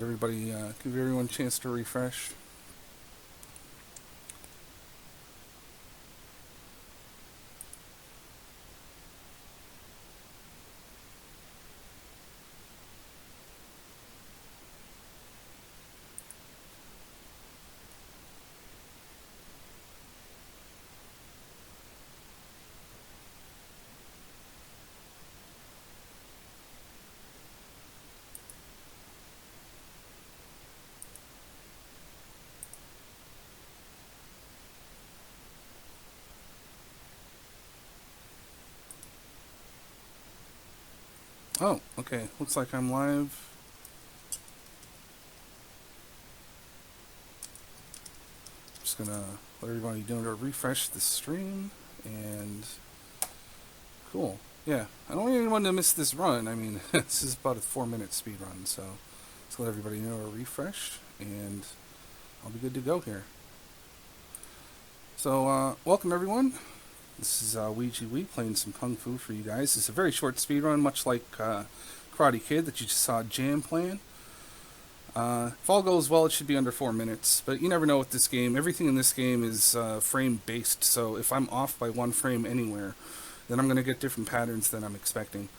Everybody, give everyone a chance to refresh. Oh, okay. Looks like I'm live. Just gonna let everybody know to refresh the stream. And cool. Yeah, I don't want anyone to miss this run. I mean, this is about a 4-minute speed run, so let's let everybody know to refresh, and I'll be good to go here. So, welcome everyone. This is Ouija Wee playing some Kung Fu for you guys. It's a very short speed run, much like Karate Kid that you just saw Jam playing. If all goes well, it should be under 4 minutes, but you never know with this game. Everything in this game is frame based, so if I'm off by one frame anywhere, then I'm going to get different patterns than I'm expecting,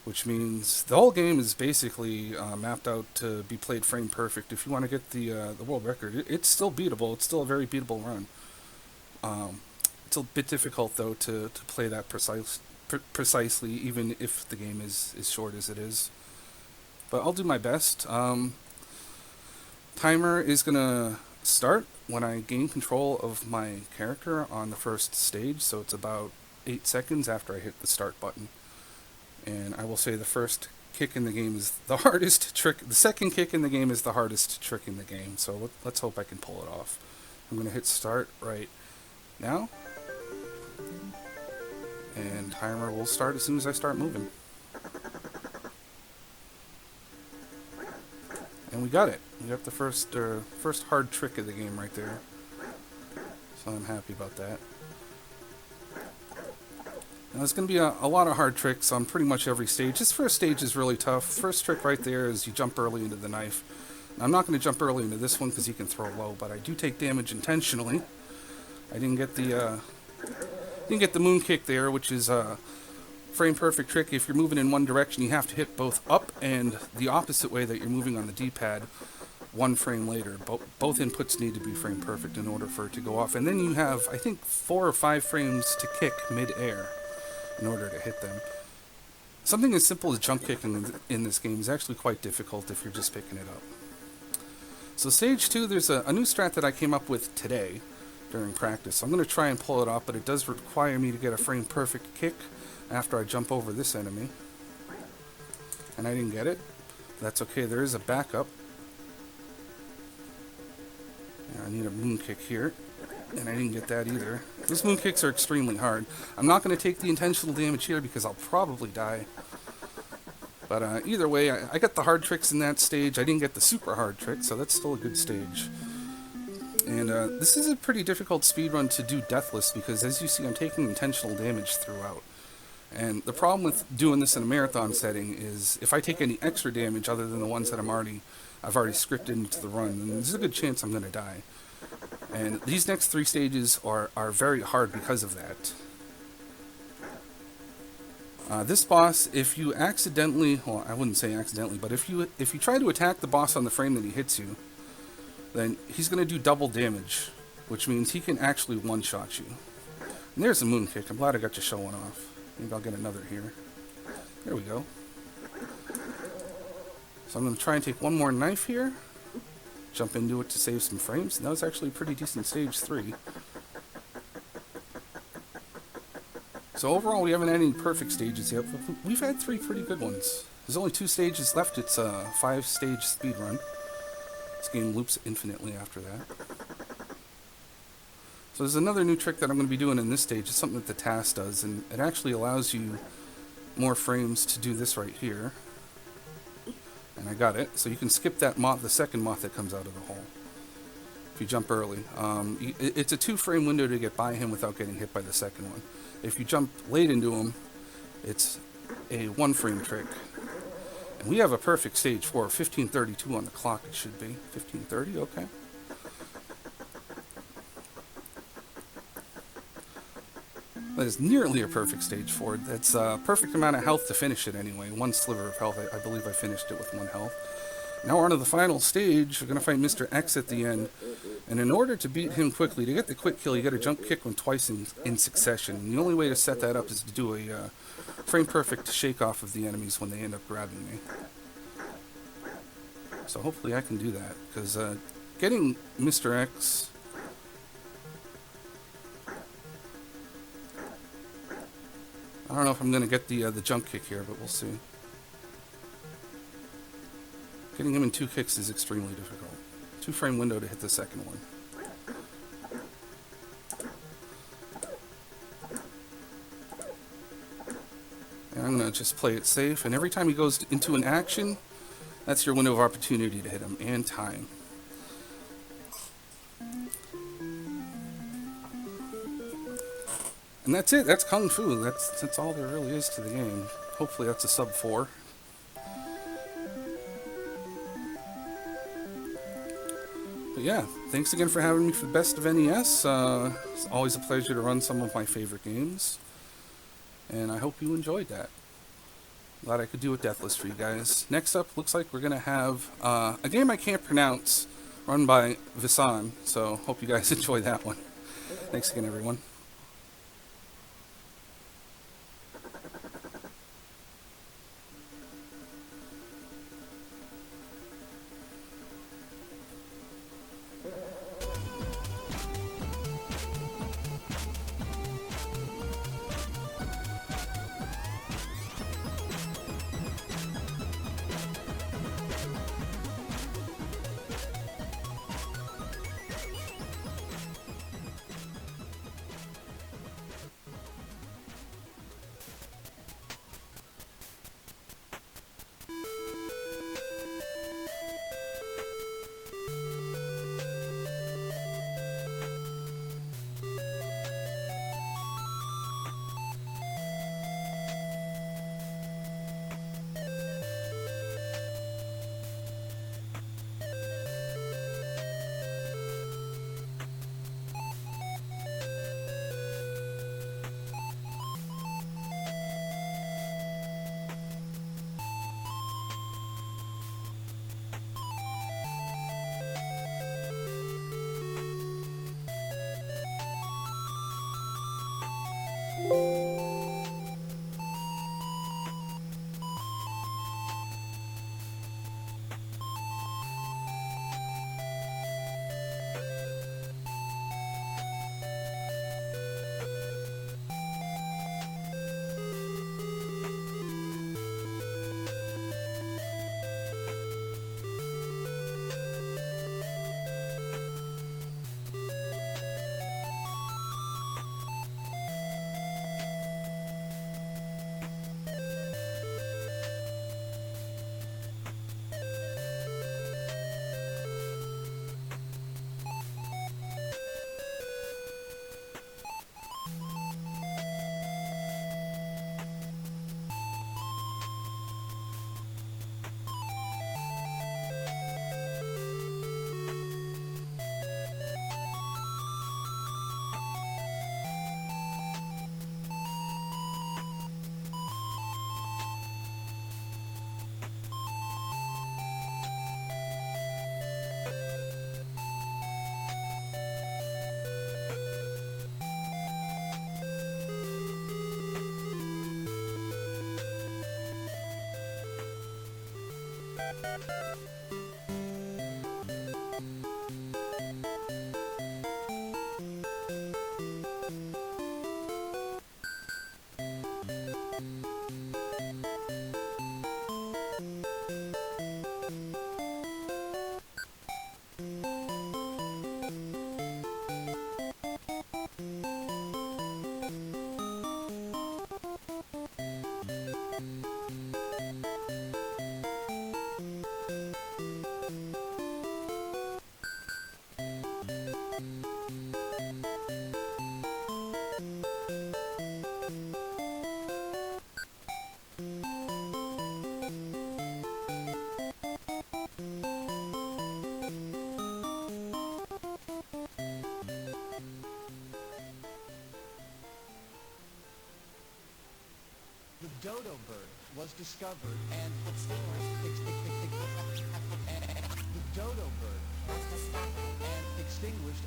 which means the whole game is basically mapped out to be played frame perfect. If you want to get the world record, it's still beatable. It's still a very beatable run. It's a bit difficult though to play that precisely, even if the game is as short as it is. But I'll do my best. Timer is gonna start when I gain control of my character on the first stage, so it's about 8 seconds after I hit the start button. And I will say the first kick in the game is the hardest trick. The second kick in the game is the hardest trick in the game, so let's hope I can pull it off. I'm gonna hit start right now, and timer will start as soon as I start moving. And we got it. We got the first hard trick of the game right there. So I'm happy about that. Now there's going to be a lot of hard tricks on pretty much every stage. This first stage is really tough. First trick right there is you jump early into the knife. Now, I'm not going to jump early into this one because you can throw low, but I do take damage intentionally. I didn't get the moon kick there, which is frame perfect trick. If you're moving in one direction, you have to hit both up and the opposite way that you're moving on the D-pad one frame later. Both inputs need to be frame perfect in order for it to go off. And then you have, I think, 4 or 5 frames to kick mid-air in order to hit them. Something as simple as jump kicking in this game is actually quite difficult if you're just picking it up. So stage 2, there's a new strat that I came up with today during practice. I'm going to try and pull it off, but it does require me to get a frame perfect kick after I jump over this enemy. And I didn't get it. That's okay, there is a backup. I need a moon kick here, and I didn't get that either. Those moon kicks are extremely hard. I'm not going to take the intentional damage here because I'll probably die. But either way, I got the hard tricks in that stage. I didn't get the super hard trick, so that's still a good stage. And this is a pretty difficult speedrun to do deathless because, as you see, I'm taking intentional damage throughout. And the problem with doing this in a marathon setting is if I take any extra damage other than the ones that I've already scripted into the run, then there's a good chance I'm going to die. And these next 3 stages are very hard because of that. This boss, if you accidentally, well, I wouldn't say accidentally, but if you try to attack the boss on the frame that he hits you, then he's going to do double damage, which means he can actually one-shot you. And there's a moon kick. I'm glad I got you showing off. Maybe I'll get another here. There we go. So I'm going to try and take one more knife here. Jump into it to save some frames. And that was actually a pretty decent stage 3. So overall, we haven't had any perfect stages yet, but we've had 3 pretty good ones. There's only 2 stages left. It's a 5-stage speedrun. This game loops infinitely after that. So there's another new trick that I'm going to be doing in this stage. It's something that the task does, and it actually allows you more frames to do this right here. And I got it. So you can skip that moth, the second moth that comes out of the hole, if you jump early. It's a 2-frame window to get by him without getting hit by the second one. If you jump late into him, it's a 1-frame trick. We have a perfect stage for 15:32 on the clock. It should be 15:30. Okay. That is nearly a perfect stage for it. That's a perfect amount of health to finish it anyway. One sliver of health. I believe I finished it with 1 health. Now we're on to the final stage. We're going to fight Mr. X at the end. And in order to beat him quickly, to get the quick kill, you got to jump kick him twice in succession. And the only way to set that up is to do a frame perfect shake off of the enemies when they end up grabbing me. So hopefully I can do that, because getting Mr. X... I don't know if I'm going to get the jump kick here, but we'll see. Getting him in 2 kicks is extremely difficult. 2-frame window to hit the second one. And I'm going to just play it safe, and every time he goes into an action, that's your window of opportunity to hit him, and time. And that's it. That's Kung Fu. That's all there really is to the game. Hopefully that's a sub 4. But yeah, thanks again for having me for the Best of NES. It's always a pleasure to run some of my favorite games. And I hope you enjoyed that. Glad I could do a Deathless for you guys. Next up, looks like we're going to have a game I can't pronounce, run by Visan. So hope you guys enjoy that one. Thanks again, everyone. dodo bird was discovered and extinguished. The dodo bird was discovered and extinguished.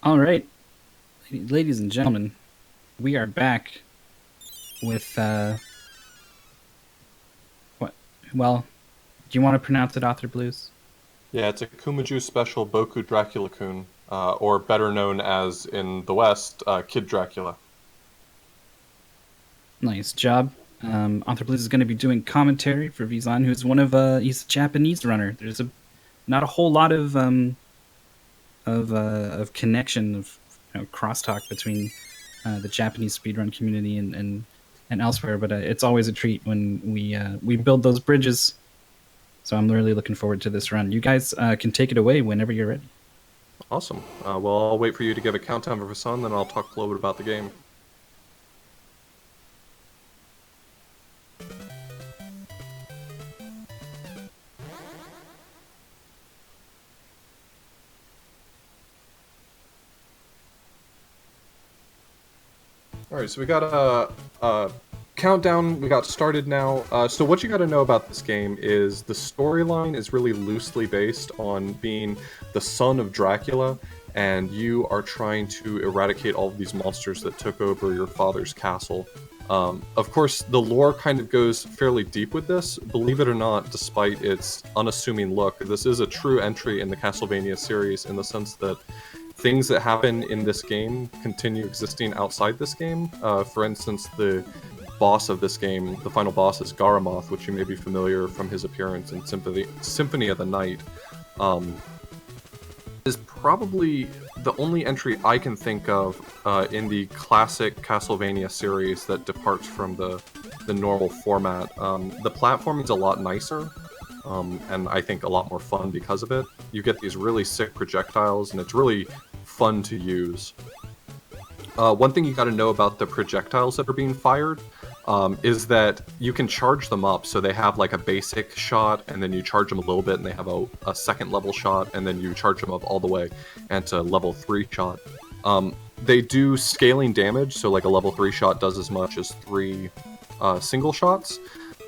All right, ladies and gentlemen, we are back with what? Well, do you want to pronounce it, Author Blues? Yeah, it's a Kumaju special Boku Dracula-kun, or better known as in the West, Kid Dracula. Nice job. Author Blues is going to be doing commentary for Vizan, who's he's a Japanese runner. There's not a whole lot of connection of crosstalk between the Japanese speedrun community and elsewhere, but it's always a treat when we build those bridges. So I'm really looking forward to this run. You guys can take it away whenever you're ready. Awesome. Well, I'll wait for you to give a countdown for Vasan, then I'll talk a little bit about the game. Alright, so we got a countdown. We got started now. So what you got to know about this game is the storyline is really loosely based on being the son of Dracula, and you are trying to eradicate all of these monsters that took over your father's castle. Of course, the lore kind of goes fairly deep with this. Believe it or not, despite its unassuming look, this is a true entry in the Castlevania series in the sense that things that happen in this game continue existing outside this game. For instance, the boss of this game, the final boss, is Garamoth, which you may be familiar from his appearance in Symphony of the Night. Is probably the only entry I can think of in the classic Castlevania series that departs from the normal format. The platforming is a lot nicer, and I think a lot more fun because of it. You get these really sick projectiles, and it's really fun to use. One thing you got to know about the projectiles that are being fired is that you can charge them up, so they have like a basic shot, and then you charge them a little bit, and they have a second level shot, and then you charge them up all the way and to level 3 shot. They do scaling damage, so like a level 3 shot does as much as 3 single shots,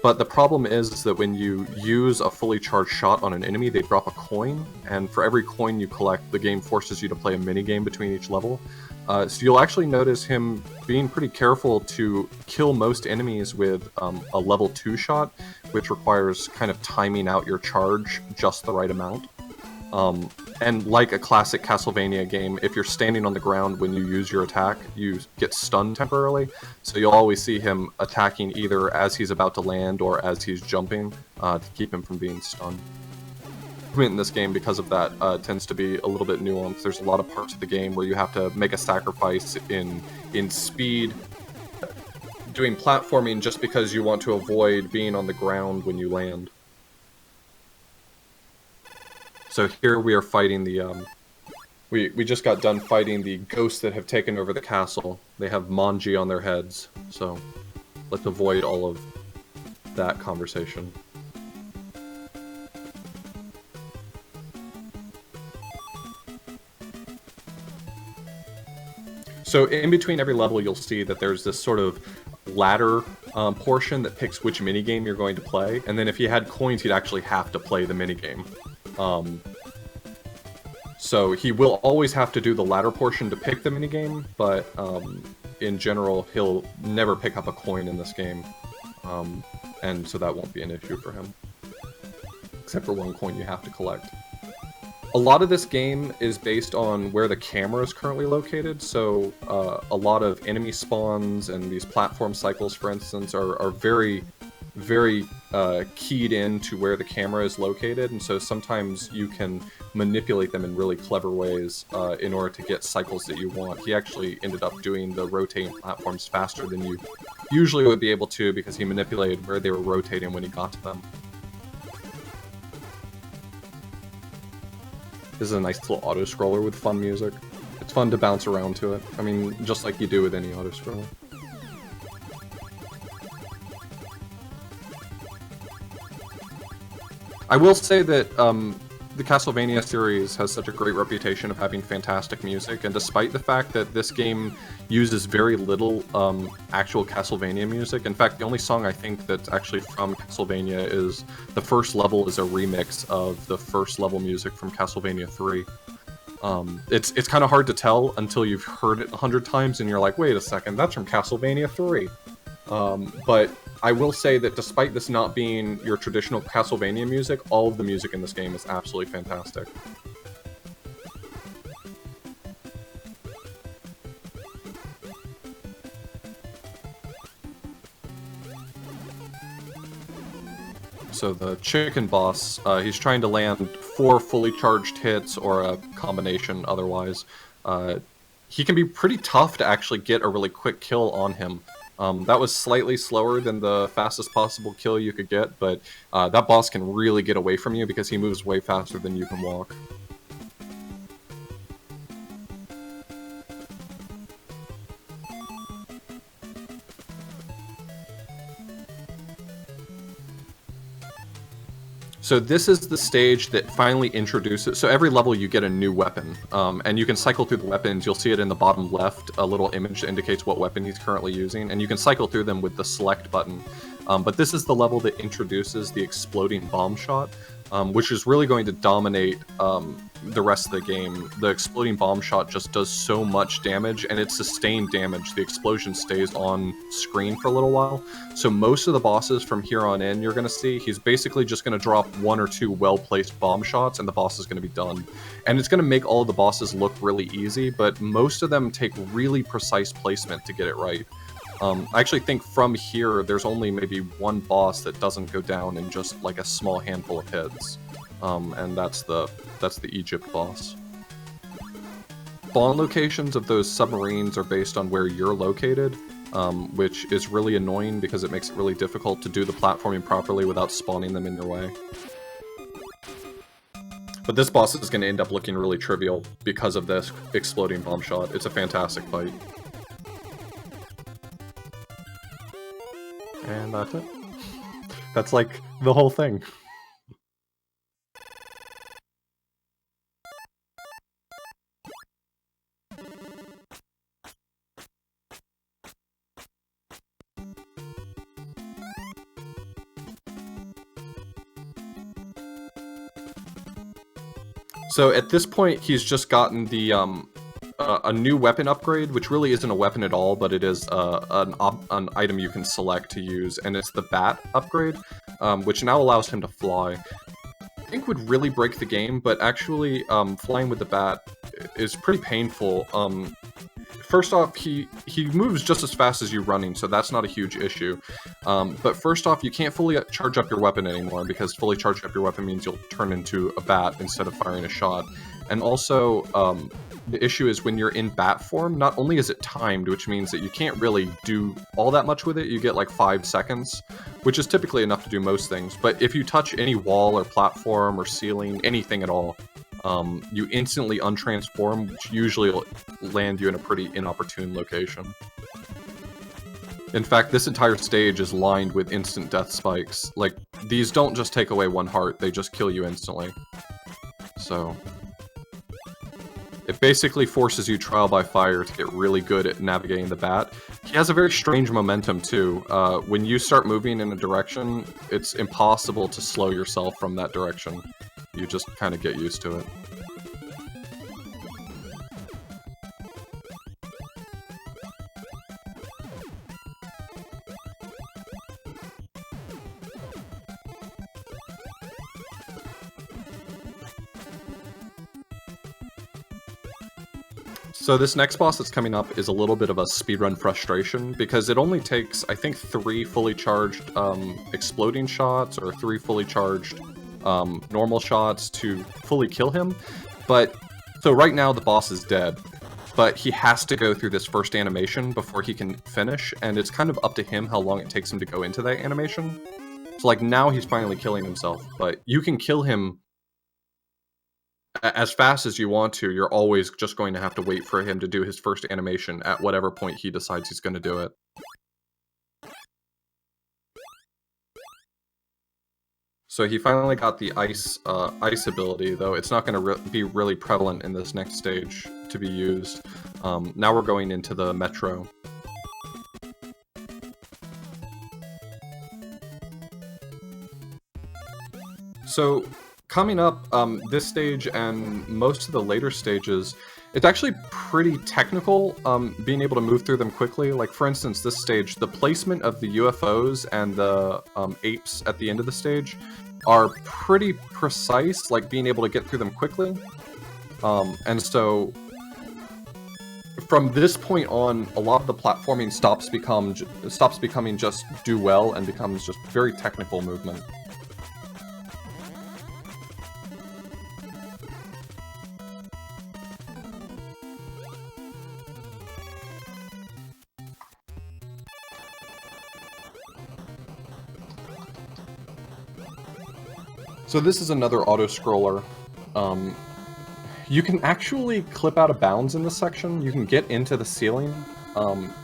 but the problem is that when you use a fully charged shot on an enemy, they drop a coin, and for every coin you collect, the game forces you to play a minigame between each level. So you'll actually notice him being pretty careful to kill most enemies with a level 2 shot, which requires kind of timing out your charge just the right amount. And like a classic Castlevania game, if you're standing on the ground when you use your attack, you get stunned temporarily. So you'll always see him attacking either as he's about to land or as he's jumping to keep him from being stunned. In this game, because of that, tends to be a little bit nuanced. There's a lot of parts of the game where you have to make a sacrifice in speed, doing platforming just because you want to avoid being on the ground when you land. So here we are fighting the, we just got done fighting the ghosts that have taken over the castle. They have Manji on their heads, so let's avoid all of that conversation. So in between every level, you'll see that there's this sort of ladder portion that picks which minigame you're going to play, and then if you had coins, you'd actually have to play the minigame. So he will always have to do the ladder portion to pick the minigame, but in general, he'll never pick up a coin in this game, and so that won't be an issue for him. Except for one coin you have to collect. A lot of this game is based on where the camera is currently located, so a lot of enemy spawns and these platform cycles, for instance, are very, very keyed in to where the camera is located, and so sometimes you can manipulate them in really clever ways in order to get cycles that you want. He actually ended up doing the rotating platforms faster than you usually would be able to because he manipulated where they were rotating when he got to them. This is a nice little auto-scroller with fun music. It's fun to bounce around to it. I mean, just like you do with any auto-scroller. I will say that the Castlevania series has such a great reputation of having fantastic music, and despite the fact that this game uses very little actual Castlevania music, in fact, the only song I think that's actually from Castlevania is the first level is a remix of the first level music from Castlevania 3. It's kind of hard to tell until you've heard it 100 times and you're like, wait a second, that's from Castlevania 3. But I will say that despite this not being your traditional Castlevania music, all of the music in this game is absolutely fantastic. So the chicken boss, he's trying to land 4 fully charged hits or a combination otherwise. He can be pretty tough to actually get a really quick kill on him. That was slightly slower than the fastest possible kill you could get, but that boss can really get away from you because he moves way faster than you can walk. So this is the stage that finally introduces... So every level you get a new weapon, and you can cycle through the weapons. You'll see it in the bottom left, a little image that indicates what weapon he's currently using, and you can cycle through them with the select button. But this is the level that introduces the exploding bomb shot, which is really going to dominate the rest of the game. The exploding bomb shot just does so much damage, and it's sustained damage. The explosion stays on screen for a little while. So most of the bosses from here on in, you're going to see, he's basically just going to drop 1 or 2 well-placed bomb shots, and the boss is going to be done. And it's going to make all of the bosses look really easy, but most of them take really precise placement to get it right. I actually think from here, there's only maybe one boss that doesn't go down in just like a small handful of hits. And that's the Egypt boss. Spawn locations of those submarines are based on where you're located, which is really annoying because it makes it really difficult to do the platforming properly without spawning them in your way. But this boss is going to end up looking really trivial because of this exploding bomb shot. It's a fantastic fight. And that's it. That's like the whole thing. So at this point, he's just gotten the a new weapon upgrade, which really isn't a weapon at all, but it is an item you can select to use, and it's the bat upgrade, which now allows him to fly. I think would really break the game, but actually flying with the bat is pretty painful. First off, he moves just as fast as you running, so that's not a huge issue. But first off, you can't fully charge up your weapon anymore, because fully charging up your weapon means you'll turn into a bat instead of firing a shot. And also, the issue is when you're in bat form, not only is it timed, which means that you can't really do all that much with it, you get like 5 seconds, which is typically enough to do most things, but if you touch any wall or platform or ceiling, anything at all, you instantly untransform, which usually will land you in a pretty inopportune location. In fact, this entire stage is lined with instant death spikes. Like, these don't just take away 1 heart, they just kill you instantly. So it basically forces you trial by fire to get really good at navigating the bat. He has a very strange momentum too. When you start moving in a direction, it's impossible to slow yourself from that direction. You just kind of get used to it. So this next boss that's coming up is a little bit of a speedrun frustration, because it only takes, I think, 3 fully charged exploding shots, or 3 fully charged normal shots to fully kill him. But, so right now the boss is dead, but he has to go through this first animation before he can finish, and it's kind of up to him how long it takes him to go into that animation. So like now he's finally killing himself, but you can kill him as fast as you want to, you're always just going to have to wait for him to do his first animation at whatever point he decides he's going to do it. So he finally got the ice ability, though it's not going to be really prevalent in this next stage to be used. Now we're going into the metro. So coming up, this stage and most of the later stages, it's actually pretty technical, being able to move through them quickly. Like, for instance, this stage, the placement of the UFOs and the apes at the end of the stage are pretty precise, like being able to get through them quickly. And so, from this point on, a lot of the platforming stops becoming just do well and becomes just very technical movement. So this is another auto-scroller. You can actually clip out of bounds in this section. You can get into the ceiling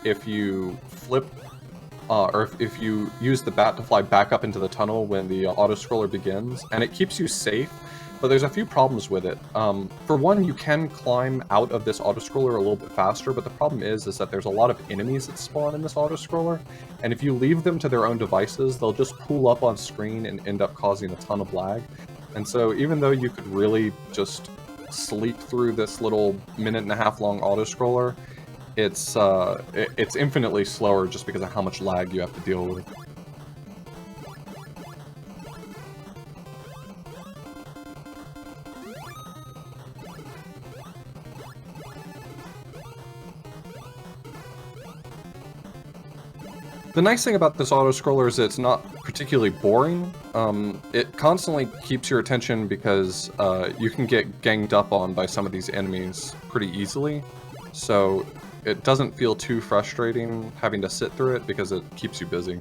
if you flip, or if you use the bat to fly back up into the tunnel when the auto-scroller begins, and it keeps you safe, but there's a few problems with it. For one, you can climb out of this auto-scroller a little bit faster, but the problem is that there's a lot of enemies that spawn in this auto-scroller, and if you leave them to their own devices, they'll just pool up on screen and end up causing a ton of lag. And so even though you could really just sleep through this little minute-and-a-half long auto-scroller, it's infinitely slower just because of how much lag you have to deal with. The nice thing about this auto-scroller is that it's not particularly boring. It constantly keeps your attention because you can get ganged up on by some of these enemies pretty easily. So it doesn't feel too frustrating having to sit through it because it keeps you busy.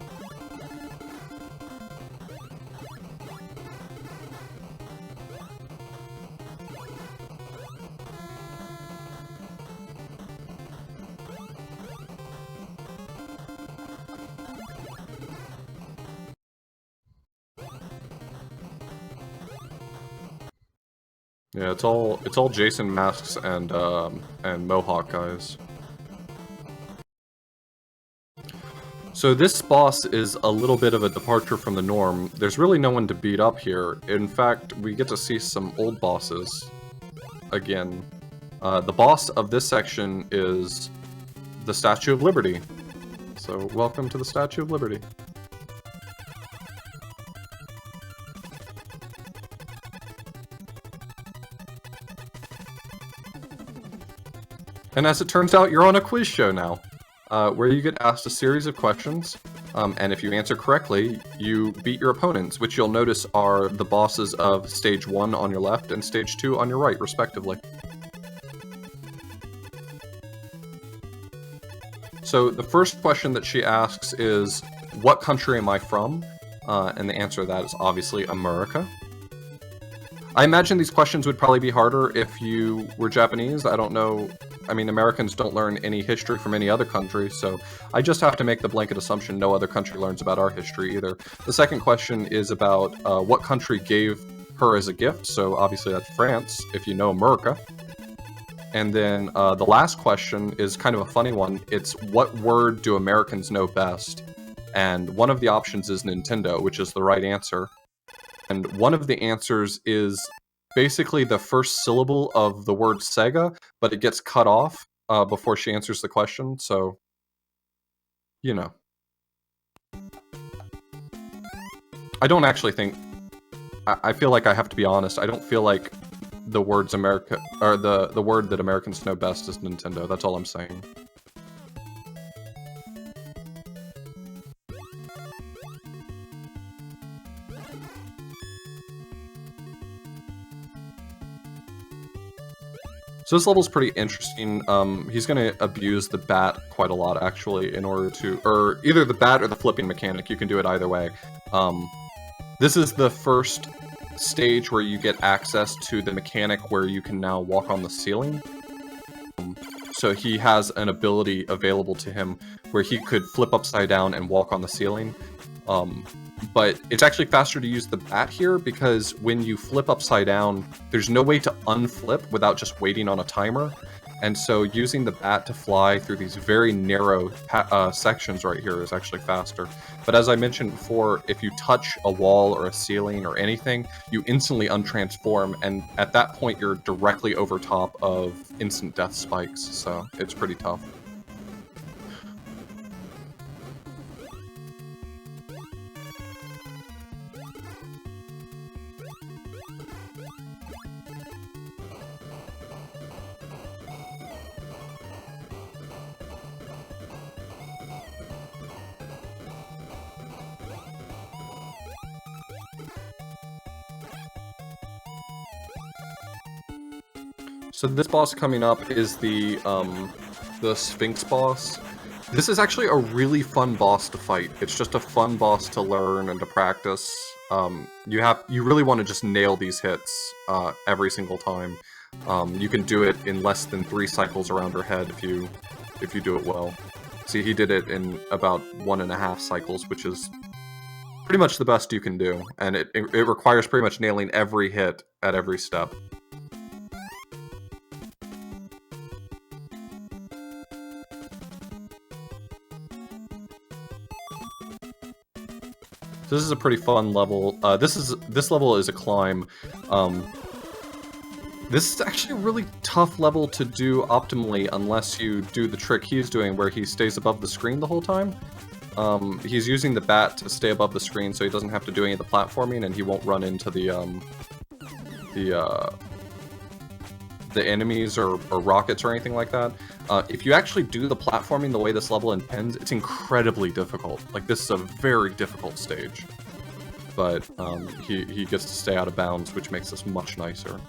Yeah, it's all Jason masks and Mohawk guys. So this boss is a little bit of a departure from the norm. There's really no one to beat up here. In fact, we get to see some old bosses again. The boss of this section is the Statue of Liberty. So welcome to the Statue of Liberty. And as it turns out, you're on a quiz show now, where you get asked a series of questions, and if you answer correctly, you beat your opponents, which you'll notice are the bosses of Stage 1 on your left and Stage 2 on your right, respectively. So the first question that she asks is, what country am I from? And the answer to that is obviously America. I imagine these questions would probably be harder if you were Japanese. I don't know. I mean, Americans don't learn any history from any other country, so I just have to make the blanket assumption no other country learns about our history either. The second question is about what country gave her as a gift, so obviously that's France, if you know America. And then the last question is kind of a funny one. It's what word do Americans know best? And one of the options is Nintendo, which is the right answer. And one of the answers is basically the first syllable of the word Sega, but it gets cut off before she answers the question, so, you know. I don't actually think... I feel like I have to be honest, I don't feel like the words America... or the word that Americans know best is Nintendo, that's all I'm saying. So this level's pretty interesting. He's going to abuse the bat quite a lot, actually, in order to... or either the bat or the flipping mechanic. You can do it either way. This is the first stage where you get access to the mechanic where you can now walk on the ceiling. So he has an ability available to him where he could flip upside down and walk on the ceiling. But it's actually faster to use the bat here because when you flip upside down, there's no way to unflip without just waiting on a timer. And so using the bat to fly through these very narrow sections right here is actually faster. But as I mentioned before, if you touch a wall or a ceiling or anything, you instantly untransform, and at that point you're directly over top of instant death spikes, so it's pretty tough. So this boss coming up is the Sphinx boss. This is actually a really fun boss to fight. It's just a fun boss to learn and to practice. You really want to just nail these hits every single time. You can do it in less than 3 cycles around her head if you do it well. See, he did it in about 1.5 cycles, which is pretty much the best you can do, and it requires pretty much nailing every hit at every step. So this is a pretty fun level. This level is a climb. This is actually a really tough level to do optimally unless you do the trick he's doing where he stays above the screen the whole time. He's using the bat to stay above the screen so he doesn't have to do any of the platforming and he won't run into the enemies or rockets or anything like that. If you actually do the platforming the way this level intends, it's incredibly difficult. Like, this is a very difficult stage. But he gets to stay out of bounds, which makes this much nicer.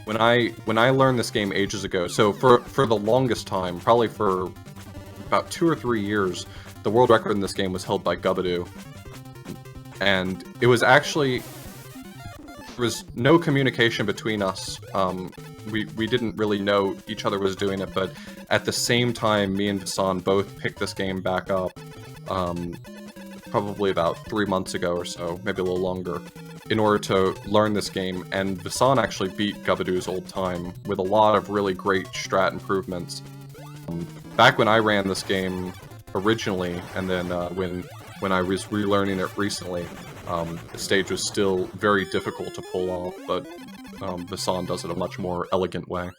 When I learned this game ages ago, so for the longest time, probably for about 2 or 3 years, the world record in this game was held by Gubadoo. And it was actually, there was no communication between us. We didn't really know each other was doing it, but at the same time, me and Vasan both picked this game back up, probably about 3 months ago or so, maybe a little longer, in order to learn this game. And Vasan actually beat Gubadoo's old time with a lot of really great strat improvements. Back when I ran this game originally, and then when I was relearning it recently, the stage was still very difficult to pull off, but Vasan does it a much more elegant way.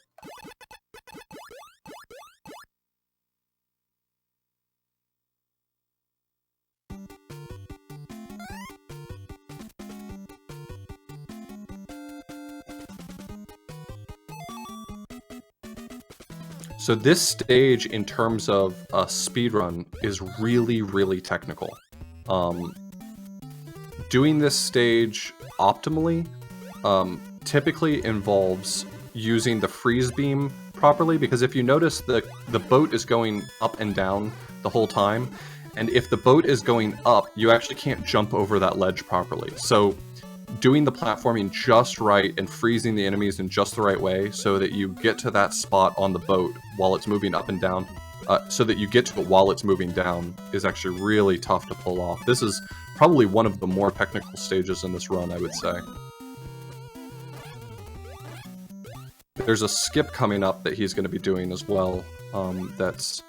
So this stage, in terms of a speedrun, is really, really technical. Doing this stage optimally typically involves using the freeze beam properly, because if you notice, the boat is going up and down the whole time, and if the boat is going up, you actually can't jump over that ledge properly. So doing the platforming just right and freezing the enemies in just the right way so that you get to that spot on the boat while it's moving up and down, so that you get to it while it's moving down, is actually really tough to pull off. This is probably one of the more technical stages in this run, I would say. There's a skip coming up that he's going to be doing as well, that's...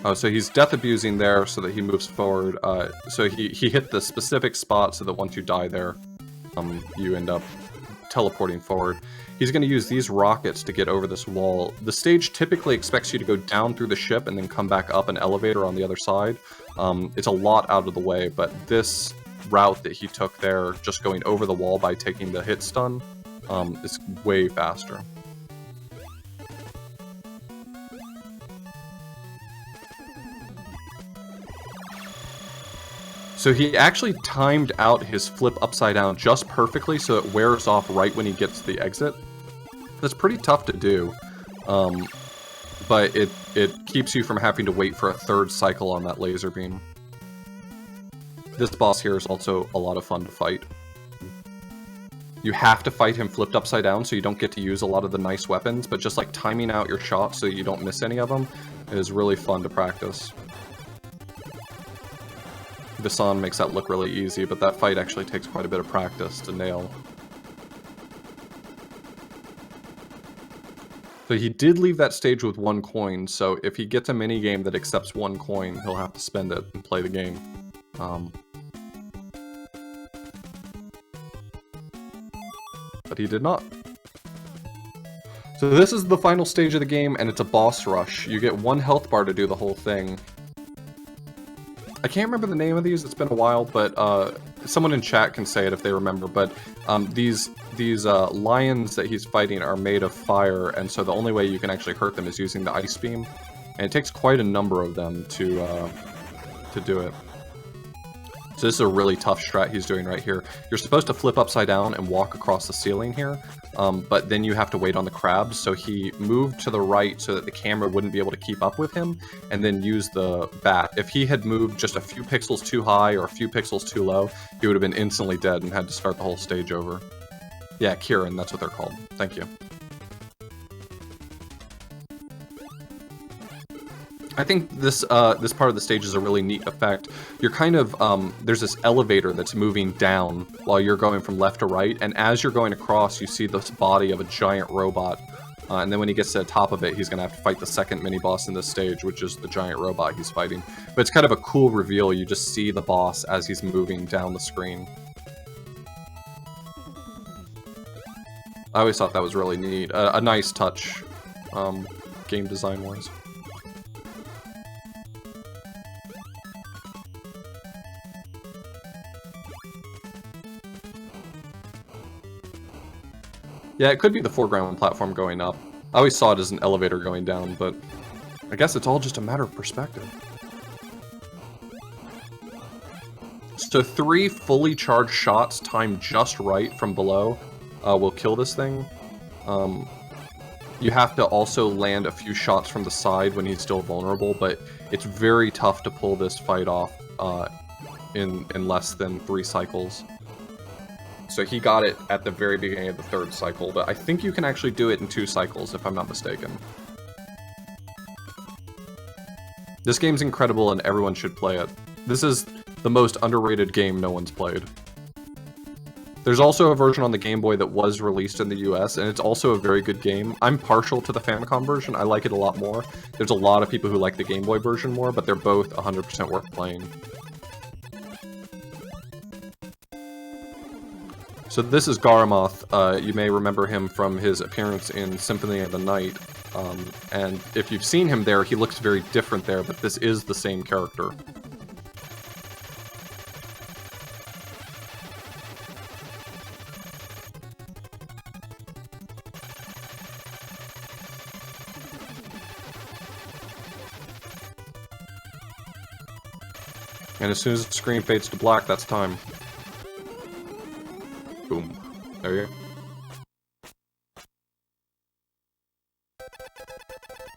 Oh, so he's death abusing there so that he moves forward. So he hit the specific spot so that once you die there, you end up teleporting forward. He's going to use these rockets to get over this wall. The stage typically expects you to go down through the ship and then come back up an elevator on the other side. It's a lot out of the way, but this route that he took there, just going over the wall by taking the hit stun, is way faster. So he actually timed out his flip upside down just perfectly so it wears off right when he gets to the exit. That's pretty tough to do. but it keeps you from having to wait for a third cycle on that laser beam. This boss here is also a lot of fun to fight. You have to fight him flipped upside down, so you don't get to use a lot of the nice weapons, but just like timing out your shots so you don't miss any of them is really fun to practice. Visan makes that look really easy, but that fight actually takes quite a bit of practice to nail. So he did leave that stage with 1 coin, so if he gets a minigame that accepts 1 coin, he'll have to spend it and play the game. But he did not. So this is the final stage of the game, and it's a boss rush. You get 1 health bar to do the whole thing. I can't remember the name of these, it's been a while, but someone in chat can say it if they remember, but these lions that he's fighting are made of fire, and so the only way you can actually hurt them is using the ice beam, and it takes quite a number of them to do it. So this is a really tough strat he's doing right here. You're supposed to flip upside down and walk across the ceiling here, but then you have to wait on the crabs, so he moved to the right so that the camera wouldn't be able to keep up with him, and then use the bat. If he had moved just a few pixels too high or a few pixels too low, he would have been instantly dead and had to start the whole stage over. Yeah, Kieran, that's what they're called. Thank you. I think this this part of the stage is a really neat effect. You're kind of, there's this elevator that's moving down while you're going from left to right, and as you're going across, you see this body of a giant robot. And then when he gets to the top of it, he's going to have to fight the second mini-boss in this stage, which is the giant robot he's fighting. But it's kind of a cool reveal. You just see the boss as he's moving down the screen. I always thought that was really neat. A nice touch, game design-wise. Yeah, it could be the foreground platform going up. I always saw it as an elevator going down, but I guess it's all just a matter of perspective. So 3 fully charged shots timed just right from below will kill this thing. You have to also land a few shots from the side when he's still vulnerable, but it's very tough to pull this fight off in less than 3 cycles. So he got it at the very beginning of the 3rd cycle, but I think you can actually do it in 2 cycles, if I'm not mistaken. This game's incredible and everyone should play it. This is the most underrated game no one's played. There's also a version on the Game Boy that was released in the US, and it's also a very good game. I'm partial to the Famicom version, I like it a lot more. There's a lot of people who like the Game Boy version more, but they're both 100% worth playing. So this is Garamoth. You may remember him from his appearance in Symphony of the Night. And if you've seen him there, he looks very different there, but this is the same character. And as soon as the screen fades to black, that's time. Boom. There you go.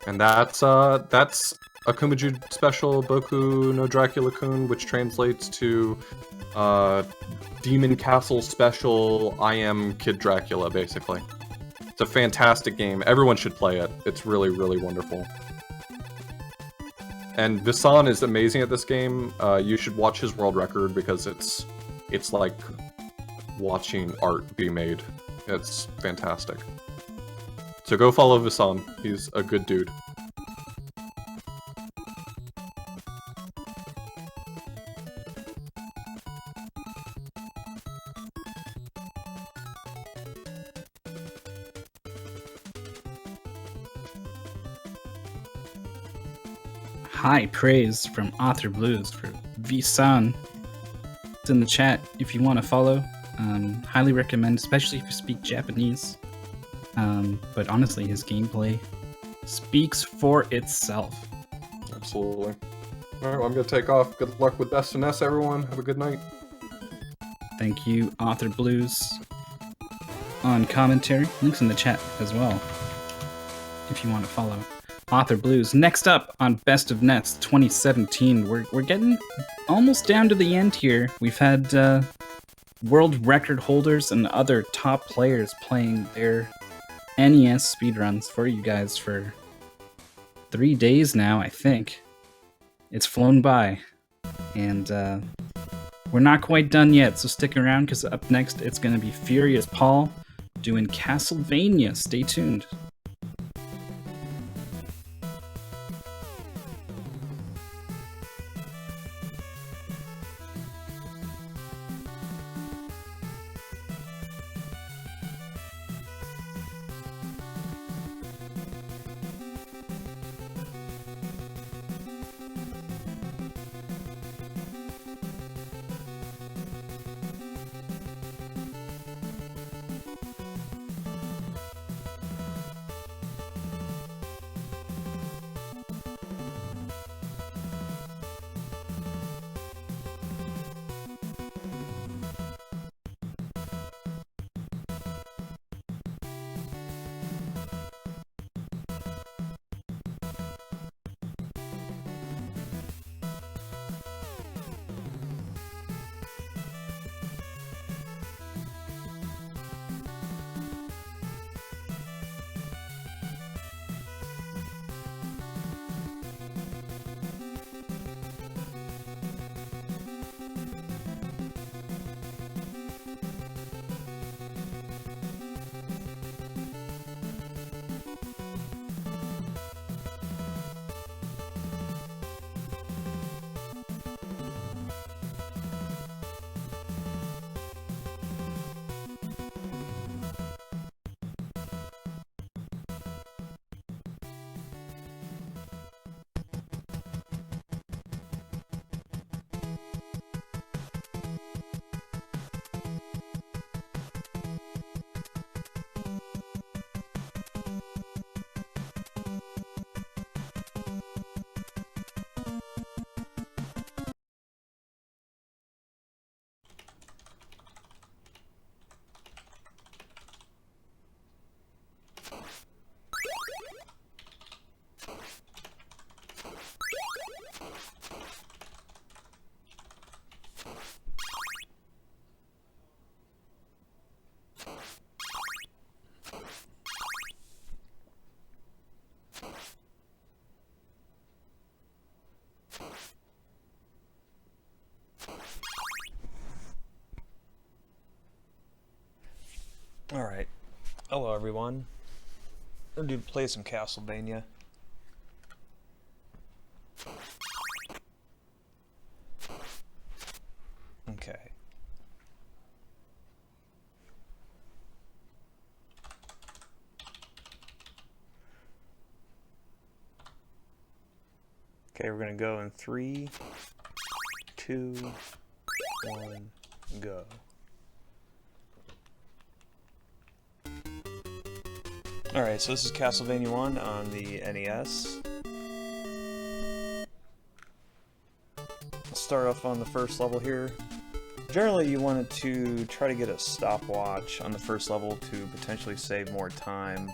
And that's a Kumaju special, Boku no Dracula-kun, which translates to Demon Castle special, I am Kid Dracula, basically. It's a fantastic game. Everyone should play it. It's really, really wonderful. And Visan is amazing at this game. You should watch his world record because it's like watching art be made. It's fantastic. So go follow Visan. He's a good dude. High praise from Author Blues for Visan. It's in the chat if you want to follow. Highly recommend, especially if you speak Japanese. But honestly, his gameplay speaks for itself. Absolutely. Alright, well, I'm going to take off. Good luck with SNS, everyone. Have a good night. Thank you, Author Blues. On commentary, links in the chat as well, if you want to follow. Author Blues. Next up on Best of Nets 2017, we're getting almost down to the end here. We've had world record holders and other top players playing their NES speedruns for you guys for 3 days now, I think. It's flown by. And we're not quite done yet, so stick around because up next it's going to be Furious Paul doing Castlevania. Stay tuned. Alright. Hello, everyone. I'm going to play some Castlevania. Okay. Okay, we're going to go in 3, 2, 1, go. Alright, so this is Castlevania 1 on the NES. Let's start off on the first level here. Generally, you wanted to try to get a stopwatch on the first level to potentially save more time.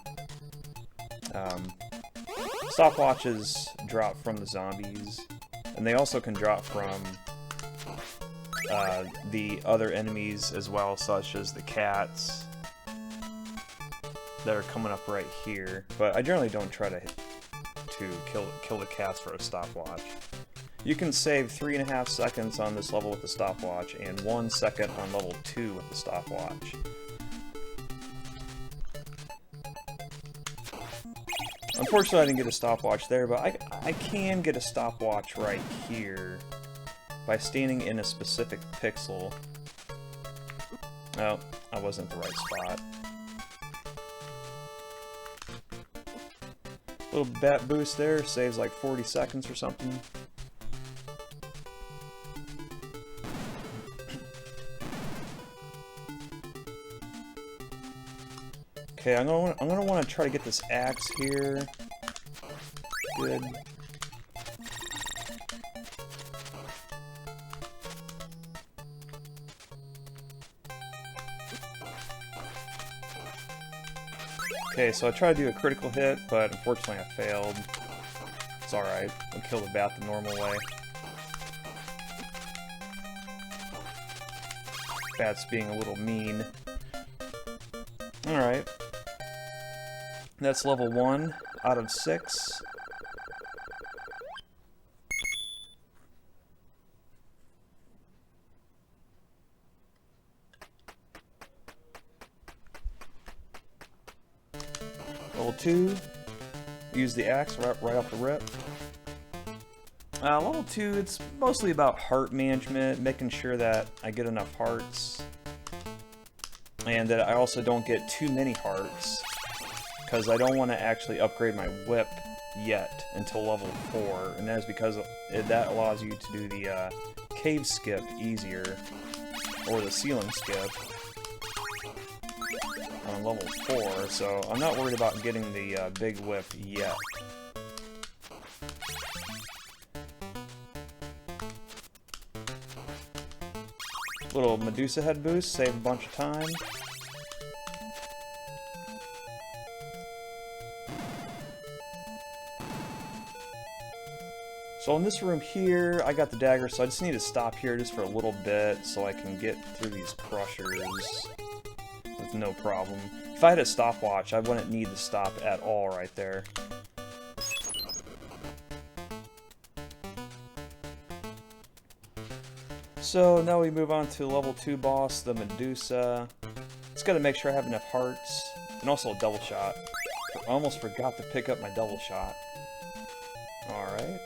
Stopwatches drop from the zombies, and they also can drop from the other enemies as well, such as the cats that are coming up right here, but I generally don't try to kill the cats for a stopwatch. You can save 3.5 seconds on this level with the stopwatch, and 1 second on level 2 with the stopwatch. Unfortunately, I didn't get a stopwatch there, but I can get a stopwatch right here by standing in a specific pixel. Oh, I wasn't at the right spot. Little bat boost there, saves like 40 seconds or something. Okay, I'm gonna want to try to get this axe here. Good. Okay, so I tried to do a critical hit, but unfortunately I failed. It's alright. We'll kill the bat the normal way. Bat's being a little mean. Alright. That's level 1 out of 6. Level 2. Use the axe right off the rip. Level 2, it's mostly about heart management, making sure that I get enough hearts. And that I also don't get too many hearts. Because I don't want to actually upgrade my whip yet until level 4. And that is because that allows you to do the cave skip easier. Or the ceiling skip. On level 4, so I'm not worried about getting the big whip yet. Little Medusa head boost, save a bunch of time. So in this room here, I got the dagger, so I just need to stop here just for a little bit so I can get through these crushers with no problem. If I had a stopwatch, I wouldn't need to stop at all right there. So now we move on to level 2 boss, the Medusa. Just gotta make sure I have enough hearts, and also a double shot. I almost forgot to pick up my double shot. Alright.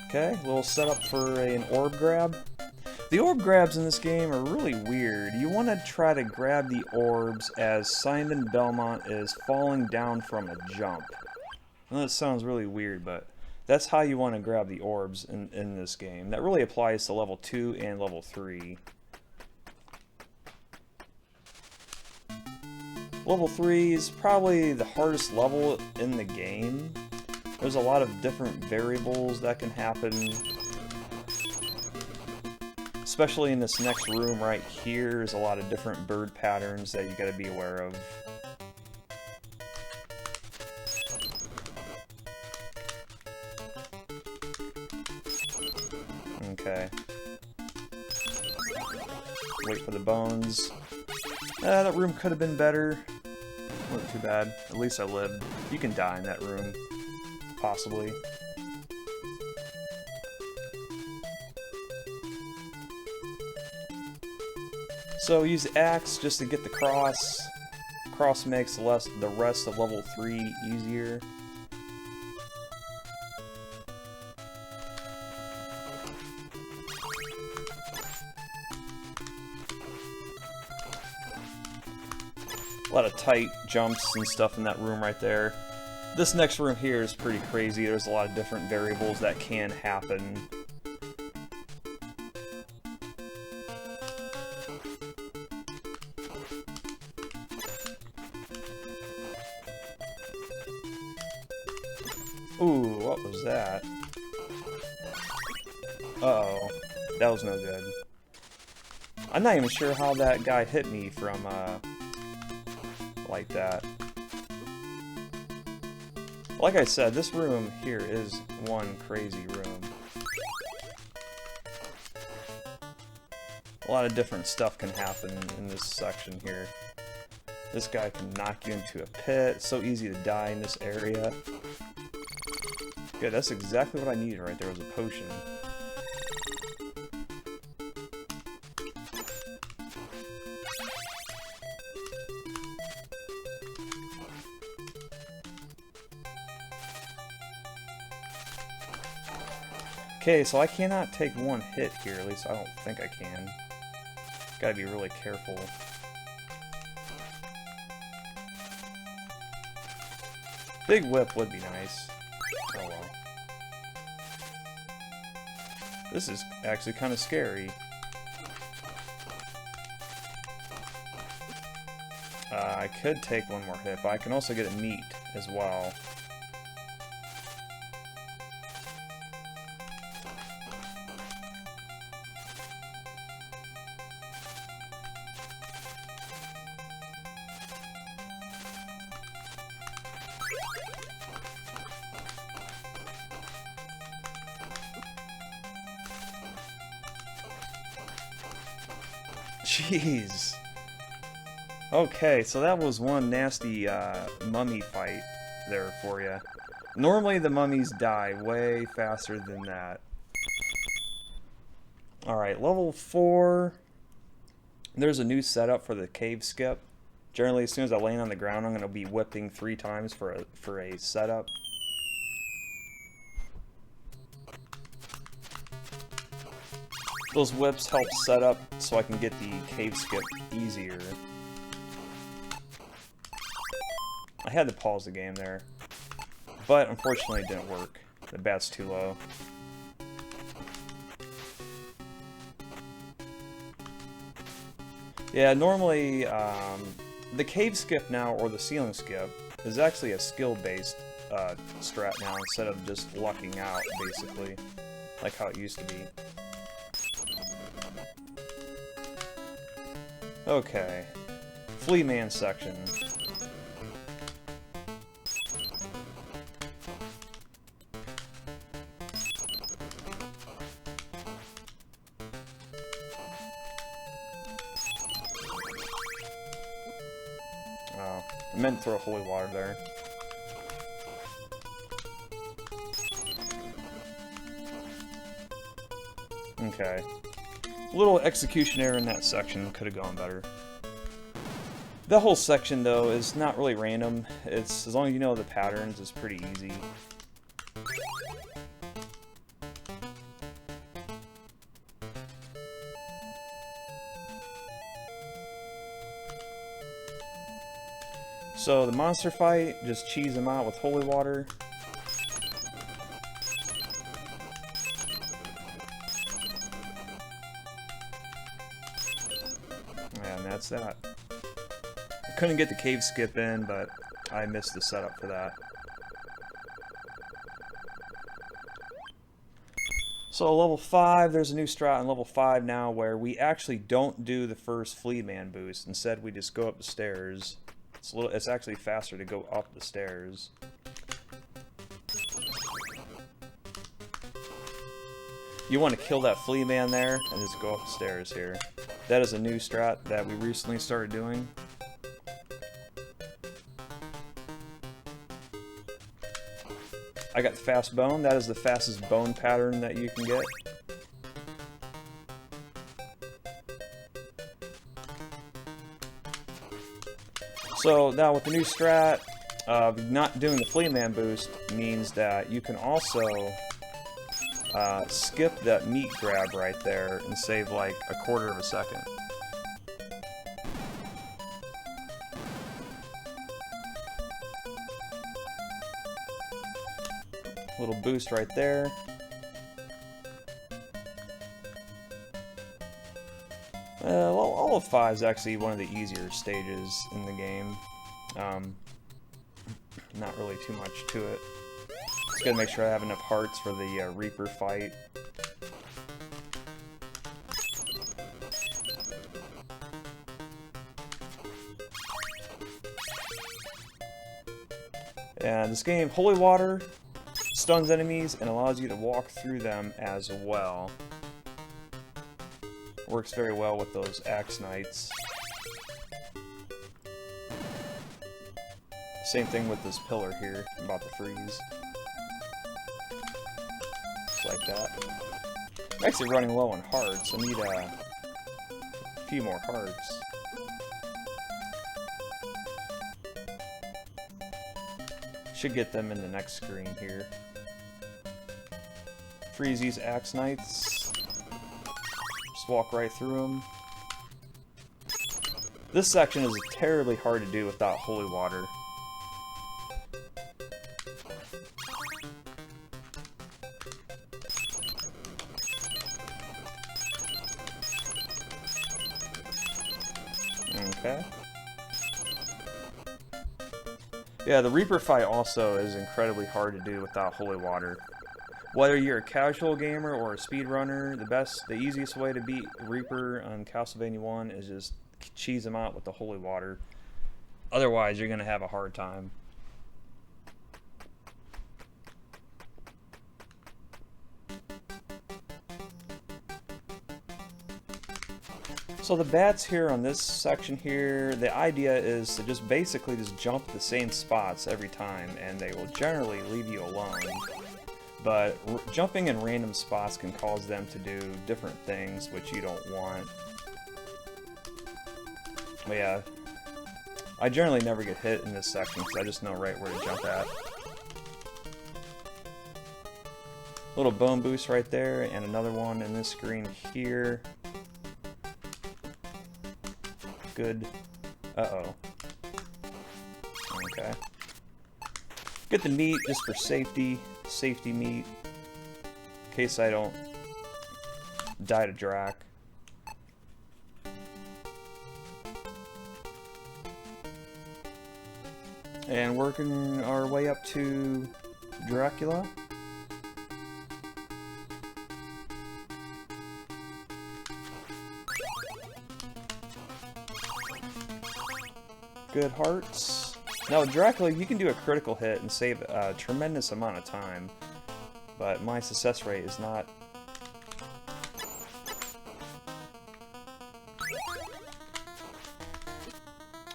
Okay, little setup for an orb grab. The orb grabs in this game are really weird. You want to try to grab the orbs as Simon Belmont is falling down from a jump. I know that sounds really weird, but that's how you want to grab the orbs in this game. That really applies to level 2 and level 3. Level 3 is probably the hardest level in the game. There's a lot of different variables that can happen. Especially in this next room right here, there's a lot of different bird patterns that you gotta be aware of. Okay. Wait for the bones. That room could have been better. Wasn't too bad. At least I lived. You can die in that room. Possibly. So use the axe just to get the cross. Cross makes the rest of level 3 easier. A lot of tight jumps and stuff in that room right there. This next room here is pretty crazy. There's a lot of different variables that can happen. Ooh, what was that? Uh-oh. That was no good. I'm not even sure how that guy hit me from, like that. Like I said, this room here is one crazy room. A lot of different stuff can happen in this section here. This guy can knock you into a pit. It's so easy to die in this area. Good, that's exactly what I needed right there, was a potion. Okay, so I cannot take one hit here, at least I don't think I can. Gotta be really careful. Big whip would be nice. Oh well. This is actually kind of scary. I could take one more hit, but I can also get a meat as well. Jeez. Okay, so that was one nasty mummy fight there for you. Normally the mummies die way faster than that. Alright, level 4. There's a new setup for the cave skip. Generally, as soon as I land on the ground, I'm going to be whipping 3 times for a setup. Those whips help set up so I can get the cave skip easier. I had to pause the game there, but unfortunately it didn't work. The bat's too low. Yeah, normally the cave skip now, or the ceiling skip, is actually a skill-based strat now instead of just lucking out, basically, like how it used to be. Okay, Flea Man section. Oh, I meant to throw holy water there. Okay. A little execution error in that section, could have gone better. The whole section, though, is not really random. It's, as long as you know the patterns, it's pretty easy. So the monster fight, just cheese them out with holy water. And that's that. I couldn't get the cave skip in, but I missed the setup for that. So level 5, there's a new strat on level 5 now where we actually don't do the first Flea Man boost. Instead, we just go up the stairs. It's actually faster to go up the stairs. You want to kill that Flea Man there and just go up the stairs here. That is a new strat that we recently started doing. I got the fast bone. That is the fastest bone pattern that you can get. So now with the new strat, not doing the Flea Man boost means that you can also skip that meat grab right there and save like a quarter of a second. Little boost right there. Well, all of 5 is actually one of the easier stages in the game. Not really too much to it. Just gotta make sure I have enough hearts for the Reaper fight. And this game, Holy Water, stuns enemies and allows you to walk through them as well. Works very well with those Axe Knights. Same thing with this pillar here, I'm about to freeze. Just like that. I'm actually running low on hearts, I need a few more hearts. Should get them in the next screen here. Freeze these Axe Knights. Just walk right through them. This section is terribly hard to do without holy water. Okay. Yeah, the Reaper fight also is incredibly hard to do without holy water. Whether you're a casual gamer or a speedrunner, the easiest way to beat Reaper on Castlevania 1 is just cheese them out with the holy water. Otherwise, you're going to have a hard time. So the bats here on this section here, the idea is to just basically just jump the same spots every time, and they will generally leave you alone. But jumping in random spots can cause them to do different things which you don't want. But yeah, I generally never get hit in this section because I just know right where to jump at. Little bone boost right there, and another one in this screen here. Good. Uh-oh. Okay. Get the meat just for safety. Safety meat. In case I don't die to Drac. And working our way up to Dracula. Good hearts. Now with Dracula, you can do a critical hit and save a tremendous amount of time, but my success rate is not.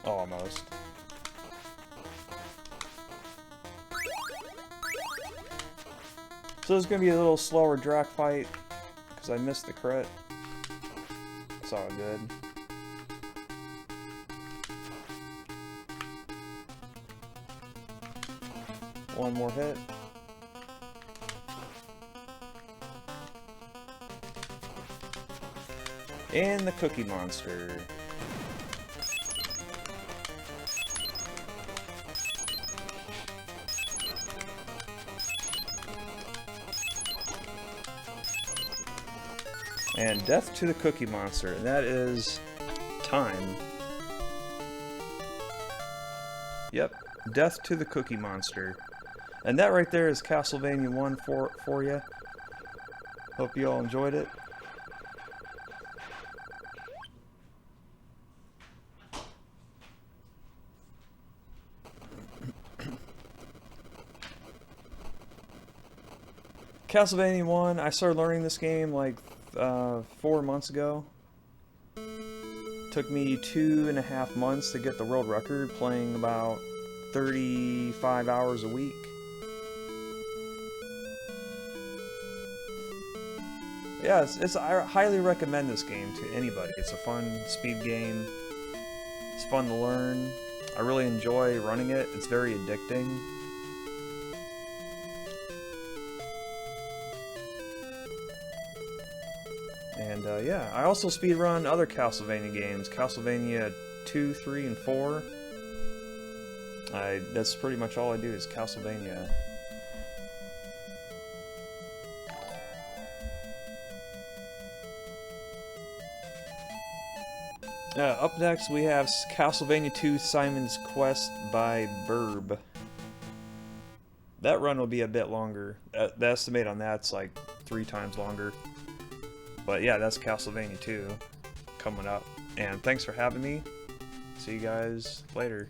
Almost. So it's going to be a little slower Drac fight, because I missed the crit. It's all good. One more hit. And the Cookie Monster. And death to the Cookie Monster, and that is time. Yep, death to the Cookie Monster. And that right there is Castlevania 1 for you. Hope you all enjoyed it. Castlevania 1, I started learning this game like 4 months ago. Took me 2.5 months to get the world record, playing about 35 hours a week. Yeah, I highly recommend this game to anybody. It's a fun speed game. It's fun to learn. I really enjoy running it. It's very addicting. And yeah, I also speedrun other Castlevania games. Castlevania 2, 3, and 4. That's pretty much all I do is Castlevania. Up next we have Castlevania 2 Simon's Quest by Burb. That run will be a bit longer. The estimate on that's like 3 times longer. But yeah, that's Castlevania 2 coming up. And thanks for having me. See you guys later.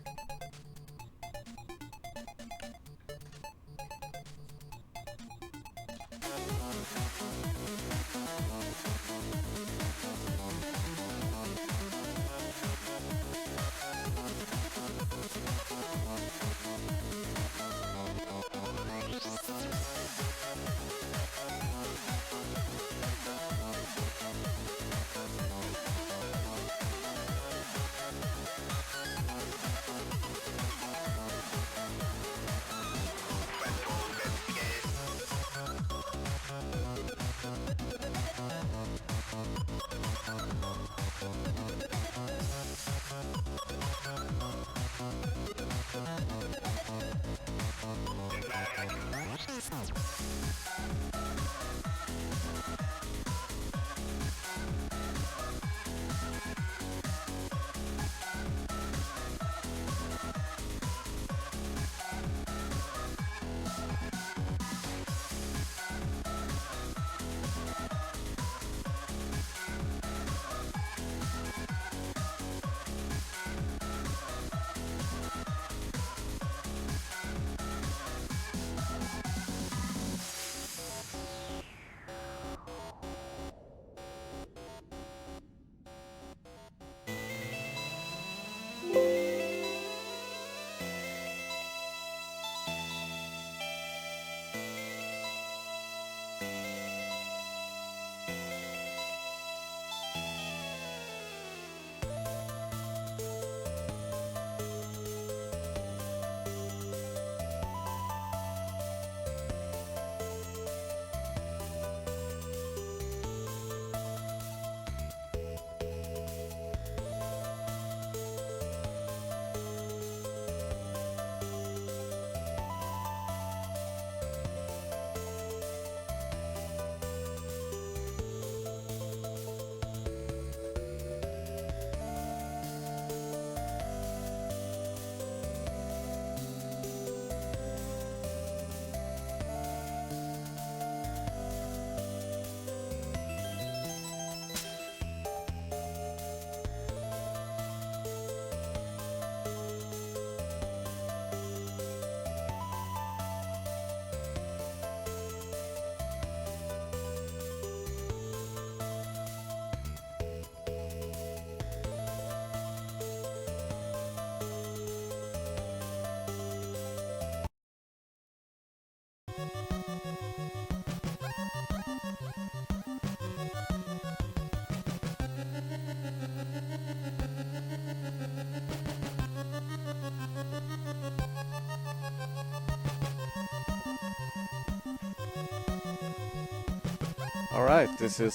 Alright, this is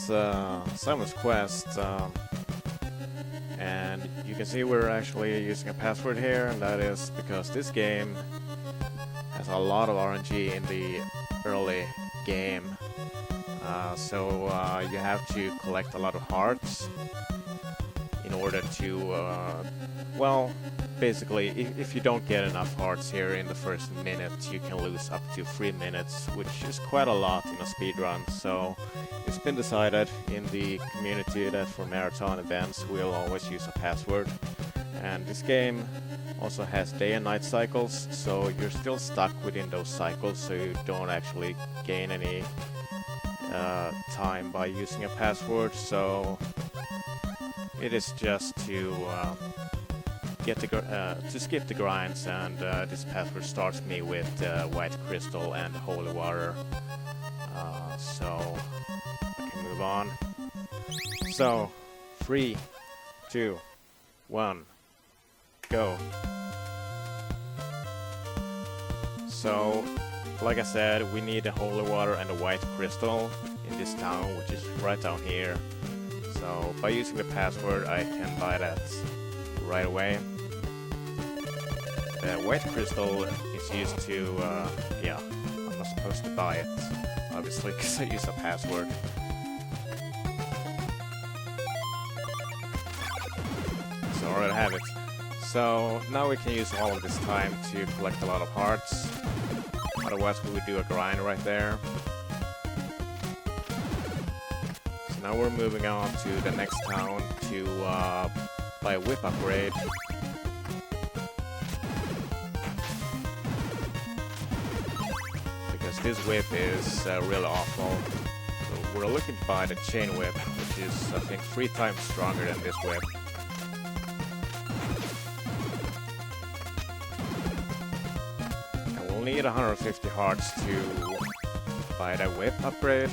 Simon's Quest, and you can see we're actually using a password here, and that is because this game has a lot of RNG in the early game. So you have to collect a lot of hearts in order to, well, basically, if you don't get enough hearts here in the first minute, you can lose up to 3 minutes, which is quite a lot in a speedrun. So it's been decided in the community that for marathon events we'll always use a password. And this game also has day and night cycles, so you're still stuck within those cycles, so you don't actually gain any time by using a password. So it is just to skip the grinds, and this password starts me with white crystal and holy water. So I can move on. So 3, 2, 1, go. So, like I said, we need the holy water and the white crystal in this town, which is right down here. So by using the password, I can buy that right away. The white crystal is used to, yeah, I'm not supposed to buy it, obviously, because I use a password. So I already have it. So now we can use all of this time to collect a lot of hearts. Otherwise we would do a grind right there. So now we're moving on to the next town to buy a whip upgrade. Because this whip is really awful. So we're looking to buy the chain whip, which is I think 3 times stronger than this whip. And we'll need 150 hearts to buy that whip upgrade.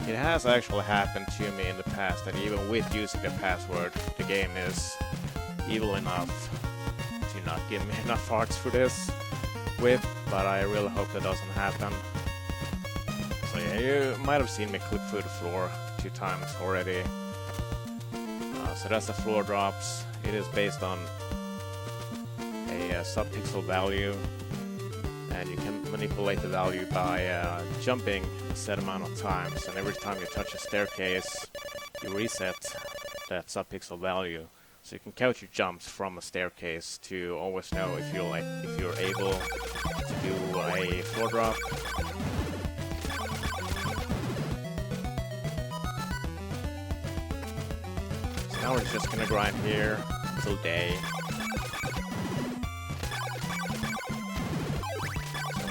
It has actually happened to me in the past that even with using the password, the game is evil enough to not give me enough hearts for this whip, but I really hope that doesn't happen. So yeah, you might have seen me clip through the floor 2 times already. So that's the floor drops. It is based on a sub-pixel value, and you can manipulate the value by jumping a set amount of times, and every time you touch a staircase you reset that sub-pixel value. So you can count your jumps from a staircase to always know if you're able to do a floor drop. So now we're just gonna grind here until day.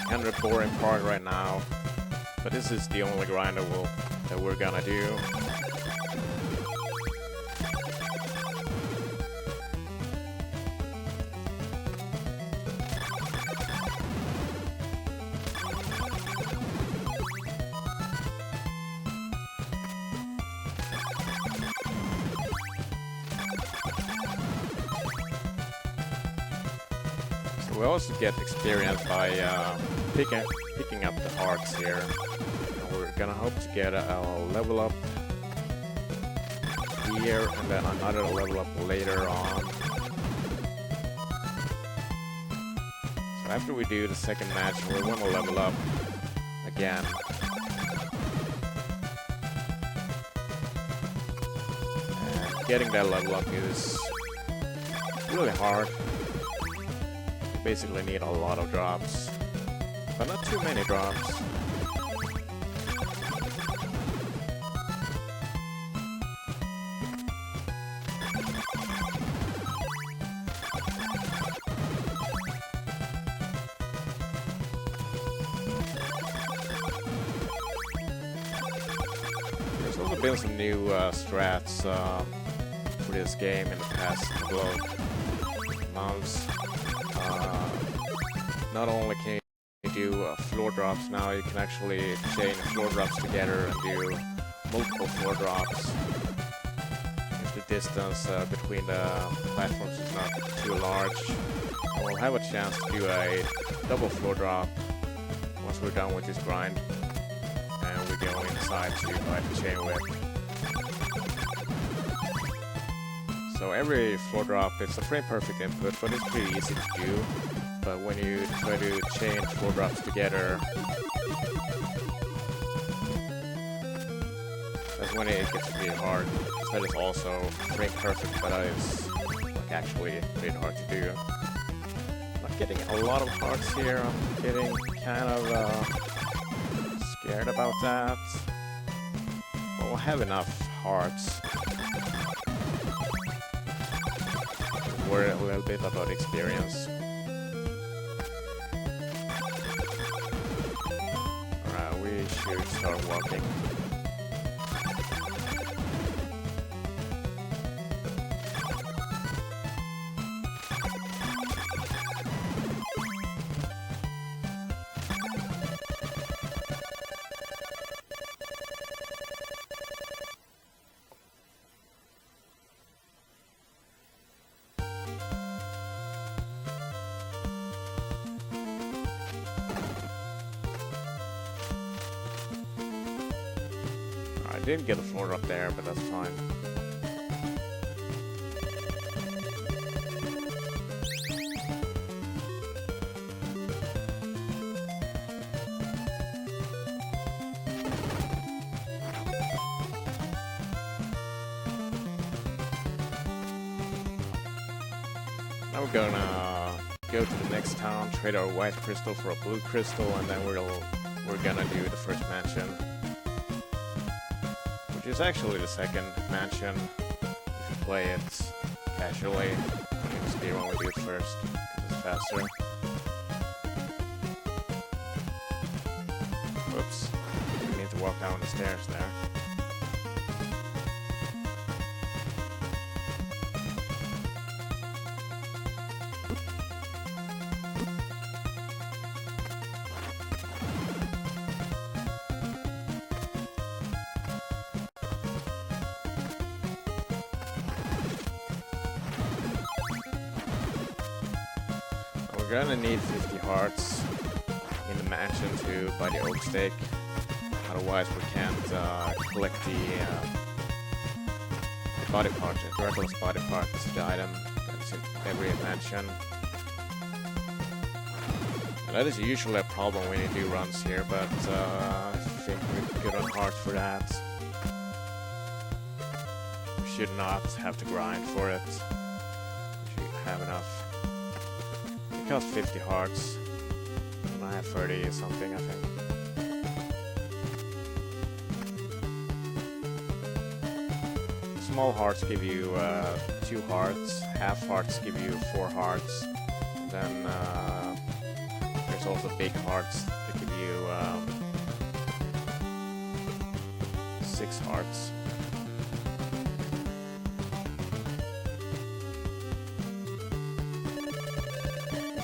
Kind of a boring part right now, but this is the only grind that we're gonna do. So we also get experience by picking up the hearts here. And we're gonna hope to get a level up here and then another level up later on. So after we do the second match, we want to level up again. And getting that level up is really hard. You basically need a lot of drops, but not too many drops. There's also been some new strats for this game in the past couple of months. not only can you do floor drops now, you can actually chain floor drops together and do multiple floor drops if the distance between the platforms is not too large. And we'll have a chance to do a double floor drop once we're done with this grind. And we go inside to buy the chain whip. So every floor drop, it's a frame perfect input, but it's pretty easy to do. But when you try to chain floor drops together, that's when it gets really hard. That is also frame perfect, but that is like actually pretty hard to do. Not getting a lot of hearts here. I'm getting kind of scared about that. But we'll have enough hearts. Worry a little bit about experience. Alright, we should start walking. I did get a floor up there, but that's fine. Now we're gonna go to the next town, trade our white crystal for a blue crystal, and then we're gonna do the first mansion. Which is actually the second mansion if you play it casually. I need to speed when we do it first, because it's faster. Whoops. We need to walk down the stairs there. We're gonna need 50 hearts in the mansion to buy the oak stake. Otherwise, we can't collect the body part, the Draculus body part, the item that's in every mansion. And that is usually a problem when you do runs here, but I think we're good on hearts for that. We should not have to grind for it. We should have enough. It costs 50 hearts, and I have 30 or something, I think. Small hearts give you 2 hearts, half hearts give you 4 hearts, and then there's also big hearts that give you 6 hearts.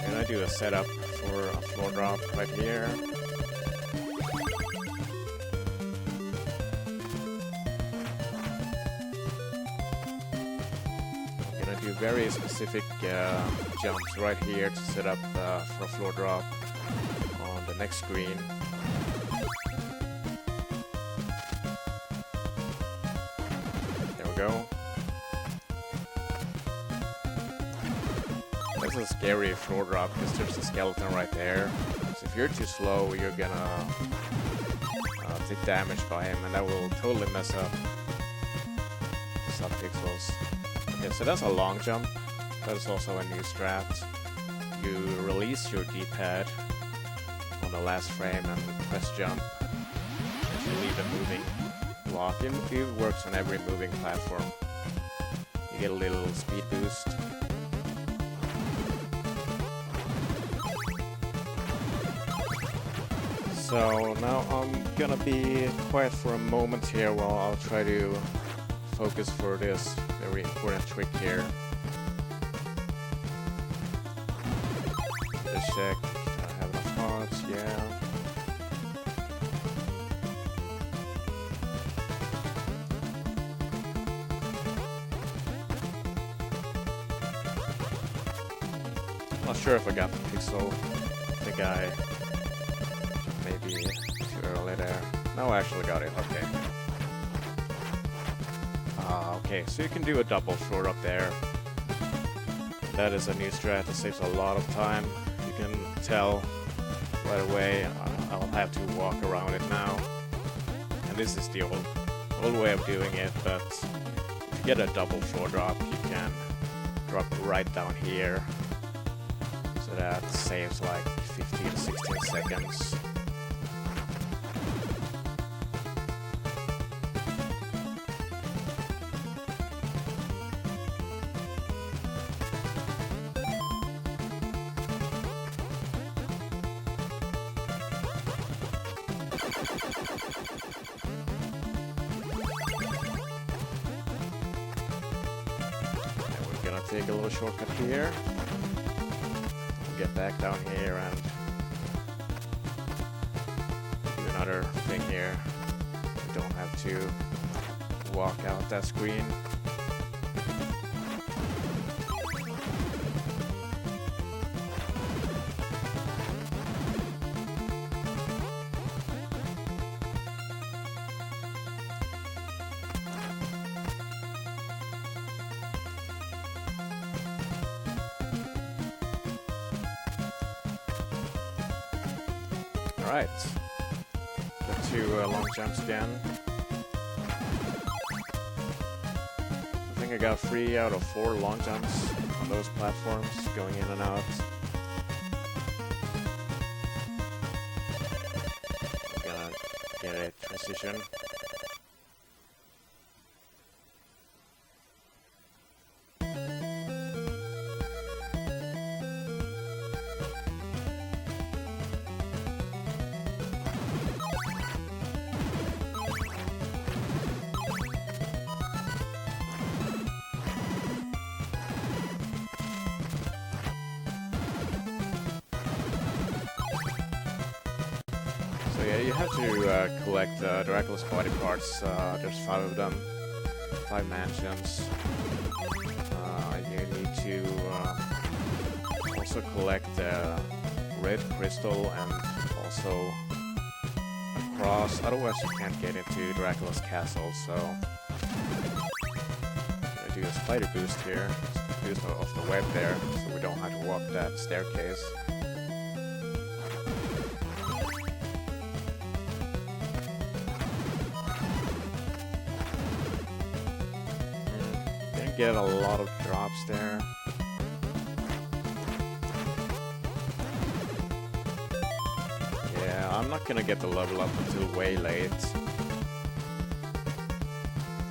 I do a setup for a floor drop right here. I'm gonna do very specific jumps right here to set up for a floor drop on the next screen. There we go. This is a scary floor drop because there's a skeleton right there. So if you're too slow, you're gonna take damage by him, and that will totally mess up the subpixels. Okay, so that's a long jump. That is also a new strat. You release your D-pad on the last frame and press jump. If you leave a moving block, it works on every moving platform. You get a little speed boost. So now I'm gonna be quiet for a moment here while I'll try to focus for this very important trick here. Just check Not sure if I got the pixel. I think I maybe too early there. No, I actually got it. Okay. Okay, so you can do a double short up there. That is a new strat that saves a lot of time. You can tell right away. I'll have to walk around it now. And this is the old way of doing it, but if you get a double short drop, you can drop right down here. So that saves like 15 to 16 seconds. Take a little shortcut here. We'll get back down here and do another thing here. We don't have to walk out that screen. Alright, the two long jumps again. I think I got 3 out of 4 long jumps on those platforms, going in and out. I'm gonna get a transition. So yeah, you have to collect Dracula's body parts. There's 5 of them, 5 mansions. You need to also collect the red crystal and also a cross. Otherwise, you can't get into Dracula's castle. So I'm gonna do a spider boost here, boost off the web there, so we don't have to walk that staircase. Get a lot of drops there. Yeah, I'm not gonna get the level up until way late.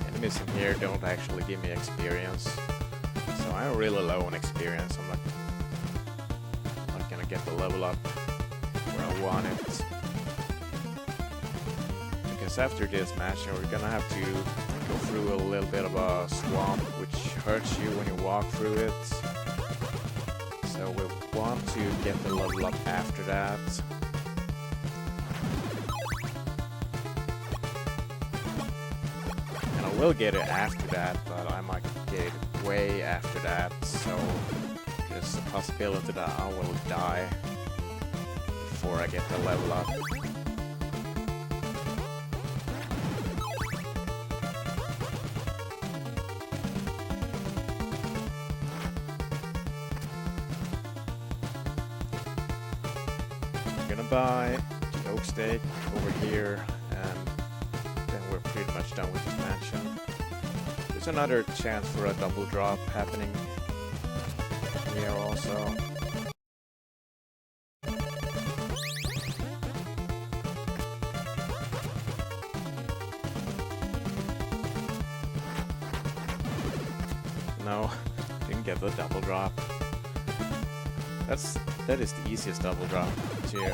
Enemies in here don't actually give me experience, so I'm really low on experience. I'm not gonna get the level up where I want it. Because after this match, we're gonna have to go through a little bit of a swamp, which hurts you when you walk through it. So we want to get the level up after that. And I will get it after that, but I might get it way after that, so there's a possibility that I will die before I get the level up. Buy the oak steak over here, and then we're pretty much done with this mansion. There's another chance for a double drop happening here also. No, didn't get the double drop. That is the easiest double drop too.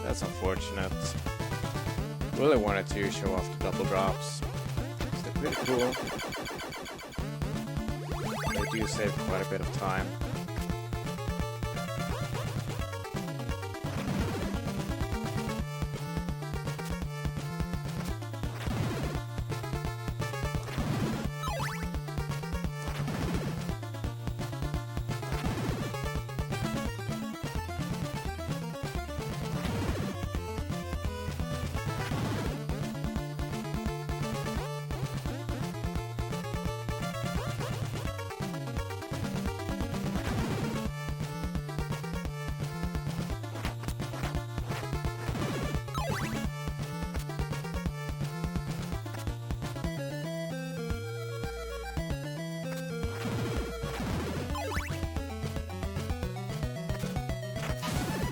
That's unfortunate. Really wanted to show off the double drops. They're pretty cool. They do save quite a bit of time.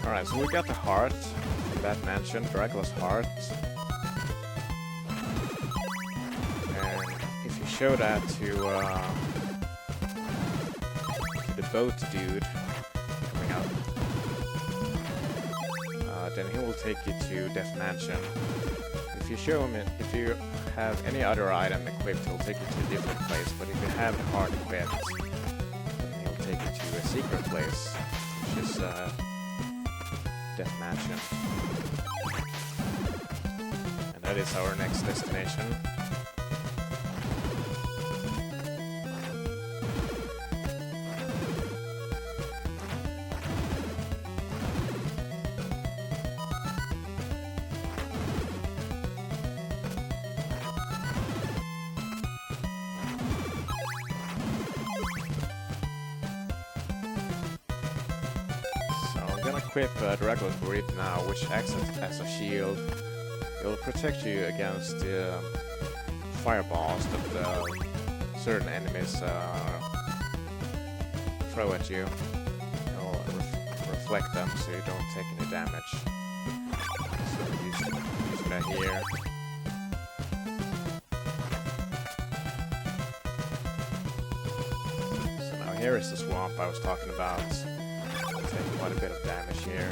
Alright, so we got the heart from that mansion, Dracula's heart. And if you show that to the boat dude coming up, then he will take you to Death Mansion. If you show him it, if you have any other item equipped, he'll take you to a different place, but if you have the heart equipped, then he'll take you to a secret place, which is Death Mansion. And that is our next destination. Equip Dracula's Grip now, which acts as a shield. It will protect you against fireballs that certain enemies throw at you. It will reflect them so you don't take any damage. So use that here. So now here is the swamp I was talking about. Take quite a bit of damage here.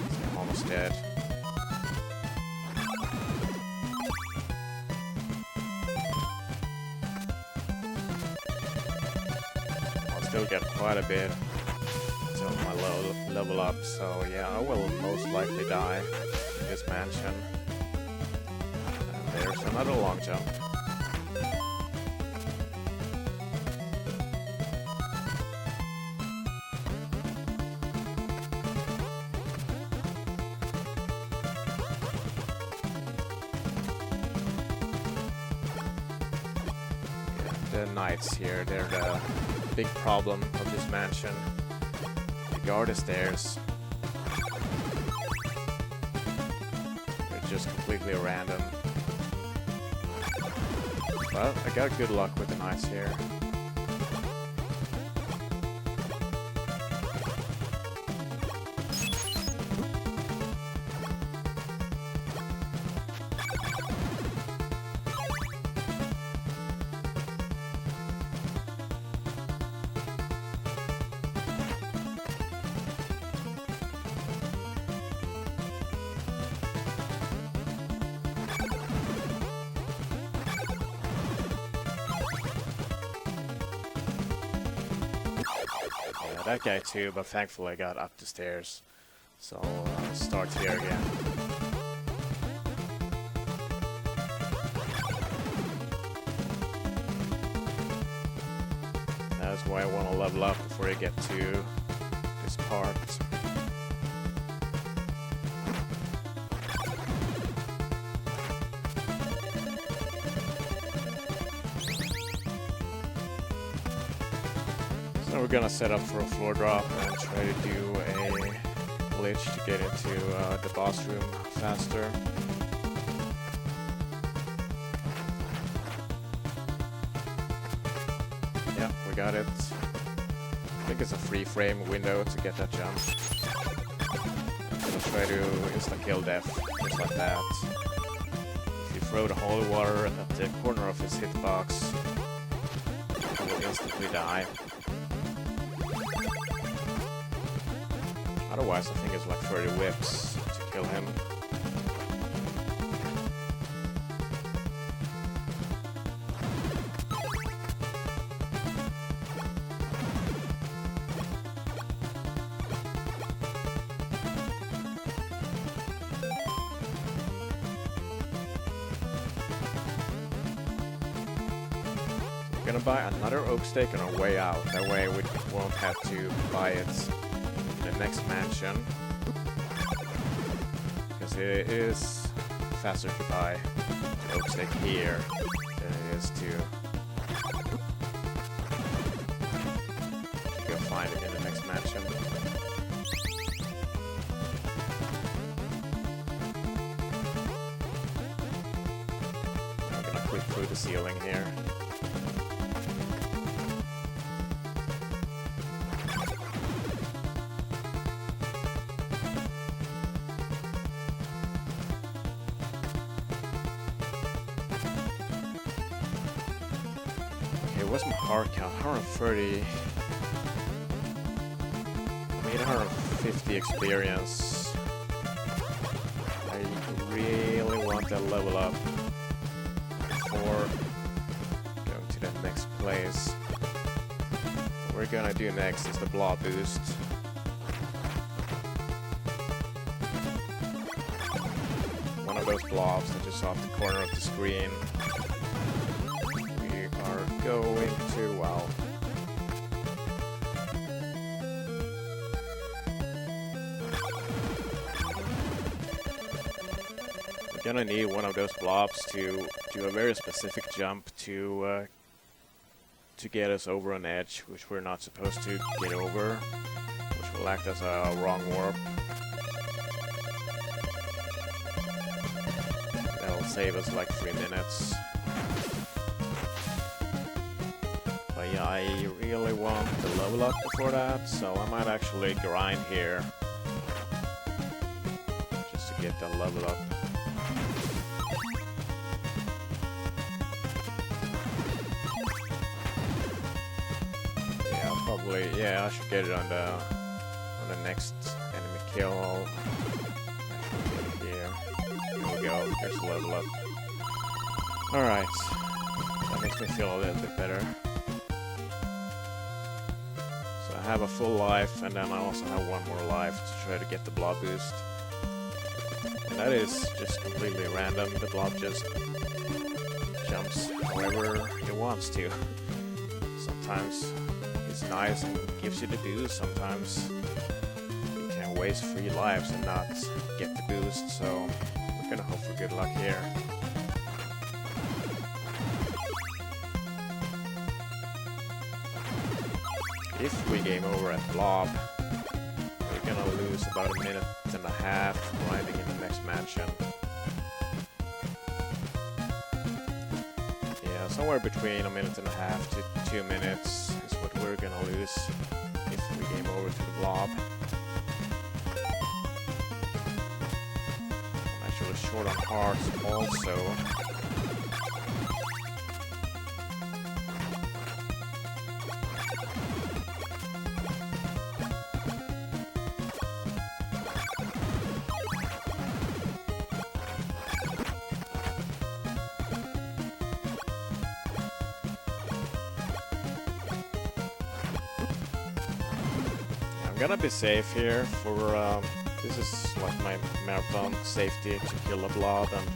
So I'm almost dead. I'll still get quite a bit until my level up, so yeah, I will most likely die in this mansion. And there's another long jump. The knights here, they're the big problem of this mansion. The guard is stairs. They're just completely random. But I got good luck with the knights here. That guy too, but thankfully I got up the stairs. So I'll start here again. That's why I want to level up before I get to this part. So we're gonna set up for a floor drop and try to do a glitch to get into the boss room faster. Yeah, we got it. I think it's a free frame window to get that jump. I'm gonna try to insta-kill death, just like that. If you throw the holy water at the corner of his hitbox, he will instantly die. Otherwise, I think it's like 30 whips to kill him. We're gonna buy another oak stake on our way out. That way we won't have to buy it the next mansion, because it is faster to buy the oak stake here than it is to go find it in the next mansion. I'm gonna click through the ceiling here. what's my heart count? 130. I mean, 150 experience. I really want to level up before going to the next place. What we're gonna do next is the blob boost. One of those blobs that just off the corner of the screen. We are going to, wow. We're gonna need one of those blobs to do a very specific jump to get us over an edge, which we're not supposed to get over, which will act as a wrong warp. That'll save us like 3 minutes. But yeah, I really want to level up before that, so I might actually grind here just to get that level up. Yeah, I should get it on the next enemy kill. I'll get it here. There we go. There's a level up. Alright. That makes me feel a little bit better. So I have a full life, and then I also have one more life to try to get the blob boost. And that is just completely random. The blob just jumps wherever he wants to. Sometimes it's nice and gives you the boost. Sometimes you can waste 3 lives and not get the boost, so we're gonna hope for good luck here. If we game over at Blob, we're gonna lose about 1.5 minutes grinding in the next mansion. Yeah, somewhere between 1.5 minutes to 2 minutes is what we're gonna lose if we game over to the Blob. I'm actually short on hearts also. I'm gonna be safe here for, this is like my marathon safety to kill a blob and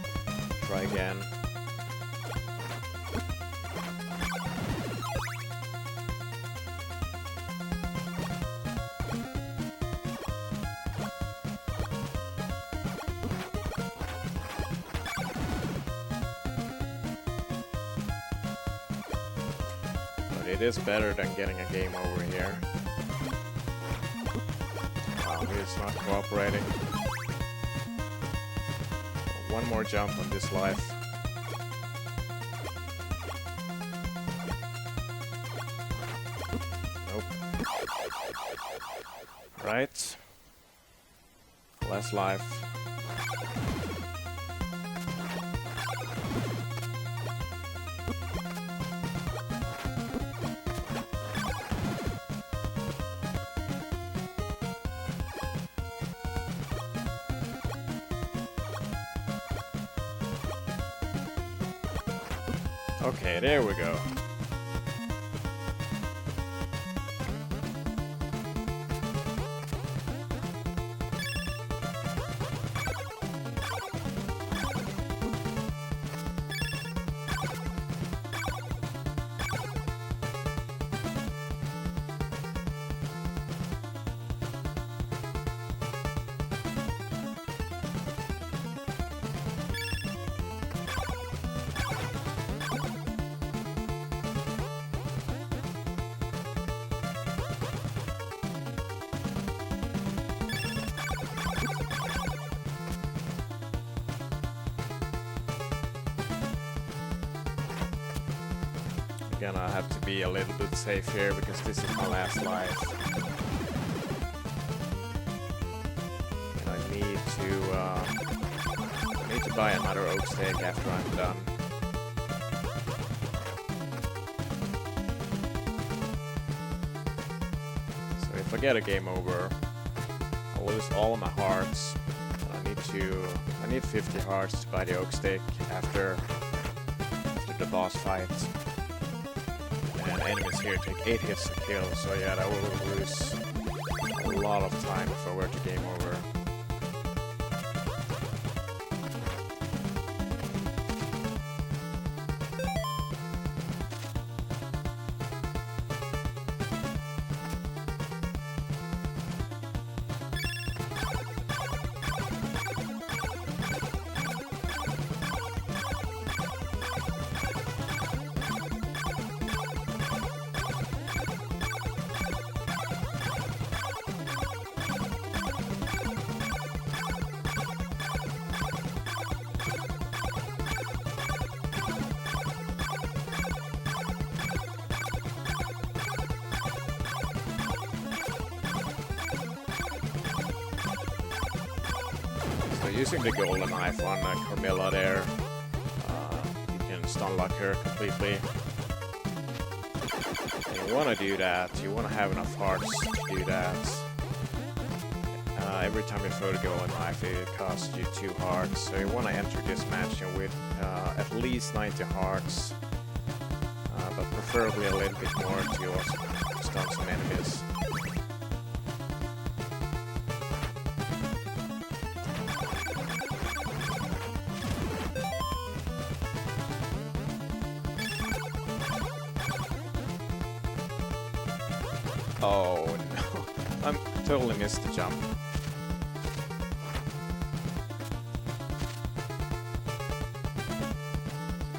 try again. But it is better than getting a game over here. It's not cooperating. One more jump on this life. Nope. Right. Last life. Okay, there we go. Gonna have to be a little bit safe here because this is my last life. And I need to buy another oak steak after I'm done. if I get a game over, I'll lose all of my hearts. I need 50 hearts to buy the oak stick after the boss fight. And enemies here take 8 hits to kill, so yeah, that will lose a lot of time if I were to game over. So using the golden knife on Carmilla there, you can stun lock her completely. And you want to do that, you want to have enough hearts to do that. Every time you throw the golden knife it costs you 2 hearts, so you want to enter this match with at least 90 hearts, but preferably a little bit more to also stun some enemies. Oh no, I totally missed the jump.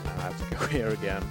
I have to go here again.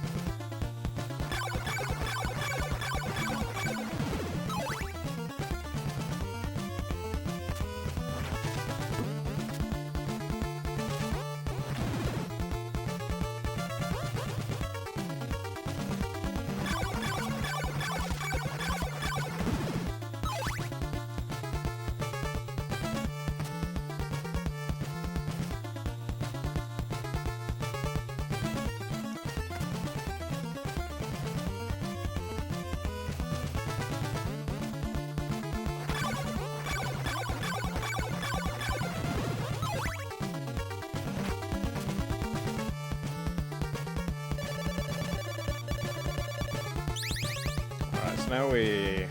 Alright, so now we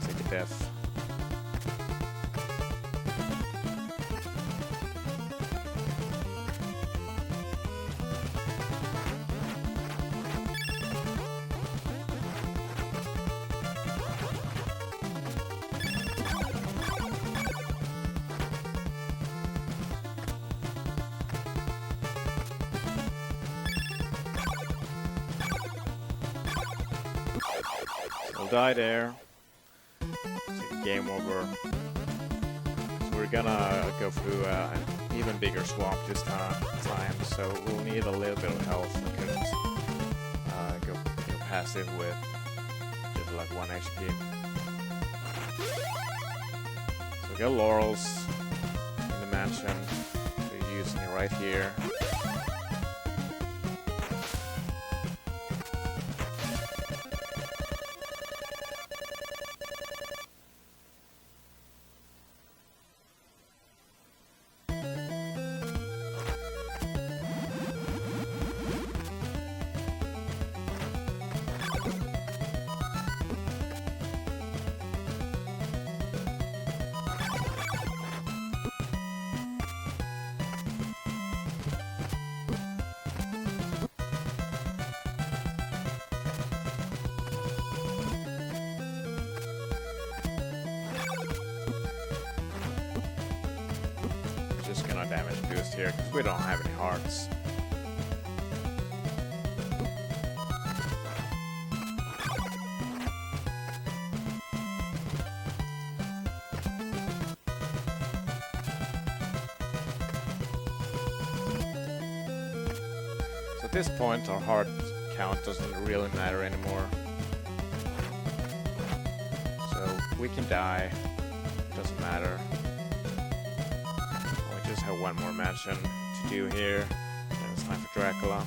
take a death. We'll die there. It's game over. So we're gonna go through an even bigger swamp this time. So we'll need a little bit of health. We couldn't go passive with just like 1 HP. So we got laurels in the mansion. So we're using it right here. Just gonna damage boost here because we don't have any hearts. So at this point our heart count doesn't really matter anymore. So we can die, it doesn't matter. Just have one more mission to do here. Then it's time for Dracula.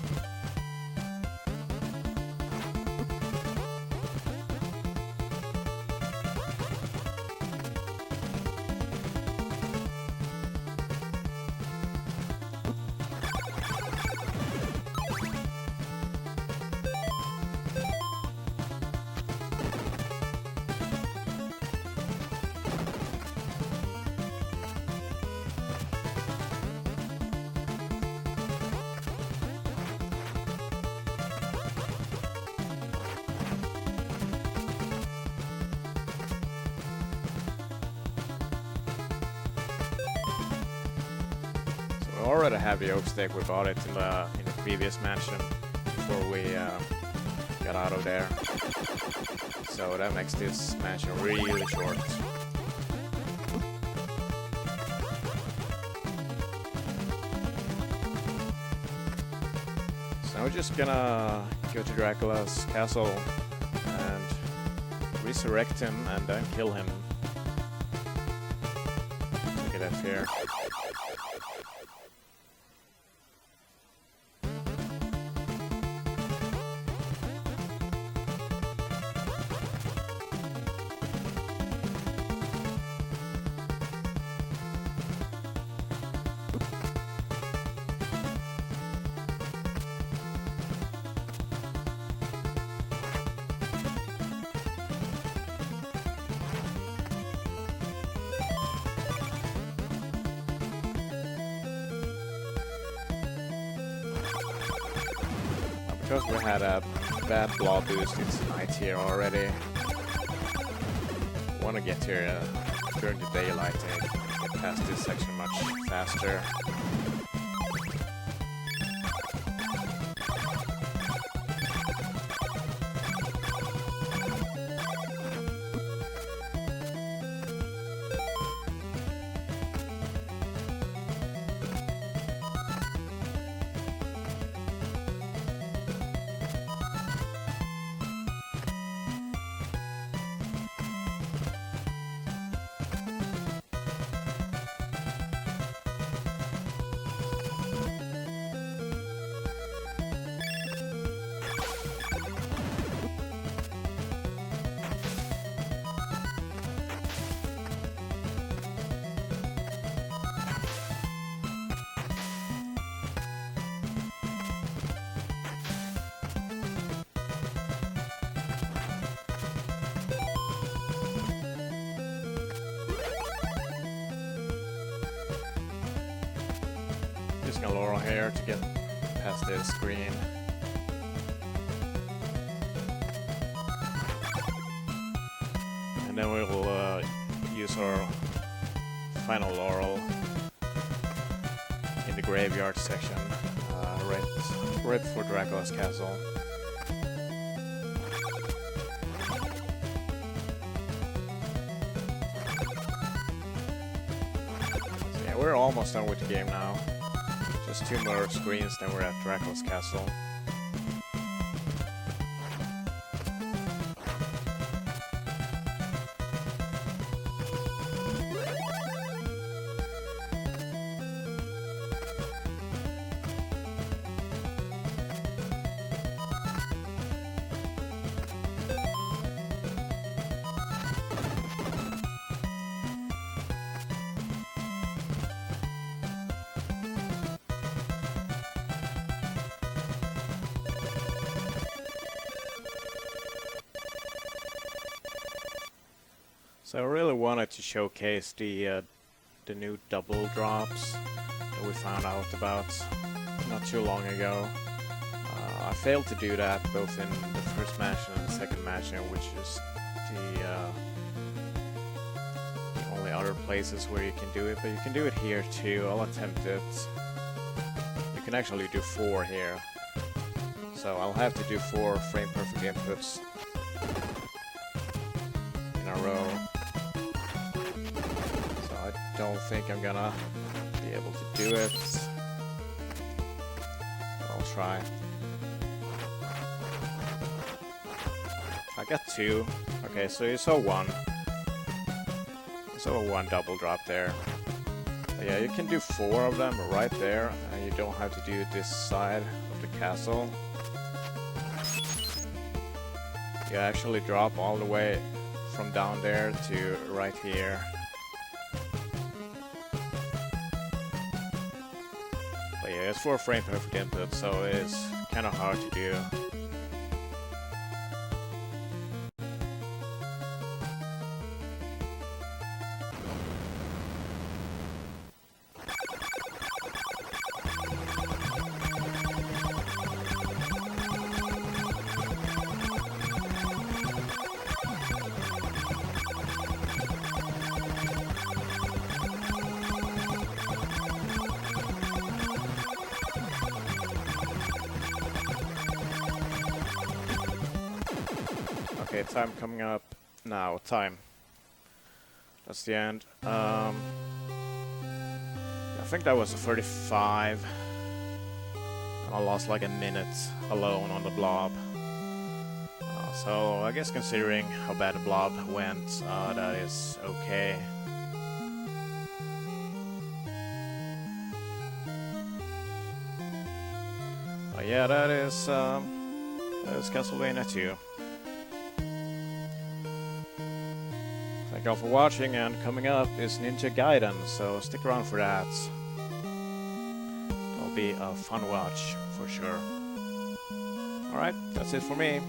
already have the oak stick. We bought it in the previous mansion before we got out of there. So that makes this mansion really short. So we're just gonna go to Dracula's castle and resurrect him and then kill him. Look at that fear. Because we had a bad blob boost, it's night here already. Want to get here during the daylight and get past this section much faster. Using a laurel here to get past this screen. And then we will use our final laurel in the graveyard section, right before Dracula's castle. So yeah, we're almost done with the game now. Just 2 more screens, then we're at Dracula's castle. So I really wanted to showcase the new double drops that we found out about not too long ago. I failed to do that both in the first mansion and the second mansion, which is the only other places where you can do it, but you can do it here too. I'll attempt it. You can actually do 4 here. So I'll have to do 4 frame perfect inputs in a row. Don't think I'm gonna be able to do it. But I'll try. I got 2. Okay, so you saw 1. You saw 1 double drop there. But yeah, you can do 4 of them right there, and you don't have to do this side of the castle. You actually drop all the way from down there to right here. But yeah, it's 4 frame perfect input, so it's kind of hard to do. Okay, time coming up now. Time. That's the end. I think that was a 35. I lost like a minute alone on the blob. So I guess considering how bad the blob went, that is okay. But yeah, that is Castlevania 2. Thank you all for watching, and coming up is Ninja Gaiden, so stick around for that. It'll be a fun watch, for sure. Alright, that's it for me.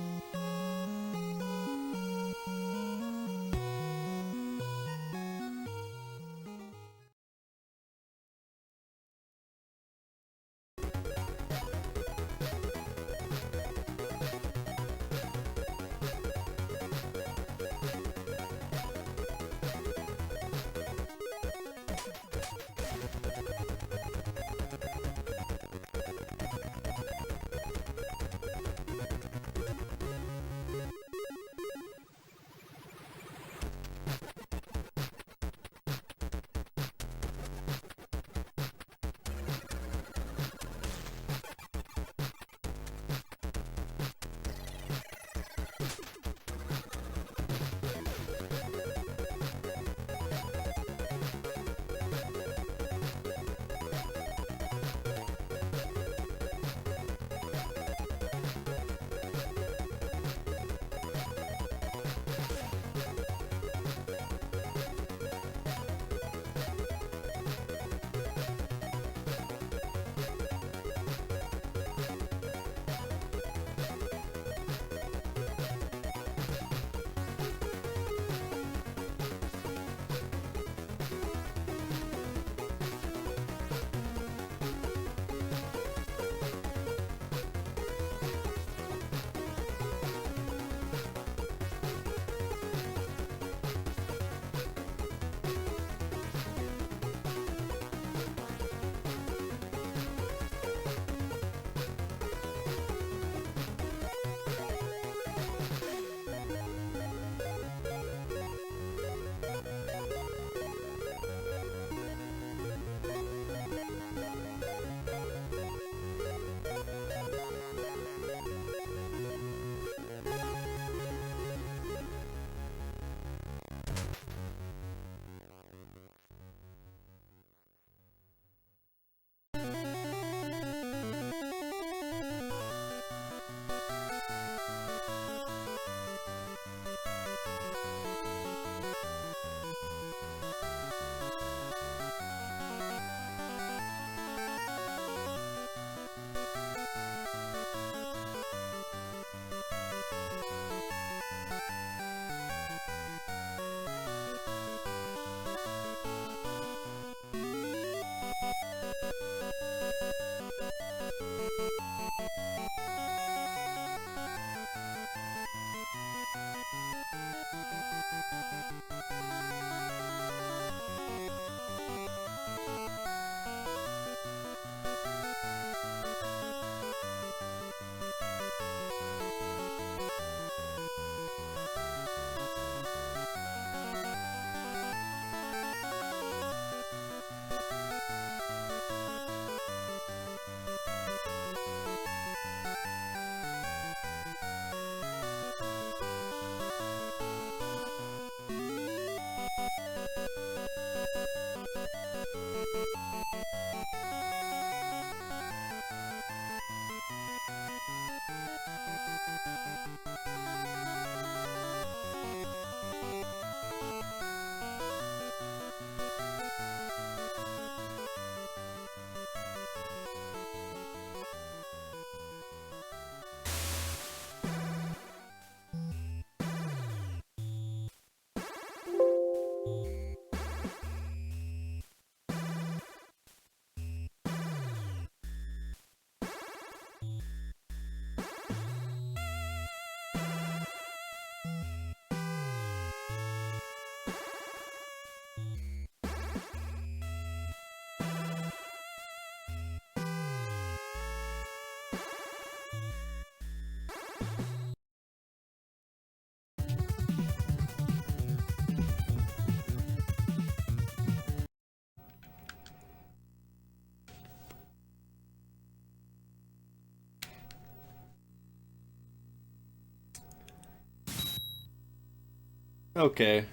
Okay.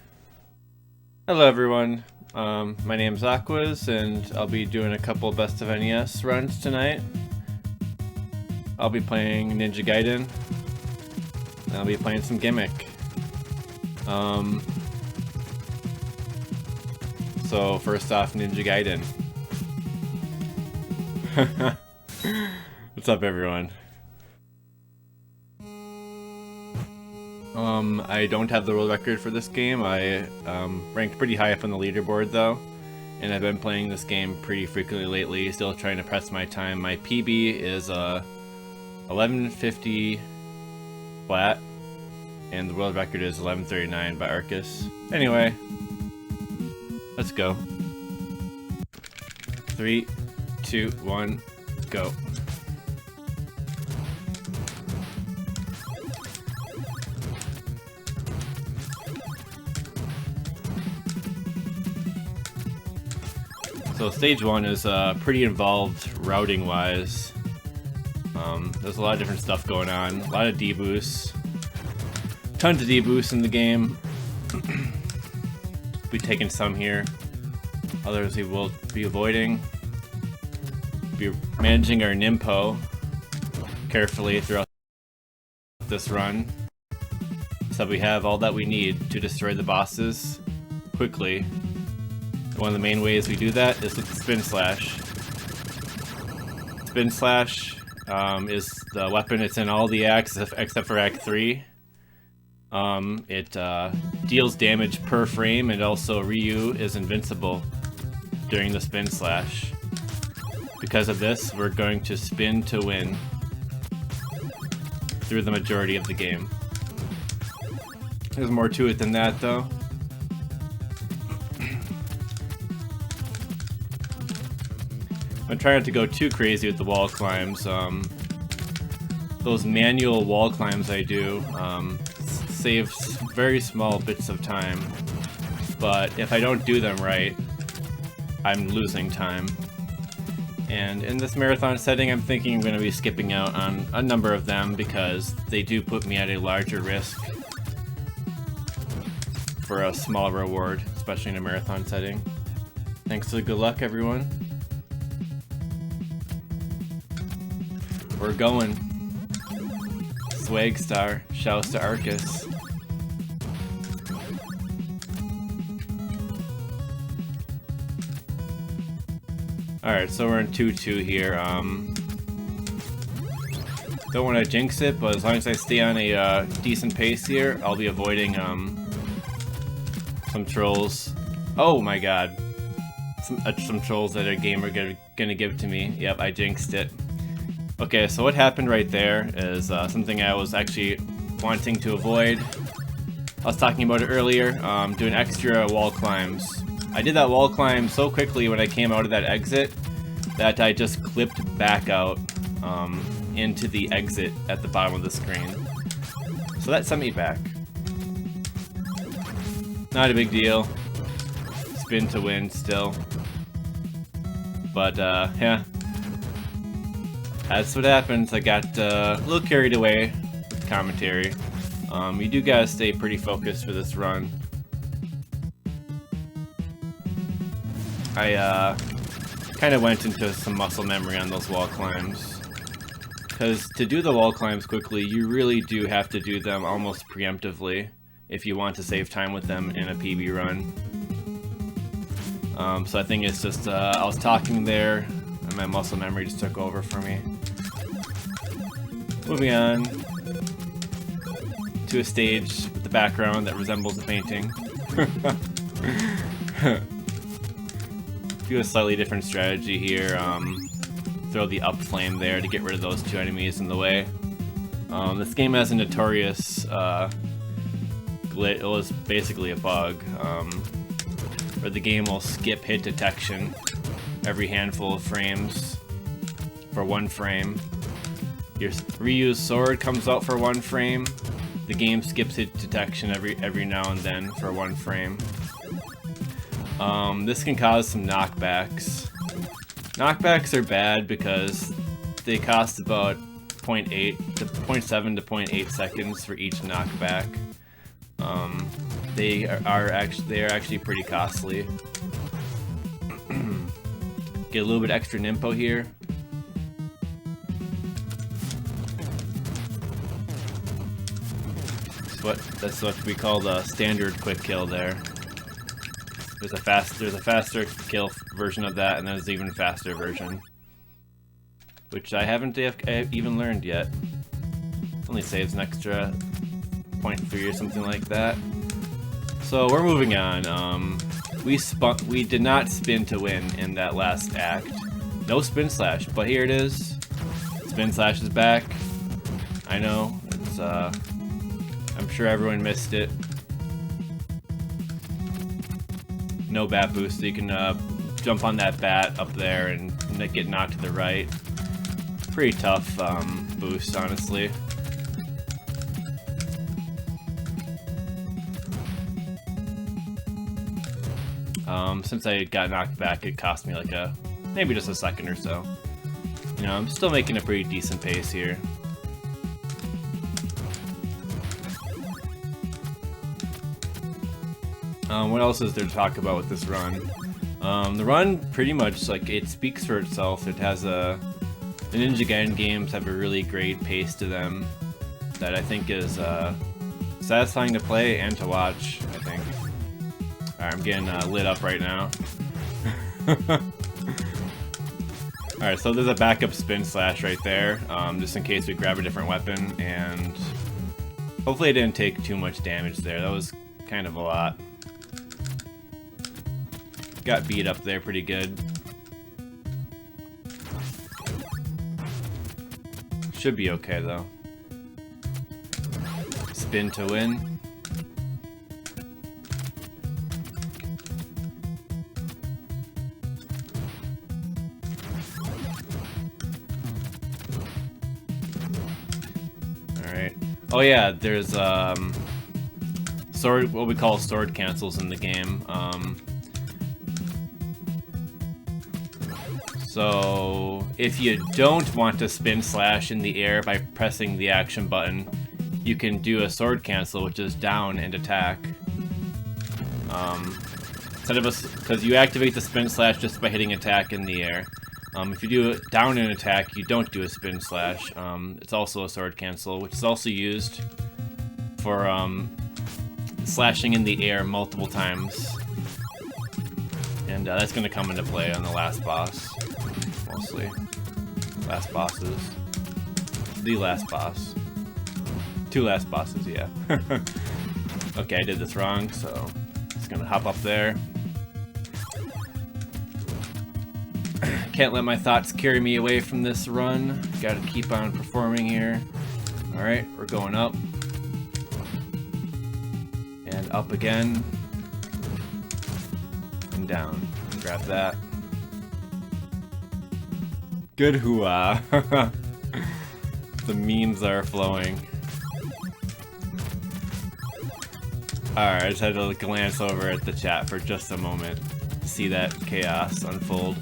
Hello everyone. My name's Aquas, and I'll be doing a couple Best of NES runs tonight. I'll be playing Ninja Gaiden. And I'll be playing some Gimmick. So first off, Ninja Gaiden. What's up, everyone? I don't have the world record for this game. I ranked pretty high up on the leaderboard though, and I've been playing this game pretty frequently lately, still trying to press my time. My PB is 1150 flat, and the world record is 1139 by Arcus. Anyway, let's go. 3, 2, 1, go. So stage 1 is pretty involved routing wise. There's a lot of different stuff going on, a lot of deboosts, tons of deboosts in the game. We'll be taking some here, others we will be avoiding. Be managing our Nimpo carefully throughout this run, so we have all that we need to destroy the bosses quickly. One of the main ways we do that is with the Spin Slash. Spin Slash is the weapon. It's in all the acts except for Act 3. It deals damage per frame, and also Ryu is invincible during the Spin Slash. Because of this, we're going to spin to win through the majority of the game. There's more to it than that, though. I'm trying not to go too crazy with the wall climbs. Those manual wall climbs I do save very small bits of time, but if I don't do them right, I'm losing time. And in this marathon setting, I'm thinking I'm going to be skipping out on a number of them because they do put me at a larger risk for a smaller reward, especially in a marathon setting. Thanks for the good luck, everyone. We're going. Swag Star, shouts to Arcus. Alright, so we're in 2-2 here. Don't want to jinx it, but as long as I stay on a decent pace here, I'll be avoiding some trolls. Oh my god. Some trolls that a gamer gonna give to me. Yep, I jinxed it. Okay, so what happened right there is something I was actually wanting to avoid. I was talking about it earlier, doing extra wall climbs. I did that wall climb so quickly when I came out of that exit that I just clipped back out into the exit at the bottom of the screen. So that sent me back. Not a big deal. Spin to win still. But yeah. That's what happens. I got a little carried away with commentary. You do gotta stay pretty focused for this run. I kind of went into some muscle memory on those wall climbs. Because to do the wall climbs quickly, you really do have to do them almost preemptively if you want to save time with them in a PB run. So I think it's just, I was talking there, and my muscle memory just took over for me. Moving on to a stage with the background that resembles a painting. Do a slightly different strategy here. Throw the up flame there to get rid of those two enemies in the way. This game has a notorious glitch. It was basically a bug where the game will skip hit detection every handful of frames for 1 frame. Your Ryu's sword comes out for 1 frame. The game skips hit detection every now and then for 1 frame. This can cause some knockbacks. Knockbacks are bad because they cost about 0.7 to 0.8 seconds for each knockback. they are actually pretty costly. Get a little bit extra Nimpo here. That's what we call the standard quick kill there. There's a faster kill version of that, and there's an even faster version, which I haven't even learned yet. Only saves an extra 0.3 or something like that. So we're moving on. We did not spin to win in that last act. No spin slash, but here it is. Spin slash is back. I know, it's I'm sure everyone missed it. No bat boost, so you can jump on that bat up there and get knocked to the right. Pretty tough boost, honestly. Since I got knocked back, it cost me like maybe just a second or so. You know, I'm still making a pretty decent pace here. What else is there to talk about with this run? The run pretty much, like, it speaks for itself. It has the Ninja Gaiden games have a really great pace to them that I think is satisfying to play and to watch, I think. Alright, I'm getting lit up right now. Alright, so there's a backup spin slash right there, just in case we grab a different weapon, and hopefully I didn't take too much damage there. That was kind of a lot. Got beat up there pretty good. Should be okay though. Spin to win. Alright. Oh yeah, there's what we call sword cancels in the game. So if you don't want to spin slash in the air by pressing the action button, you can do a sword cancel, which is down and attack. Instead of because you activate the spin slash just by hitting attack in the air. If you do it down and attack, you don't do a spin slash. It's also a sword cancel, which is also used for slashing in the air multiple times. And that's going to come into play on the last boss. Mostly. Last bosses. The last boss. 2 last bosses, yeah. Okay, I did this wrong, so just gonna hop up there. Can't let my thoughts carry me away from this run. Gotta keep on performing here. Alright, we're going up. And up again. And down. Grab that. Good hoo-ah. The memes are flowing. Alright, I just had to glance over at the chat for just a moment to see that chaos unfold.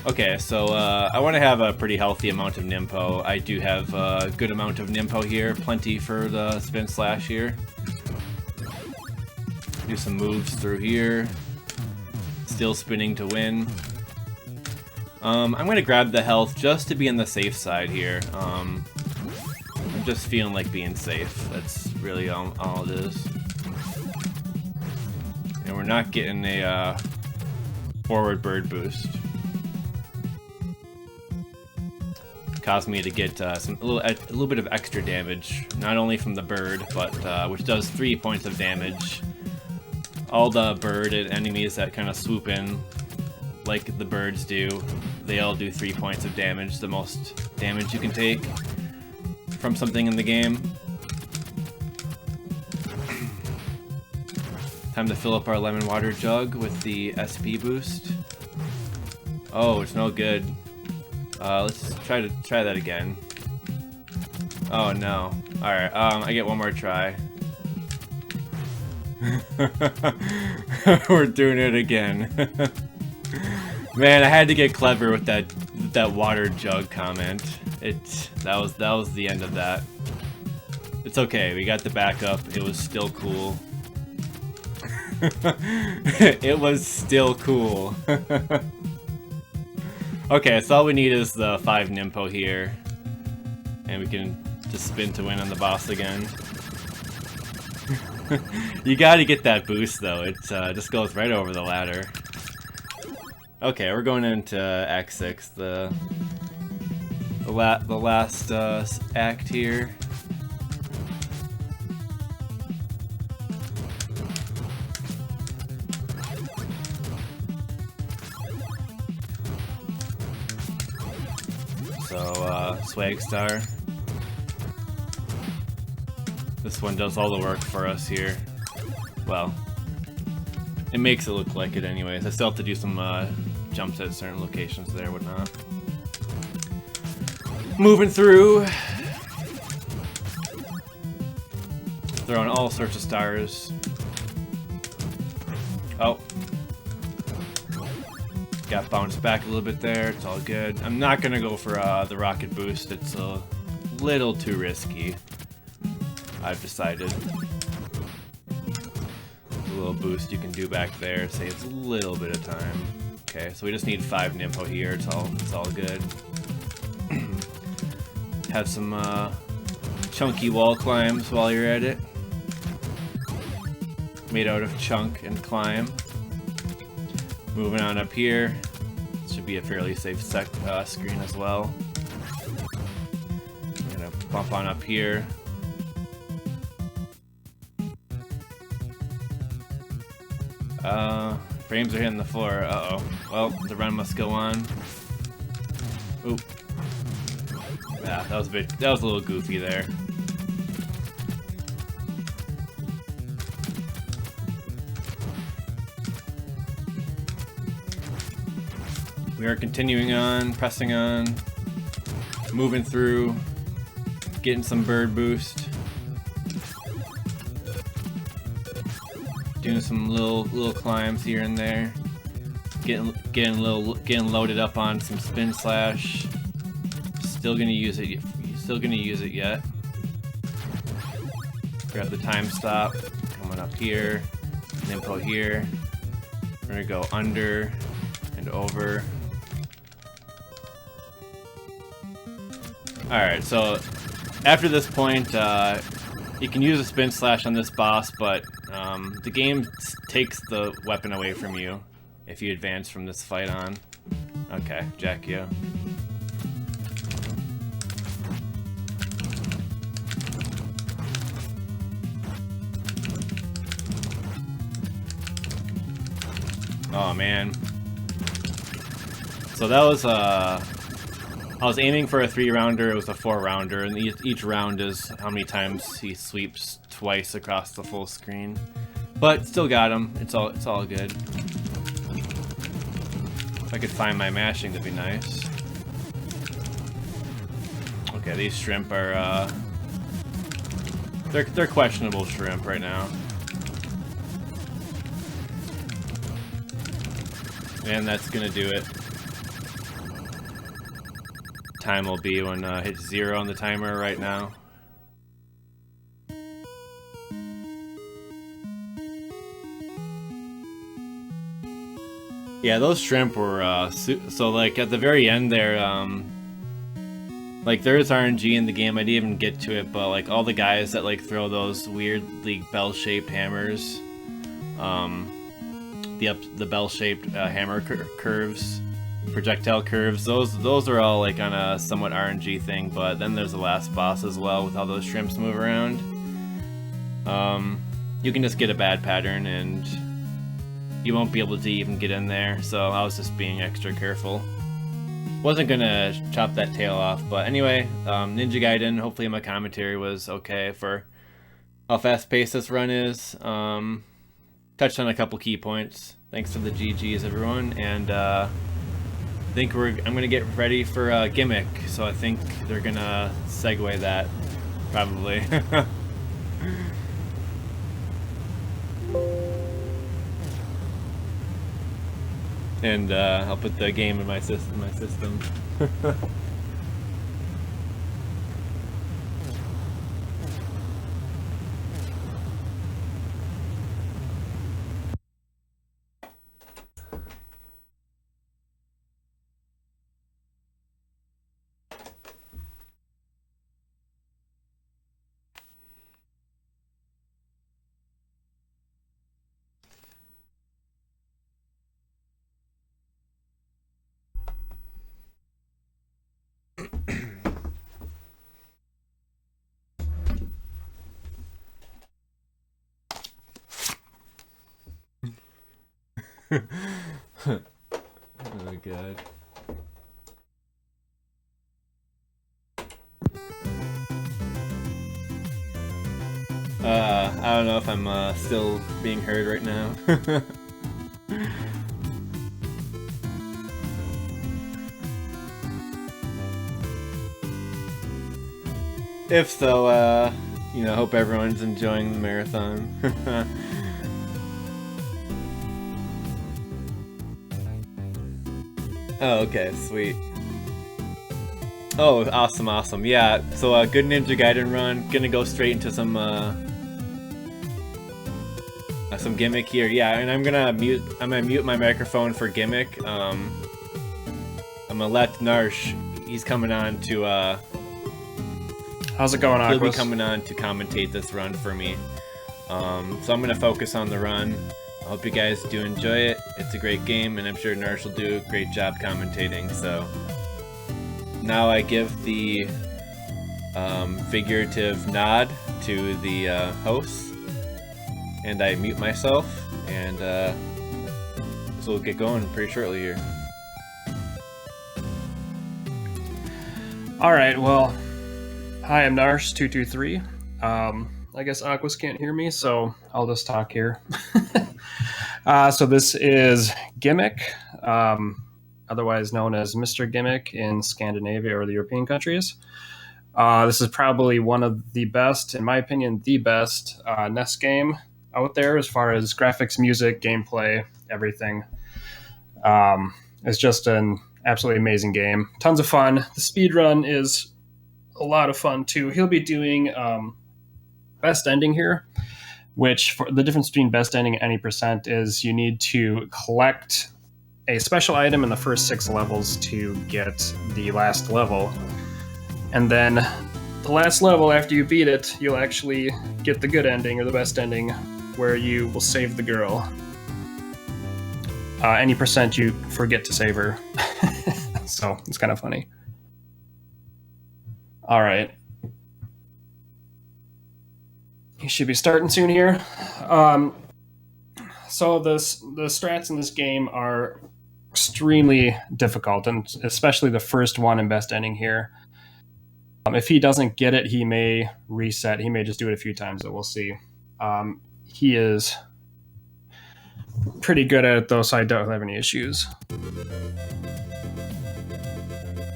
Okay, so I want to have a pretty healthy amount of Nimpo. I do have a good amount of Nimpo here, plenty for the spin slash here. Do some moves through here. Still spinning to win. I'm gonna grab the health just to be on the safe side here. I'm just feeling like being safe. That's really all it is. And we're not getting a forward bird boost. Caused me to get a little bit of extra damage, not only from the bird, but which does 3 points of damage. All the bird enemies that kind of swoop in, like the birds do, they all do 3 points of damage, the most damage you can take from something in the game. Time to fill up our lemon water jug with the SP boost. Oh, it's no good. Let's try that again. Oh no. Alright, I get one more try. We're doing it again. Man, I had to get clever with that water jug comment. That was the end of that. It's okay, we got the backup. It was still cool. It was still cool. Okay, so all we need is the 5 Nimpo here. And we can just spin to win on the boss again. You gotta get that boost though, it just goes right over the ladder. Okay, we're going into Act 6, the last act here. So, Swag Star. This one does all the work for us here. Well, it makes it look like it anyways. I still have to do some jumps at certain locations there, whatnot. Moving through. Throwing all sorts of stars. Oh. Got bounced back a little bit there, it's all good. I'm not gonna go for the rocket boost, it's a little too risky. I've decided. A little boost you can do back there, saves a little bit of time. Okay, so we just need 5 Nimpo here, it's all good. Have some chunky wall climbs while you're at it. Made out of chunk and climb. Moving on up here, should be a fairly safe screen as well. I'm gonna bump on up here. Frames are hitting the floor. Uh-oh. Well, the run must go on. Oop. Yeah, that was a little goofy there. We are continuing on, pressing on, moving through, getting some bird boost, doing some little climbs here and there, getting loaded up on some spin slash. Still gonna use it. Yet. Grab the time stop. Coming up here, Nimpo here. We're gonna go under and over. Alright, so after this point, you can use a spin slash on this boss, but the game takes the weapon away from you if you advance from this fight on. Okay, jack you. Oh man. So that was I was aiming for a 3-rounder, it was a 4-rounder, and each round is how many times he sweeps twice across the full screen. But still got him. It's all good. If I could find my mashing, that'd be nice. Okay, these shrimp are they're questionable shrimp right now. And that's gonna do it. Time will be when hit 0 on the timer right now. Yeah, those shrimp were so like at the very end there, like there is RNG in the game. I didn't even get to it, but like all the guys that like throw those weirdly bell-shaped hammers, the bell-shaped hammer curves. Projectile curves, those are all like on a somewhat RNG thing, but then there's the last boss as well with how those shrimps move around. You can just get a bad pattern and you won't be able to even get in there, so I was just being extra careful. Wasn't gonna chop that tail off, but anyway, Ninja Gaiden, hopefully my commentary was okay for how fast-paced this run is. Touched on a couple key points. Thanks for the GGs everyone, and I think I'm gonna get ready for a gimmick, so I think they're gonna segue that, probably. And I'll put the game in my system. Oh god. I don't know if I'm still being heard right now. If so, you know, hope everyone's enjoying the marathon. Oh, okay, sweet. Oh, awesome. Yeah, so good Ninja Gaiden run. Gonna go straight into some gimmick here. Yeah, and I'm gonna mute my microphone for gimmick. I'm gonna let Narsh. He's coming on to How's it going, he'll be Aquas? coming on to commentate this run for me. So I'm gonna focus on the run. I hope you guys do enjoy it. It's a great game, and I'm sure Narsh will do a great job commentating. So now I give the figurative nod to the host, and I mute myself, and this will get going pretty shortly here. All right, well, hi, I'm Narsh223. I guess Aquas can't hear me, so I'll just talk here. So this is Gimmick, otherwise known as Mr. Gimmick in Scandinavia or the European countries. This is probably one of the best, in my opinion, the best NES game out there as far as graphics, music, gameplay, everything. It's just an absolutely amazing game. Tons of fun. The speedrun is a lot of fun too. He'll be doing best ending here, which for the difference between best ending and any percent is you need to collect a special item in the first 6 levels to get the last level. And then the last level, after you beat it, you'll actually get the good ending or the best ending where you will save the girl. Any percent you forget to save her. So it's kind of funny. All right. You should be starting soon here. So the strats in this game are extremely difficult, and especially the first one in best ending here. If he doesn't get it, he may reset. He may just do it a few times, but we'll see. He is pretty good at it, though, so I don't have any issues.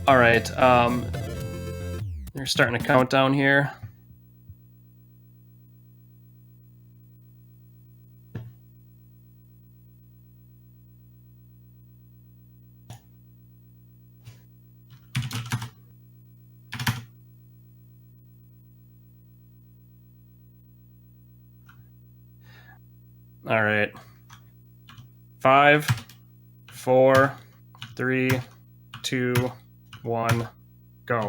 All right. They're starting a countdown here. All right. 5, 4, 3, 2, 1, go.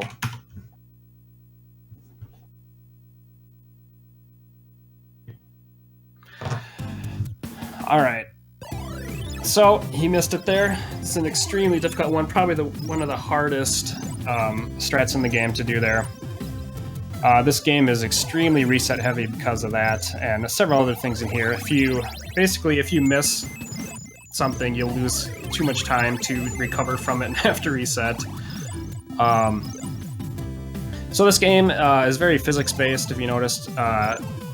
All right. So he missed it there. It's an extremely difficult one, probably one of the hardest strats in the game to do there. This game is extremely reset heavy because of that, and several other things in here. If you miss something, you'll lose too much time to recover from it and have to reset. So this game is very physics-based. If you noticed,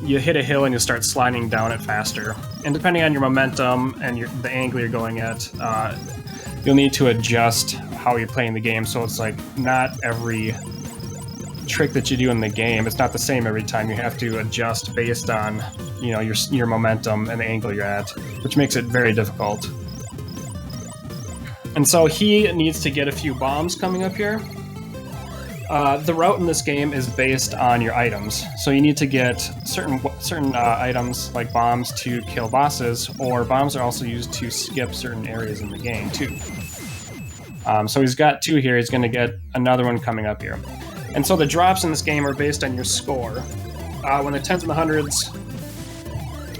you hit a hill and you start sliding down it faster. And depending on your momentum and the angle you're going at, you'll need to adjust how you're playing the game. So it's like not every trick that you do in the game, it's not the same every time. You have to adjust based on, you know, your momentum and the angle you're at, which makes it very difficult. And so he needs to get a few bombs coming up here. The route in this game is based on your items, so you need to get certain items like bombs to kill bosses, or bombs are also used to skip certain areas in the game too. So he's got 2 here. He's going to get another one coming up here. And so the drops in this game are based on your score. When the 10s and the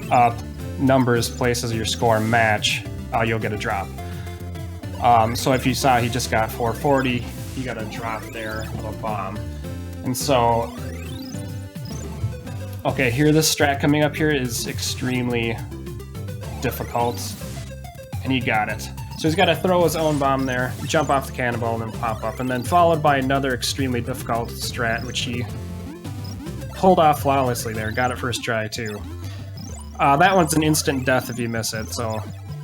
100s numbers, places of your score match, you'll get a drop. So if you saw he just got 440, he got a drop there of a bomb. And so, okay, here this strat coming up here is extremely difficult. and he got it. So he's got to throw his own bomb there, jump off the cannonball, and then pop up, and then followed by another extremely difficult strat, which he pulled off flawlessly there. Got it first try, too. That one's an instant death if you miss it, so...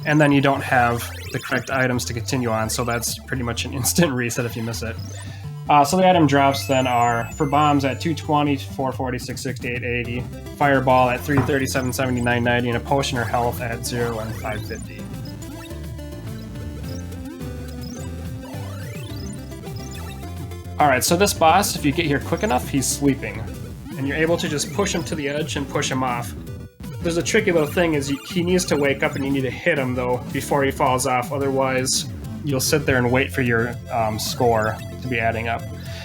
And then you don't have the correct items to continue on, so that's pretty much an instant reset if you miss it. So the item drops then are, for bombs at 220, 440, 660, 880, fireball at 330, 770, 990, and a potion or health at 0 and 550. Alright, so this boss, if you get here quick enough, he's sleeping. And you're able to just push him to the edge and push him off. There's a tricky little thing is he needs to wake up and you need to hit him, though, before he falls off. Otherwise, you'll sit there and wait for your score to be adding up.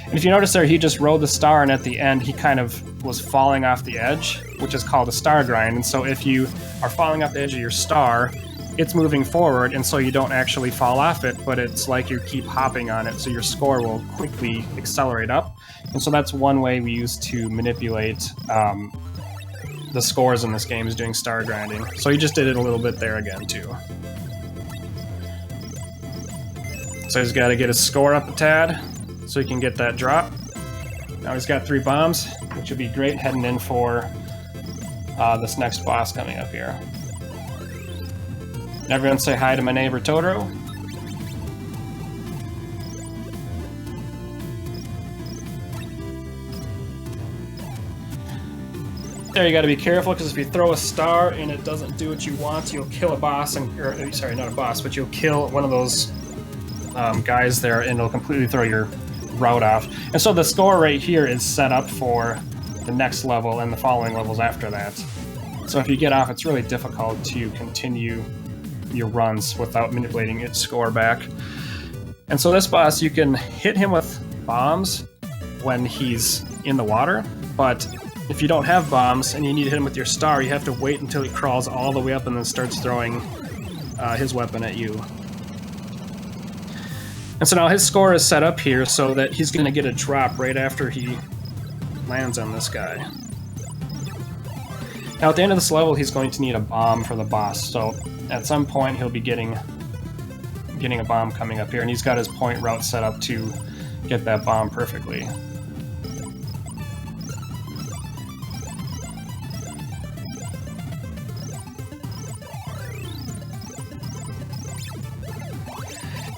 And if you notice there, he just rode the star, and at the end, he kind of was falling off the edge, which is called a star grind. And so if you are falling off the edge of your star, it's moving forward, and so you don't actually fall off it, but it's like you keep hopping on it, so your score will quickly accelerate up. And so that's one way we use to manipulate the scores in this game, is doing star grinding. So he just did it a little bit there again, too. So he's got to get his score up a tad, so he can get that drop. Now he's got 3 bombs, which would be great heading in for this next boss coming up here. Everyone say hi to my neighbor Totoro. There, you gotta be careful, because if you throw a star and it doesn't do what you want, you'll kill a boss, or sorry, not a boss, but you'll kill one of those guys there, and it'll completely throw your route off. And so the score right here is set up for the next level and the following levels after that. So if you get off, it's really difficult to continue your runs without manipulating its score back. And so this boss, you can hit him with bombs when he's in the water, but if you don't have bombs and you need to hit him with your star, you have to wait until he crawls all the way up and then starts throwing his weapon at you. And so now his score is set up here so that he's going to get a drop right after he lands on this guy. Now at the end of this level, he's going to need a bomb for the boss, so at some point he'll be getting a bomb coming up here, and he's got his point route set up to get that bomb perfectly.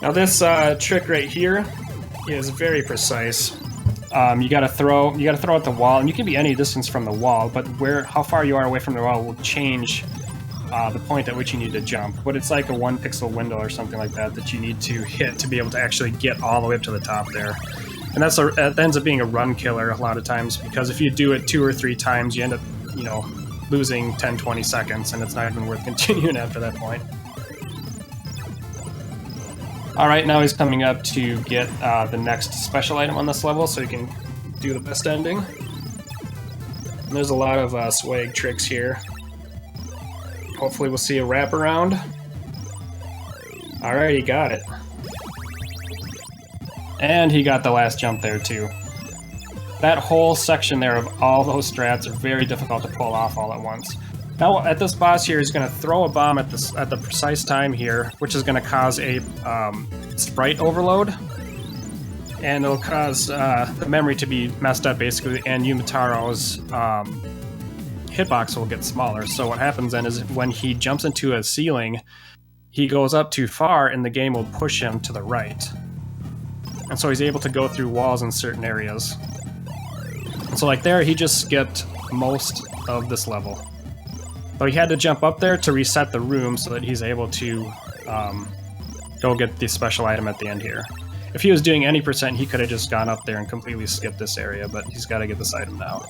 Now this trick right here is very precise. You gotta throw at the wall, and you can be any distance from the wall, but how far you are away from the wall will change the point at which you need to jump. But it's like a 1 pixel window or something like that you need to hit to be able to actually get all the way up to the top there. And that ends up being a run killer a lot of times, because if you do it 2 or 3 times, you end up, losing 10-20 seconds, and it's not even worth continuing after that point. Alright, now he's coming up to get the next special item on this level, so he can do the best ending. And there's a lot of swag tricks here. Hopefully we'll see a wraparound. Alright, he got it. And he got the last jump there, too. That whole section there of all those strats are very difficult to pull off all at once. Now, at this boss here, he's going to throw a bomb at the precise time here, which is going to cause a sprite overload, and it'll cause the memory to be messed up, basically, and Yumataro's hitbox will get smaller. So what happens then is when he jumps into a ceiling, he goes up too far, and the game will push him to the right. And so he's able to go through walls in certain areas. And so like there, he just skipped most of this level. But he had to jump up there to reset the room so that he's able to go get the special item at the end here. If he was doing any percent, he could have just gone up there and completely skipped this area, but he's got to get this item now.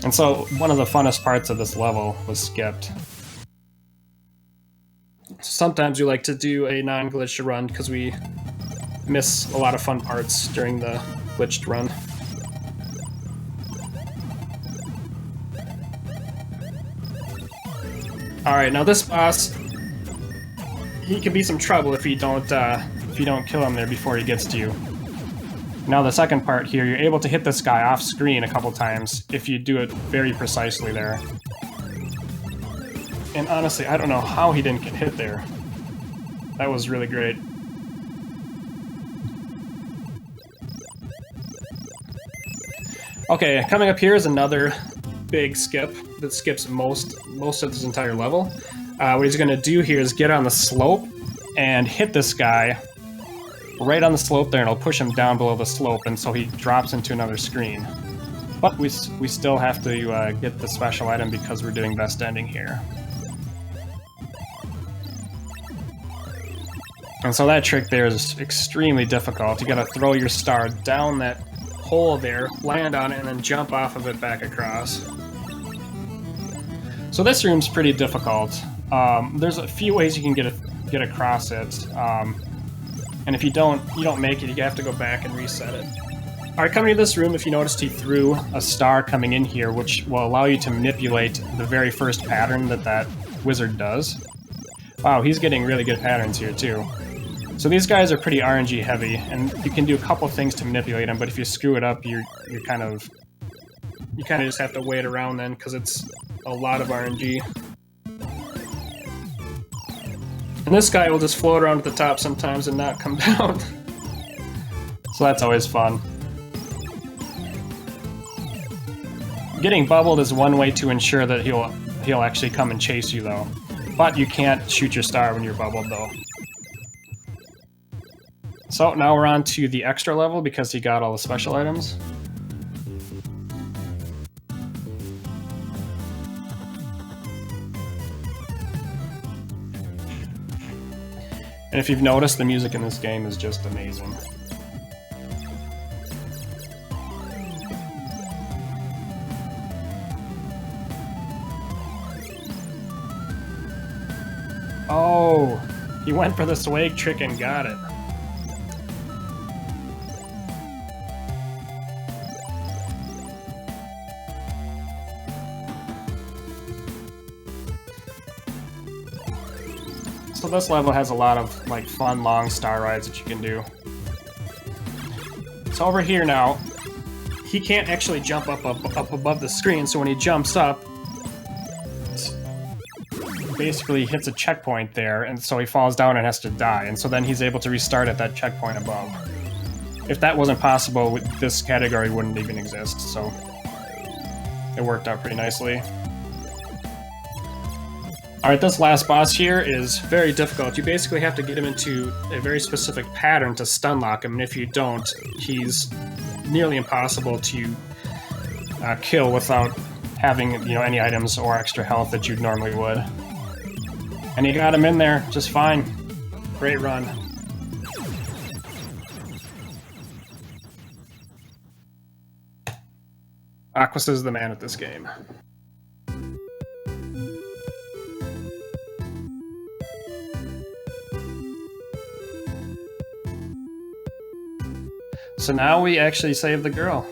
And so one of the funnest parts of this level was skipped. Sometimes we like to do a non-glitched run because we miss a lot of fun parts during the glitched run. Alright, now this boss, he can be some trouble if you don't kill him there before he gets to you. Now the second part here, you're able to hit this guy off screen a couple times if you do it very precisely there. And honestly, I don't know how he didn't get hit there. That was really great. Okay, coming up here is another big skip that skips most of this entire level. What he's going to do here is get on the slope and hit this guy right on the slope there, and it'll push him down below the slope, and so he drops into another screen. But we still have to get the special item because we're doing best ending here. And so that trick there is extremely difficult. You gotta throw your star down that hole there, land on it, and then jump off of it back across. So this room's pretty difficult. There's a few ways you can get across it. And if you don't make it, you have to go back and reset it. Alright, coming to this room, if you noticed, he threw a star coming in here, which will allow you to manipulate the very first pattern that wizard does. Wow, he's getting really good patterns here, too. So these guys are pretty RNG heavy, and you can do a couple things to manipulate them, but if you screw it up, you kind of just have to wait around then, because it's a lot of RNG. And this guy will just float around at the top sometimes and not come down. So that's always fun. Getting bubbled is one way to ensure that he'll actually come and chase you, though. But you can't shoot your star when you're bubbled, though. So now we're on to the extra level because he got all the special items. And if you've noticed, the music in this game is just amazing. Oh, he went for the swag trick and got it. So this level has a lot of like fun long star rides that you can do. So over here now, he can't actually jump up above the screen, so when he jumps up, basically hits a checkpoint there, and so he falls down and has to die, and so then he's able to restart at that checkpoint above. If that wasn't possible, this category wouldn't even exist, so it worked out pretty nicely. Alright, this last boss here is very difficult. You basically have to get him into a very specific pattern to stun lock him, and if you don't, he's nearly impossible to kill without having any items or extra health that you normally would. And you got him in there just fine. Great run. Aquas is the man at this game. So now we actually save the girl.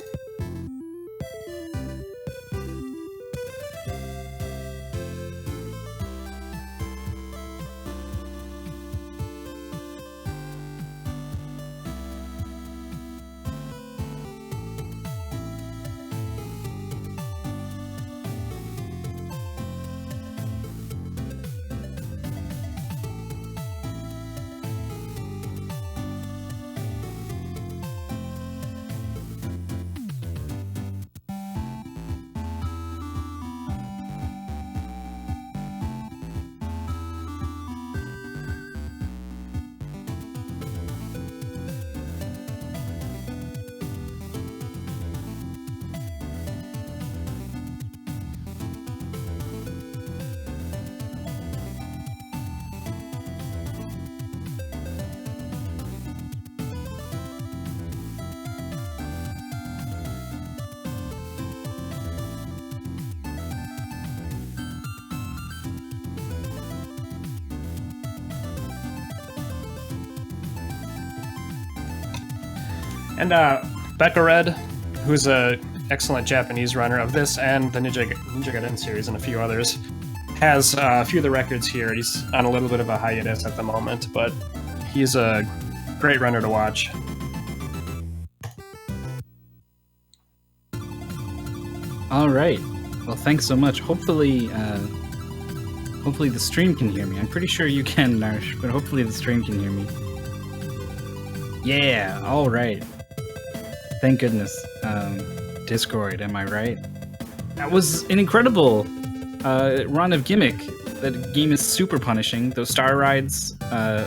And Becca Red, who's an excellent Japanese runner of this and the Ninja Gaiden series and a few others, has a few of the records here. He's on a little bit of a hiatus at the moment, but he's a great runner to watch. All right. Well, thanks so much. Hopefully, hopefully the stream can hear me. I'm pretty sure you can, Narsh, but hopefully the stream can hear me. Yeah. All right. Thank goodness. Discord, am I right? That was an incredible run of Gimmick. That game is super punishing. Those star rides,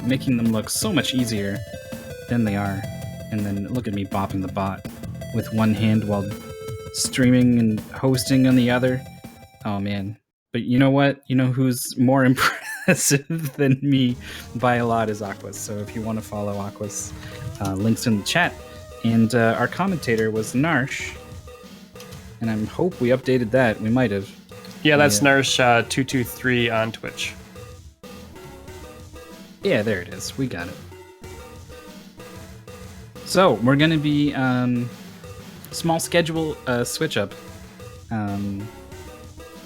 making them look so much easier than they are. And then look at me bopping the bot with one hand while streaming and hosting on the other. Oh man. But you know what? You know who's more impressive than me by a lot is Aquas. So if you want to follow Aquas, links in the chat. And our commentator was Narsh. And I hope we updated that. We might have. Yeah, that's Narsh 223 on Twitch. Yeah, there it is. We got it. So we're gonna be small schedule switch up.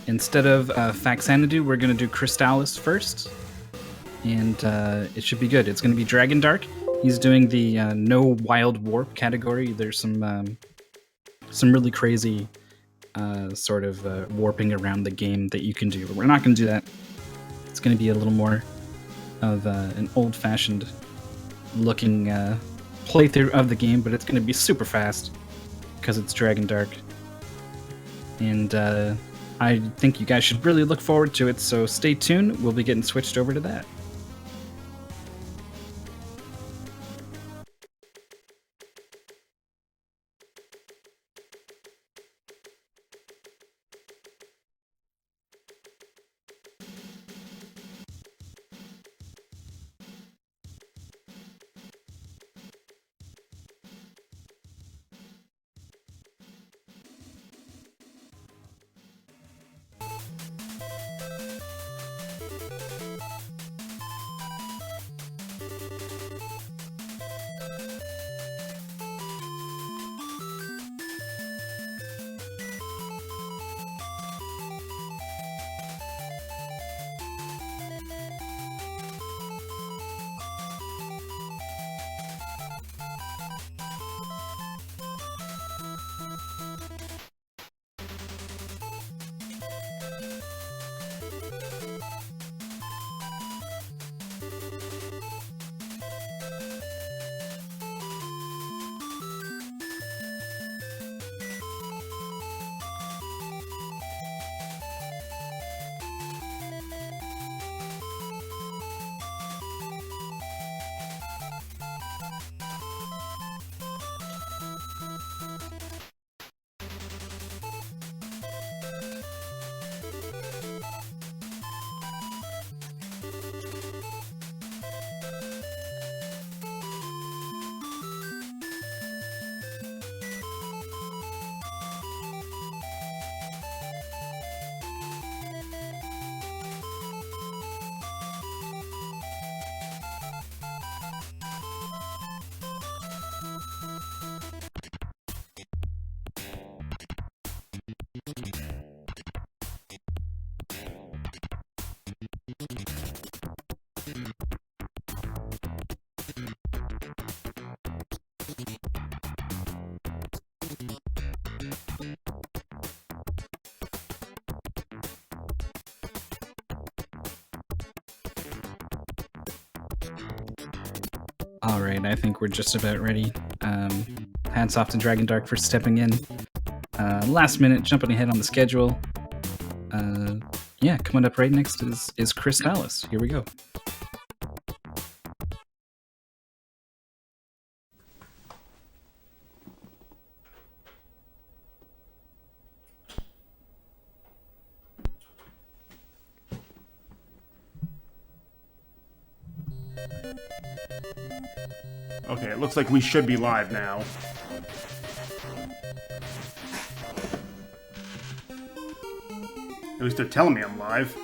Instead of Faxanadu, we're gonna do Crystallis first, and it should be good. It's gonna be Dragon Dark. He's doing the no wild warp category. There's some really crazy sort of warping around the game that you can do, but we're not gonna do that. It's gonna be a little more of an old-fashioned looking playthrough of the game, but it's going to be super fast because it's Dragon Dark. And I think you guys should really look forward to it, so stay tuned. We'll be getting switched over to that. Alright, I think we're just about ready. Hats off to Dragon Dark for stepping in. Last minute, jumping ahead on the schedule. Yeah, coming up right next is Crystallis. Here we go. Okay, it looks like we should be live now. At least they're telling me I'm live.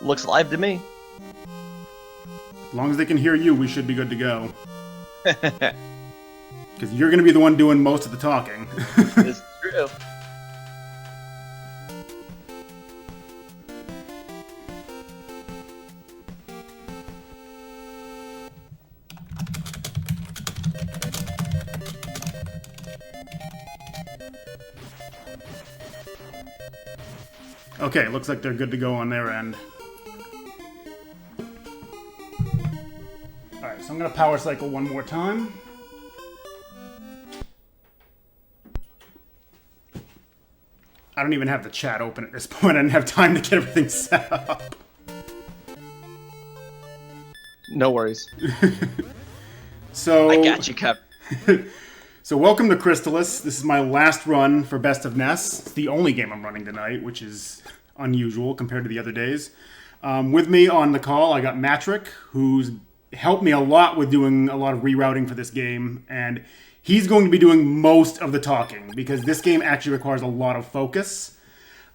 Looks live to me. As long as they can hear you, we should be good to go. Because you're going to be the one doing most of the talking. It's true. Okay, looks like they're good to go on their end. Alright, so I'm going to power cycle one more time. I don't even have the chat open at this point. I didn't have time to get everything set up. No worries. So I got you, Cap. So welcome to Crystalis. This is my last run for Best of NES. It's the only game I'm running tonight, which is unusual compared to the other days. With me on the call, I got Matrick, who's helped me a lot with doing a lot of rerouting for this game, and he's going to be doing most of the talking because this game actually requires a lot of focus.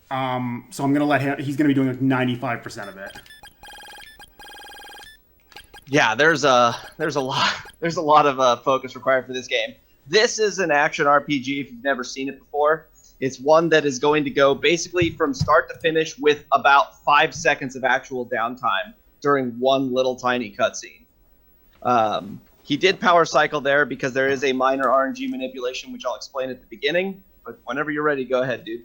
So I'm going to let him. He's going to be doing like 95% of it. Yeah, there's a lot of focus required for this game. This is an action RPG if you've never seen it before. It's one that is going to go basically from start to finish with about 5 seconds of actual downtime during one little tiny cutscene. He did power cycle there because there is a minor RNG manipulation, which I'll explain at the beginning. But whenever you're ready, go ahead, dude.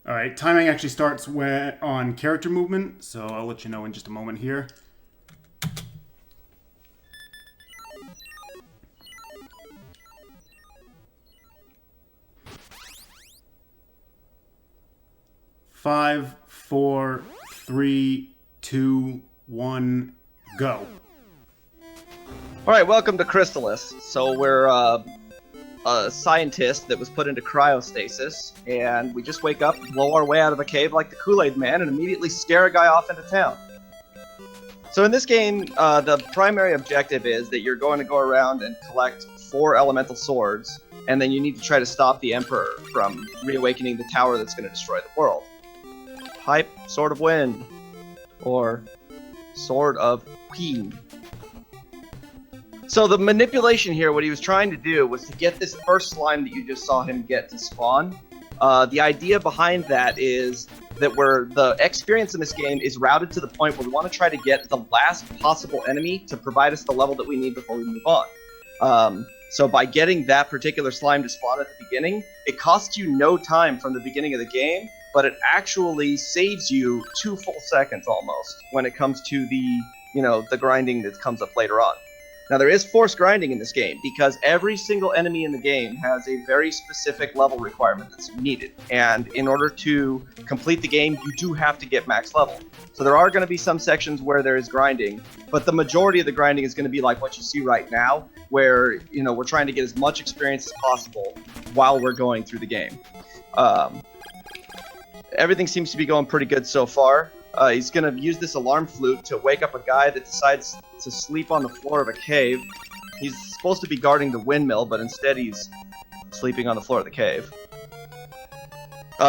All right, timing actually starts on character movement, so I'll let you know in just a moment here. Five, 4, 3, 2, 1, go. All right, welcome to Crystalis. So we're a scientist that was put into cryostasis, and we just wake up, blow our way out of a cave like the Kool-Aid Man, and immediately scare a guy off into town. So in this game, the primary objective is that you're going to go around and collect 4 elemental swords, and then you need to try to stop the Emperor from reawakening the tower that's going to destroy the world. Hype, Sword of Wind, or Sword of Wind. So the manipulation here, what he was trying to do was to get this first slime that you just saw him get to spawn. The idea behind that is that the experience in this game is routed to the point where we want to try to get the last possible enemy to provide us the level that we need before we move on. So by getting that particular slime to spawn at the beginning, it costs you no time from the beginning of the game, but it actually saves you 2 full seconds almost when it comes to the grinding that comes up later on. Now there is forced grinding in this game because every single enemy in the game has a very specific level requirement that's needed. And in order to complete the game, you do have to get max level. So there are going to be some sections where there is grinding, but the majority of the grinding is going to be like what you see right now, where we're trying to get as much experience as possible while we're going through the game. Everything seems to be going pretty good so far. He's going to use this alarm flute to wake up a guy that decides to sleep on the floor of a cave. He's supposed to be guarding the windmill, but instead he's sleeping on the floor of the cave.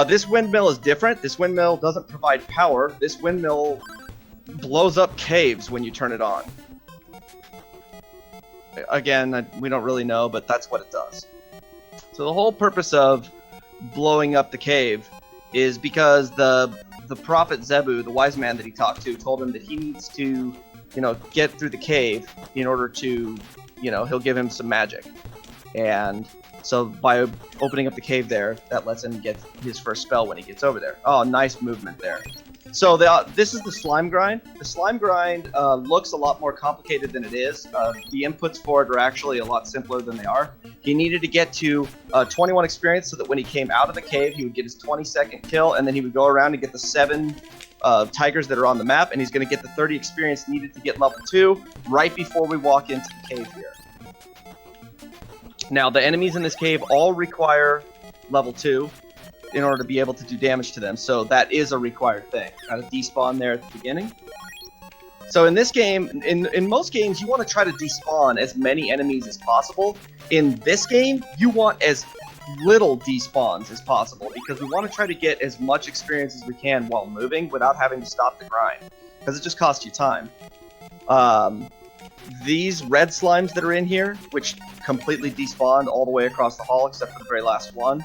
This windmill is different. This windmill doesn't provide power. This windmill blows up caves when you turn it on. Again, we don't really know, but that's what it does. So the whole purpose of blowing up the cave is because the prophet Zebu, the wise man that he talked to, told him that he needs to, get through the cave in order to, he'll give him some magic. And so by opening up the cave there, that lets him get his first spell when he gets over there. Oh, nice movement there. So this is the slime grind. The slime grind looks a lot more complicated than it is. The inputs for it are actually a lot simpler than they are. He needed to get to 21 experience so that when he came out of the cave, he would get his 20-second kill, and then he would go around and get the 7 tigers that are on the map, and he's going to get the 30 experience needed to get level 2 right before we walk into the cave here. Now, the enemies in this cave all require level 2 in order to be able to do damage to them, so that is a required thing. Got to despawn there at the beginning. So in this game, in most games, you want to try to despawn as many enemies as possible. In this game, you want as little despawns as possible, because we want to try to get as much experience as we can while moving without having to stop the grind, because it just costs you time. These red slimes that are in here, which completely despawned all the way across the hall except for the very last one,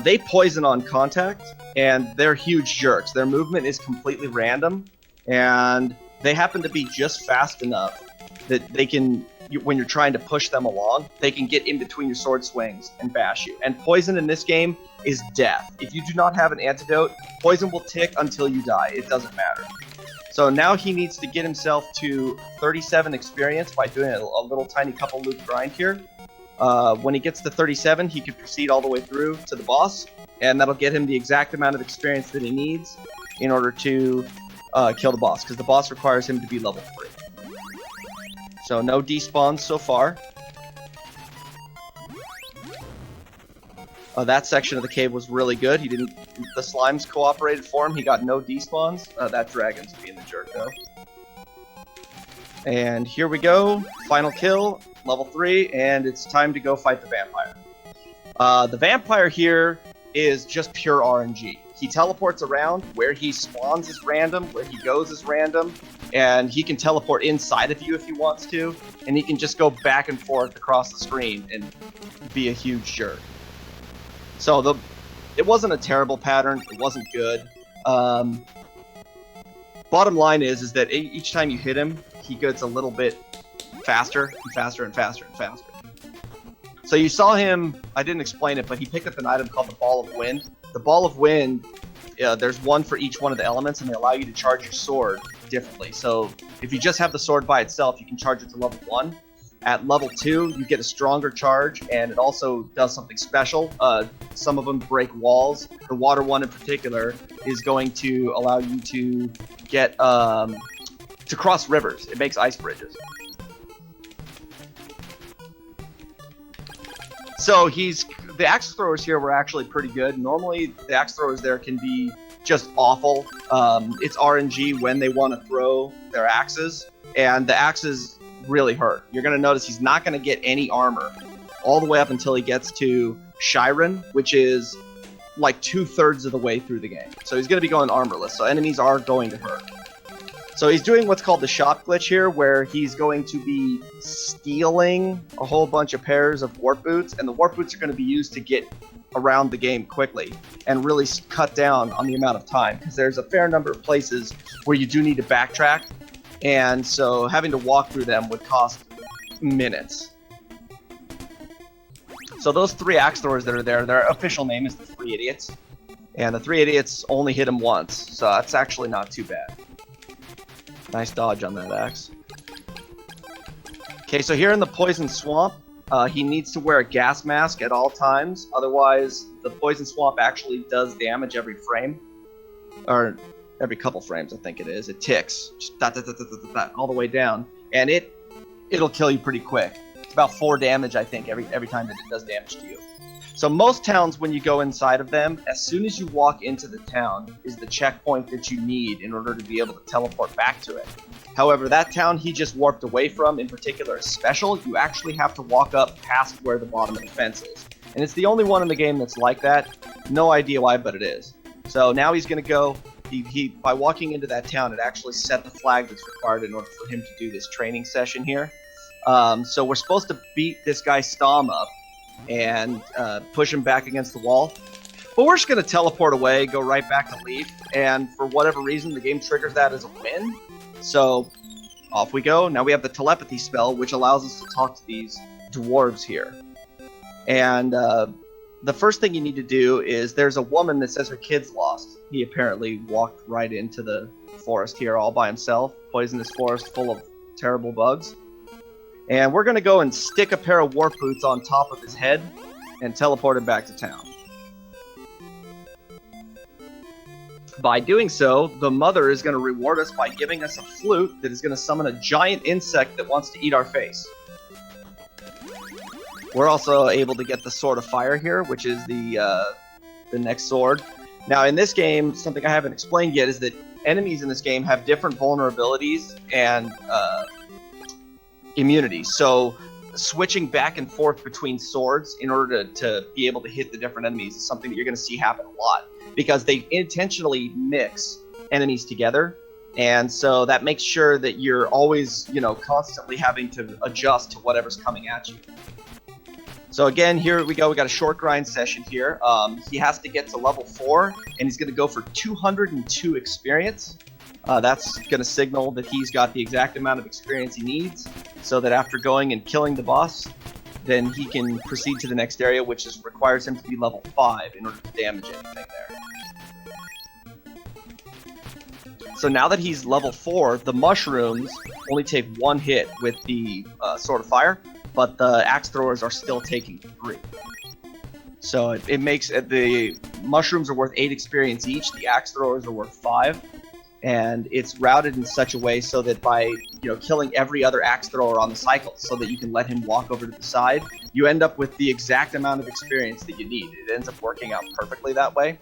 they poison on contact, and they're huge jerks. Their movement is completely random, and they happen to be just fast enough that they can, when you're trying to push them along, they can get in between your sword swings and bash you. And poison in this game is death. If you do not have an antidote, poison will tick until you die. It doesn't matter. So now he needs to get himself to 37 experience by doing a little tiny couple loop grind here. When he gets to 37, he can proceed all the way through to the boss, and that'll get him the exact amount of experience that he needs in order to kill the boss, because the boss requires him to be level 3. So no despawns so far. That section of the cave was really good. The slimes cooperated for him. He got no despawns. That dragon's being the jerk though. And here we go. Final kill, level 3, and it's time to go fight the vampire. The vampire here is just pure RNG. He teleports around. Where he spawns is random, where he goes is random, and he can teleport inside of you if he wants to, and he can just go back and forth across the screen and be a huge jerk. So it wasn't a terrible pattern. It wasn't good. Bottom line is that each time you hit him, he gets a little bit faster and faster and faster and faster. So you saw him, I didn't explain it, but he picked up an item called the Ball of Wind. The Ball of Wind, there's one for each one of the elements, and they allow you to charge your sword differently. So if you just have the sword by itself, you can charge it to level 1. At level 2, you get a stronger charge, and it also does something special. Some of them break walls. The water one in particular is going to allow you to get to cross rivers. It makes ice bridges. So the axe throwers here were actually pretty good. Normally, the axe throwers there can be just awful. It's RNG when they want to throw their axes, and the axes really hurt. You're going to notice he's not going to get any armor all the way up until he gets to Shiren, which is like 2/3 of the way through the game. So he's going to be going armorless, so enemies are going to hurt. So he's doing what's called the shop glitch here, where he's going to be stealing a whole bunch of pairs of warp boots, and the warp boots are going to be used to get around the game quickly and really cut down on the amount of time, because there's a fair number of places where you do need to backtrack, and so having to walk through them would cost minutes. So those 3 axe throwers that are there, their official name is the 3 Idiots, and the 3 Idiots only hit him once, so that's actually not too bad. Nice dodge on that axe. Okay, so here in the Poison Swamp, he needs to wear a gas mask at all times. Otherwise, the Poison Swamp actually does damage every frame. Or every couple frames, I think it is. It ticks. Just dot, dot, dot, dot, dot, dot, all the way down. And it'll kill you pretty quick. It's about 4 damage, I think, every time that it does damage to you. So most towns, when you go inside of them, as soon as you walk into the town is the checkpoint that you need in order to be able to teleport back to it. However, that town he just warped away from, in particular, is special. You actually have to walk up past where the bottom of the fence is. And it's the only one in the game that's like that. No idea why, but it is. So now he's going to go, by walking into that town, it actually set the flag that's required in order for him to do this training session here. So we're supposed to beat this guy Stom up and push him back against the wall. But we're just going to teleport away, go right back to Leaf, and for whatever reason, the game triggers that as a win. So off we go. Now we have the telepathy spell, which allows us to talk to these dwarves here. And the first thing you need to do is there's a woman that says her kid's lost. He apparently walked right into the forest here all by himself. Poisonous forest full of terrible bugs. And we're going to go and stick a pair of warp boots on top of his head and teleport him back to town. By doing so, the mother is going to reward us by giving us a flute that is going to summon a giant insect that wants to eat our face. We're also able to get the Sword of Fire here, which is the next sword. Now, in this game, something I haven't explained yet is that enemies in this game have different vulnerabilities and immunities. So switching back and forth between swords in order to be able to hit the different enemies is something that you're going to see happen a lot, because they intentionally mix enemies together, and so that makes sure that you're always, constantly having to adjust to whatever's coming at you. So again, here we go. We got a short grind session here. He has to get to level 4, and he's going to go for 202 experience. That's going to signal that he's got the exact amount of experience he needs, so that after going and killing the boss, then he can proceed to the next area, which requires him to be level 5 in order to damage anything there. So now that he's level 4, the mushrooms only take 1 hit with the Sword of Fire, but the axe throwers are still taking 3. So it makes the mushrooms are worth 8 experience each. The axe throwers are worth 5, and it's routed in such a way so that by killing every other axe thrower on the cycle, so that you can let him walk over to the side, you end up with the exact amount of experience that you need. It ends up working out perfectly that way.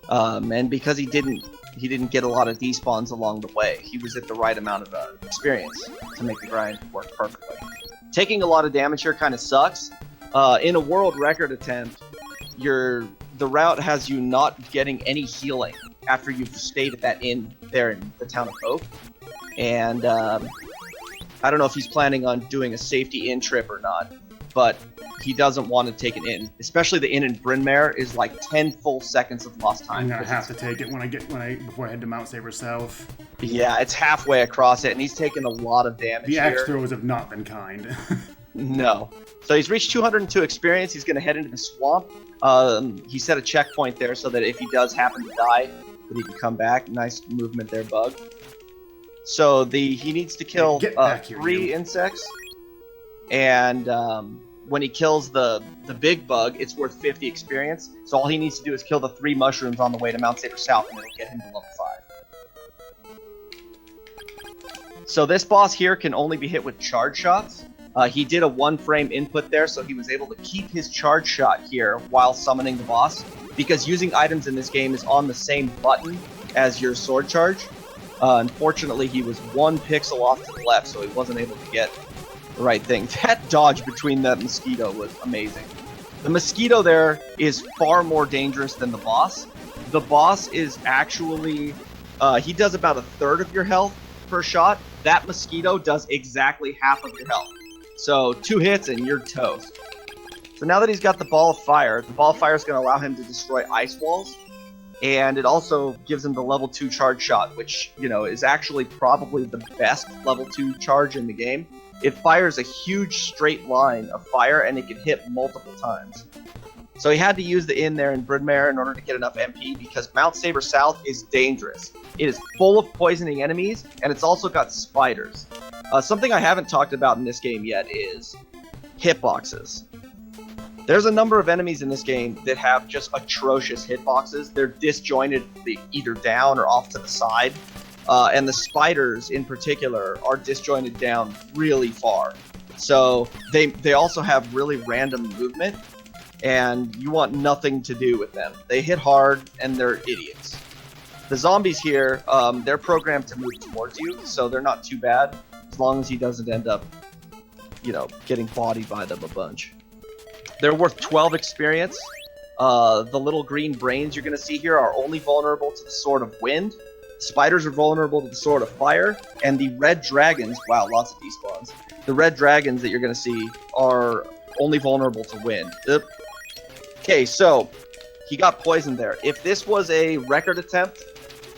And because he didn't get a lot of despawns along the way, he was at the right amount of experience to make the grind work perfectly. Taking a lot of damage here kind of sucks. In a world record attempt, the route has you not getting any healing after you've stayed at that inn there in the town of Hope. And I don't know if he's planning on doing a safety inn trip or not, but he doesn't want to take an inn. Especially the inn in Bryn Mawr is like 10 full seconds of lost time. I'm gonna have to take it before I head to Mount Saber South. Yeah, it's halfway across it, and he's taking a lot of damage. The axe throwers have not been kind. No. So he's reached 202 experience. He's going to head into the swamp. He set a checkpoint there so that if he does happen to die, that he can come back. Nice movement there, Bug. So he needs to kill 3 insects, and when he kills the big bug, it's worth 50 experience. So all he needs to do is kill the 3 mushrooms on the way to Mount Saber South, and it'll get him to level 5. So this boss here can only be hit with charge shots. He did a 1-frame input there, so he was able to keep his charge shot here while summoning the boss, because using items in this game is on the same button as your sword charge. Unfortunately, he was 1 pixel off to the left, so he wasn't able to get the right thing. That dodge between that mosquito was amazing. The mosquito there is far more dangerous than the boss. The boss is actually, he does about 1/3 of your health per shot. That mosquito does exactly half of your health. So 2 hits and you're toast. So now that he's got the ball of fire is going to allow him to destroy ice walls. And it also gives him the level 2 charge shot, which, is actually probably the best level 2 charge in the game. It fires a huge straight line of fire, and it can hit multiple times. So he had to use the inn there in Bryn Mawr in order to get enough MP, because Mount Saber South is dangerous. It is full of poisoning enemies, and it's also got spiders. Something I haven't talked about in this game yet is hitboxes. There's a number of enemies in this game that have just atrocious hitboxes. They're disjointed either down or off to the side. And the spiders in particular are disjointed down really far. So they also have really random movement, and you want nothing to do with them. They hit hard, and they're idiots. The zombies here, they're programmed to move towards you, so they're not too bad, as long as he doesn't end up, getting bodied by them a bunch. They're worth 12 experience. The little green brains you're going to see here are only vulnerable to the Sword of Wind. Spiders are vulnerable to the Sword of Fire, and the red dragons, wow, lots of despawns. The red dragons that you're going to see are only vulnerable to wind. Okay, so he got poisoned there. If this was a record attempt,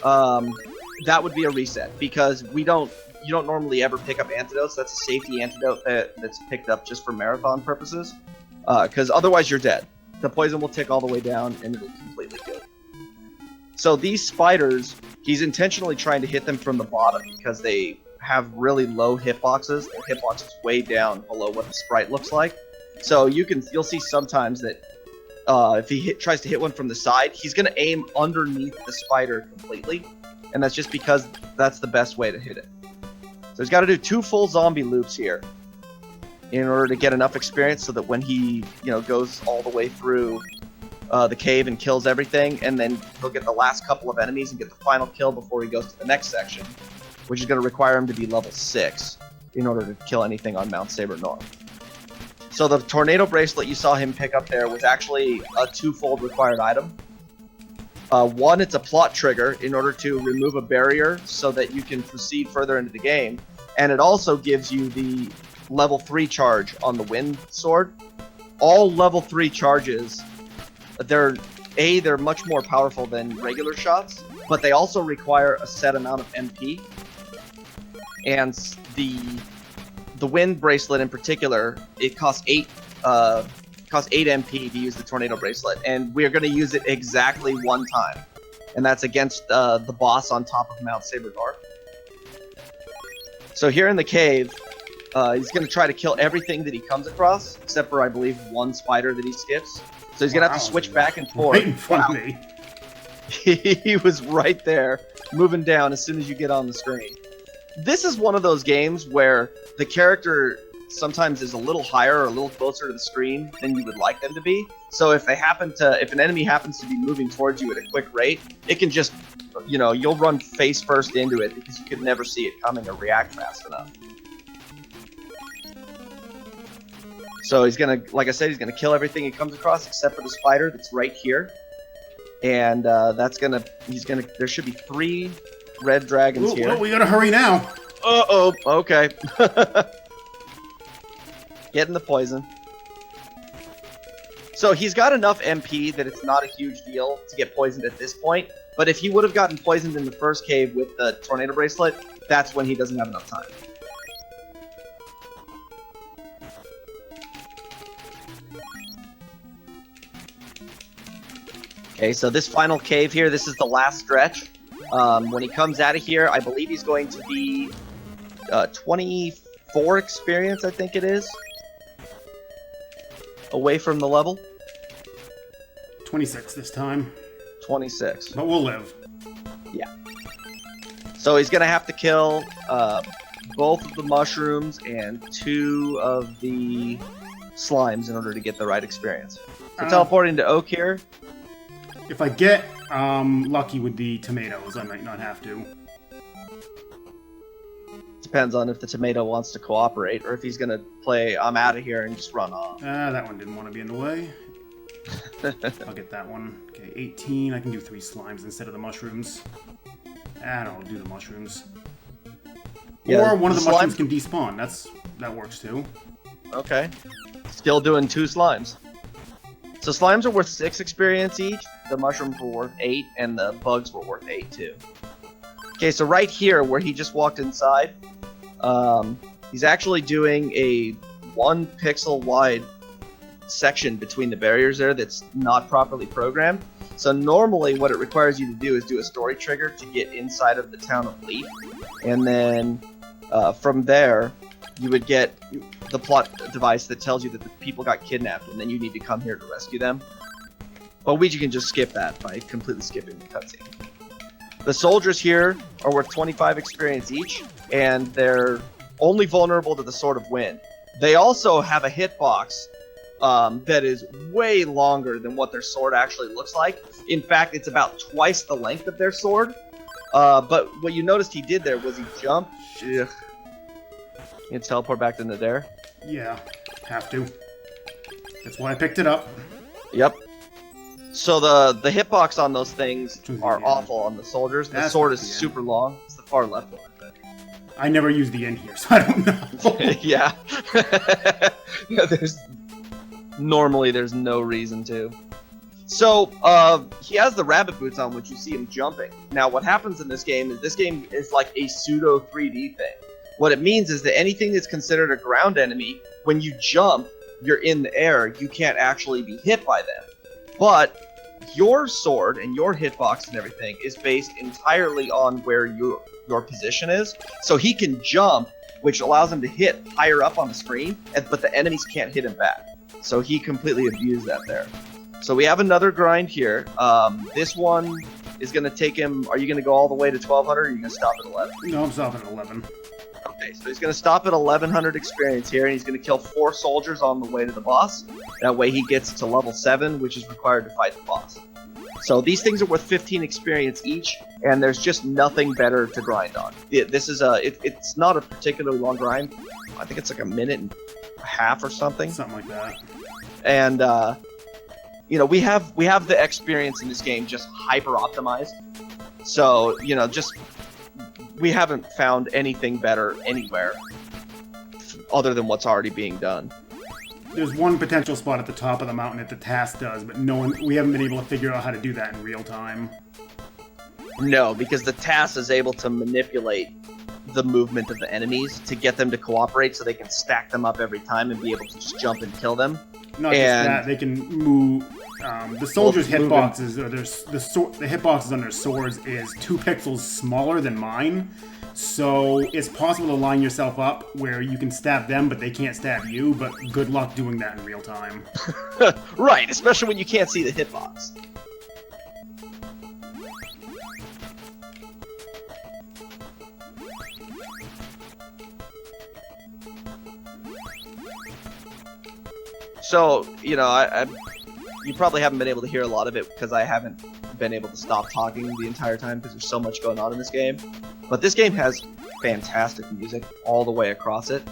that would be a reset, because you don't normally ever pick up antidotes. That's a safety antidote that's picked up just for marathon purposes, because otherwise you're dead. The poison will tick all the way down, and it'll completely kill you. So these spiders, he's intentionally trying to hit them from the bottom because they have really low hitboxes. Their hitbox is way down below what the sprite looks like. So you'll see sometimes that if he tries to hit one from the side, he's going to aim underneath the spider completely, and that's just because that's the best way to hit it. So he's got to do 2 full zombie loops here in order to get enough experience so that when he goes all the way through the cave and kills everything, and then he'll get the last couple of enemies and get the final kill before he goes to the next section, which is going to require him to be level 6 in order to kill anything on Mount Saber North. So the tornado bracelet you saw him pick up there was actually a 2-fold required item. One, it's a plot trigger in order to remove a barrier so that you can proceed further into the game, and it also gives you the level 3 charge on the wind sword. All level 3 charges, they're much more powerful than regular shots, but they also require a set amount of MP. And the wind bracelet in particular, it costs 8 MP to use the tornado bracelet, and we're going to use it exactly one time, and that's against the boss on top of Mount Saber Dark. So here in the cave, he's going to try to kill everything that he comes across, except for, I believe, one spider that he skips. So he's going to have to switch back and forth. Right in front of me. He was right there, moving down as soon as you get on the screen. This is one of those games where the character sometimes is a little higher or a little closer to the screen than you would like them to be. So if an enemy happens to be moving towards you at a quick rate, it can just, you'll run face first into it because you could never see it coming or react fast enough. So he's gonna, like I said, he's gonna kill everything he comes across except for the spider that's right here. And there should be 3 red dragons here. Well, we gotta hurry now. Uh-oh, okay. Getting the poison. So he's got enough MP that it's not a huge deal to get poisoned at this point, but if he would have gotten poisoned in the first cave with the tornado bracelet, that's when he doesn't have enough time. Okay, so this final cave here, this is the last stretch. When he comes out of here, I believe he's going to be 24 experience, I think it is, away from the level. 26 this time. 26. But we'll live. Yeah. So he's going to have to kill both of the mushrooms and 2 of the slimes in order to get the right experience. So teleporting to Oak here. If I get lucky with the tomatoes, I might not have to. Depends on if the tomato wants to cooperate or if he's going to play I'm out of here and just run off. That one didn't want to be in the way. I'll get that one. Okay, 18. I can do 3 slimes instead of the mushrooms. I'll do the mushrooms. Yeah, or one of the slime... mushrooms can despawn. That works too. Okay. Still doing 2 slimes. So slimes are worth 6 experience each. The mushrooms were worth 8, and the bugs were worth 8 too. Okay, so right here where he just walked inside, he's actually doing a 1 pixel wide section between the barriers there that's not properly programmed. So normally what it requires you to do is do a story trigger to get inside of the town of Leaf, and then from there you would get the plot device that tells you that the people got kidnapped and then you need to come here to rescue them. But Ouija can just skip that by completely skipping the cutscene. The soldiers here are worth 25 experience each, and they're only vulnerable to the Sword of Wind. They also have a hitbox that is way longer than what their sword actually looks like. In fact, it's about twice the length of their sword. But what you noticed he did there was he jumped. Ugh. You can teleport back into there. Yeah, have to. That's why I picked it up. Yep. So the hitbox on those things are awful on the soldiers. The sword is super long. It's the far left one, I think. I never use the end here, so I don't know. Yeah. Normally there's no reason to. So he has the rabbit boots on, which you see him jumping. Now what happens in this game is like a pseudo 3D thing. What it means is that anything that's considered a ground enemy, when you jump, you're in the air, you can't actually be hit by them. But your sword and your hitbox and everything is based entirely on where your position is. So he can jump, which allows him to hit higher up on the screen, but the enemies can't hit him back. So he completely abused that there. So we have another grind here. This one is going to take him... Are you going to go all the way to 1200 or are you going to stop at 11? No, I'm stopping at 11. Okay, so he's going to stop at 1100 experience here, and he's going to kill 4 soldiers on the way to the boss. That way he gets to level 7, which is required to fight the boss. So these things are worth 15 experience each, and there's just nothing better to grind on. It's not a particularly long grind. I think it's like a minute and a half or something. Something like that. And we have the experience in this game just hyper optimized. So we haven't found anything better anywhere other than what's already being done. There's one potential spot at the top of the mountain that the task does, but we haven't been able to figure out how to do that in real time. No, because the task is able to manipulate the movement of the enemies to get them to cooperate so they can stack them up every time and be able to just jump and kill them. Not just that, they can move. The soldiers' hitboxes, or the hitboxes on their swords, is 2 pixels smaller than mine. So it's possible to line yourself up where you can stab them, but they can't stab you. But good luck doing that in real time. Right, especially when you can't see the hitbox. So, you know, you probably haven't been able to hear a lot of it because I haven't been able to stop talking the entire time because there's so much going on in this game. But this game has fantastic music all the way across it.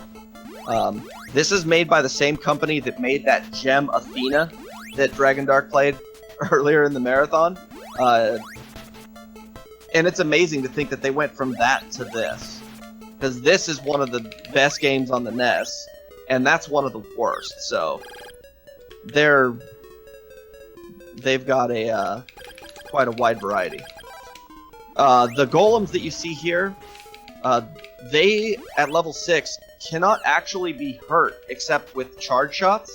This is made by the same company that made that gem Athena that Dragon Dark played earlier in the marathon. And it's amazing to think that they went from that to this. Because this is one of the best games on the NES, and that's one of the worst, so they've got a quite a wide variety. The golems that you see here, they at level 6 cannot actually be hurt except with charge shots,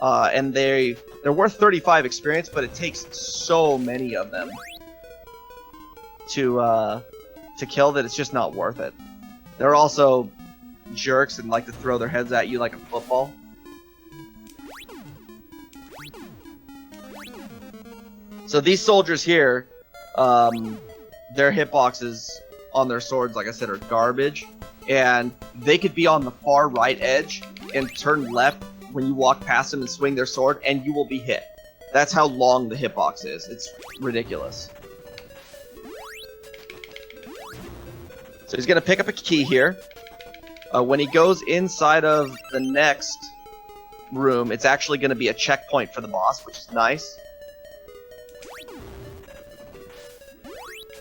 and they're worth 35 experience, but it takes so many of them to kill that it's just not worth it. They're also jerks and like to throw their heads at you like a football. So these soldiers here, their hitboxes on their swords, like I said, are garbage. And they could be on the far right edge and turn left when you walk past them and swing their sword, and you will be hit. That's how long the hitbox is. It's ridiculous. So he's going to pick up a key here. When he goes inside of the next room, it's actually going to be a checkpoint for the boss, which is nice.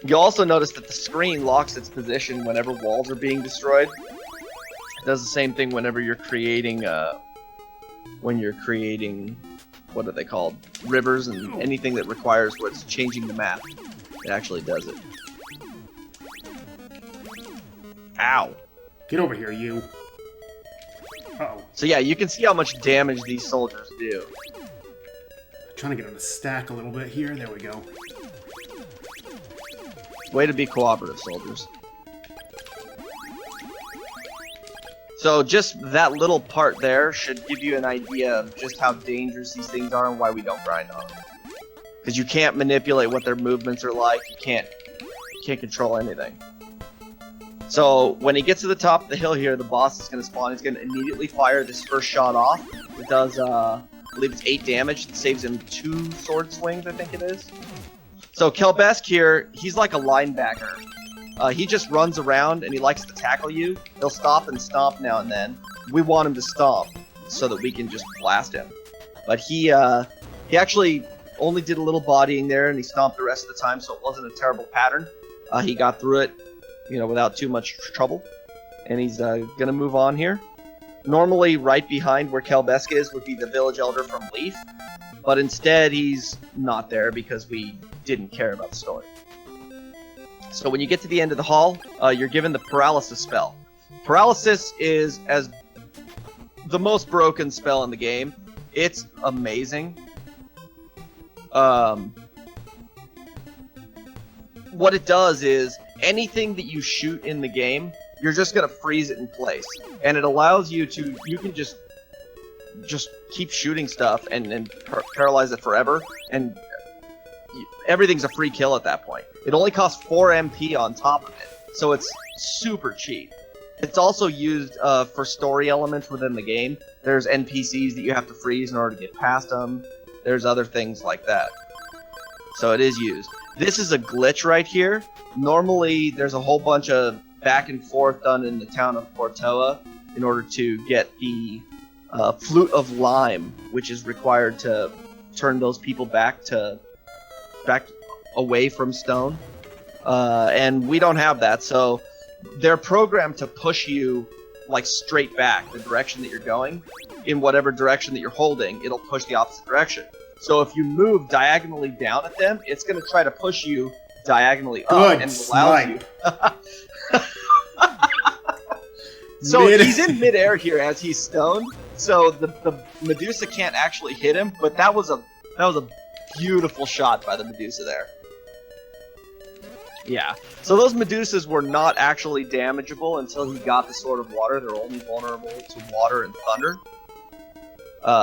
You'll also notice that the screen locks its position whenever walls are being destroyed. It does the same thing whenever you're creating, what are they called? Rivers and anything that requires what's changing the map. It actually does it. Ow. Get over here, you. Uh-oh. So yeah, you can see how much damage these soldiers do. Trying to get them to stack a little bit here. There we go. Way to be cooperative, soldiers. So just that little part there should give you an idea of just how dangerous these things are and why we don't grind on them. Because you can't manipulate what their movements are like. You can't control anything. So when he gets to the top of the hill here, the boss is going to spawn. He's going to immediately fire this first shot off. It does, I believe it's 8 damage. It saves him 2 sword swings, I think it is. So Kelbesk here, he's like a linebacker. He just runs around and he likes to tackle you. He'll stop and stomp now and then. We want him to stomp so that we can just blast him. But he actually only did a little bodying there and he stomped the rest of the time, so it wasn't a terrible pattern. He got through it, you know, without too much trouble. And he's gonna move on here. Normally, right behind where Kelbesk is would be the village elder from Leaf, but instead he's not there because we didn't care about the story. So when you get to the end of the hall, you're given the paralysis spell. Paralysis is as the most broken spell in the game. It's amazing. What it does is anything that you shoot in the game, you're just gonna freeze it in place, and it allows you to can just keep shooting stuff and paralyze it forever, and everything's a free kill at that point. It only costs 4 MP on top of it, so it's super cheap. It's also used for story elements within the game. There's NPCs that you have to freeze in order to get past them. There's other things like that. So it is used. This is a glitch right here. Normally, there's a whole bunch of back and forth done in the town of Portoa in order to get the Flute of Lime, which is required to turn those people back away from stone. And we don't have that, so they're programmed to push you like straight back, the direction that you're going. In whatever direction that you're holding, it'll push the opposite direction. So if you move diagonally down at them, it's going to try to push you diagonally up and allows you. So he's in midair here as he's stoned. So the Medusa can't actually hit him, but that was a beautiful shot by the Medusa there. Yeah. So those Medusas were not actually damageable until he got the Sword of Water. They're only vulnerable to water and thunder.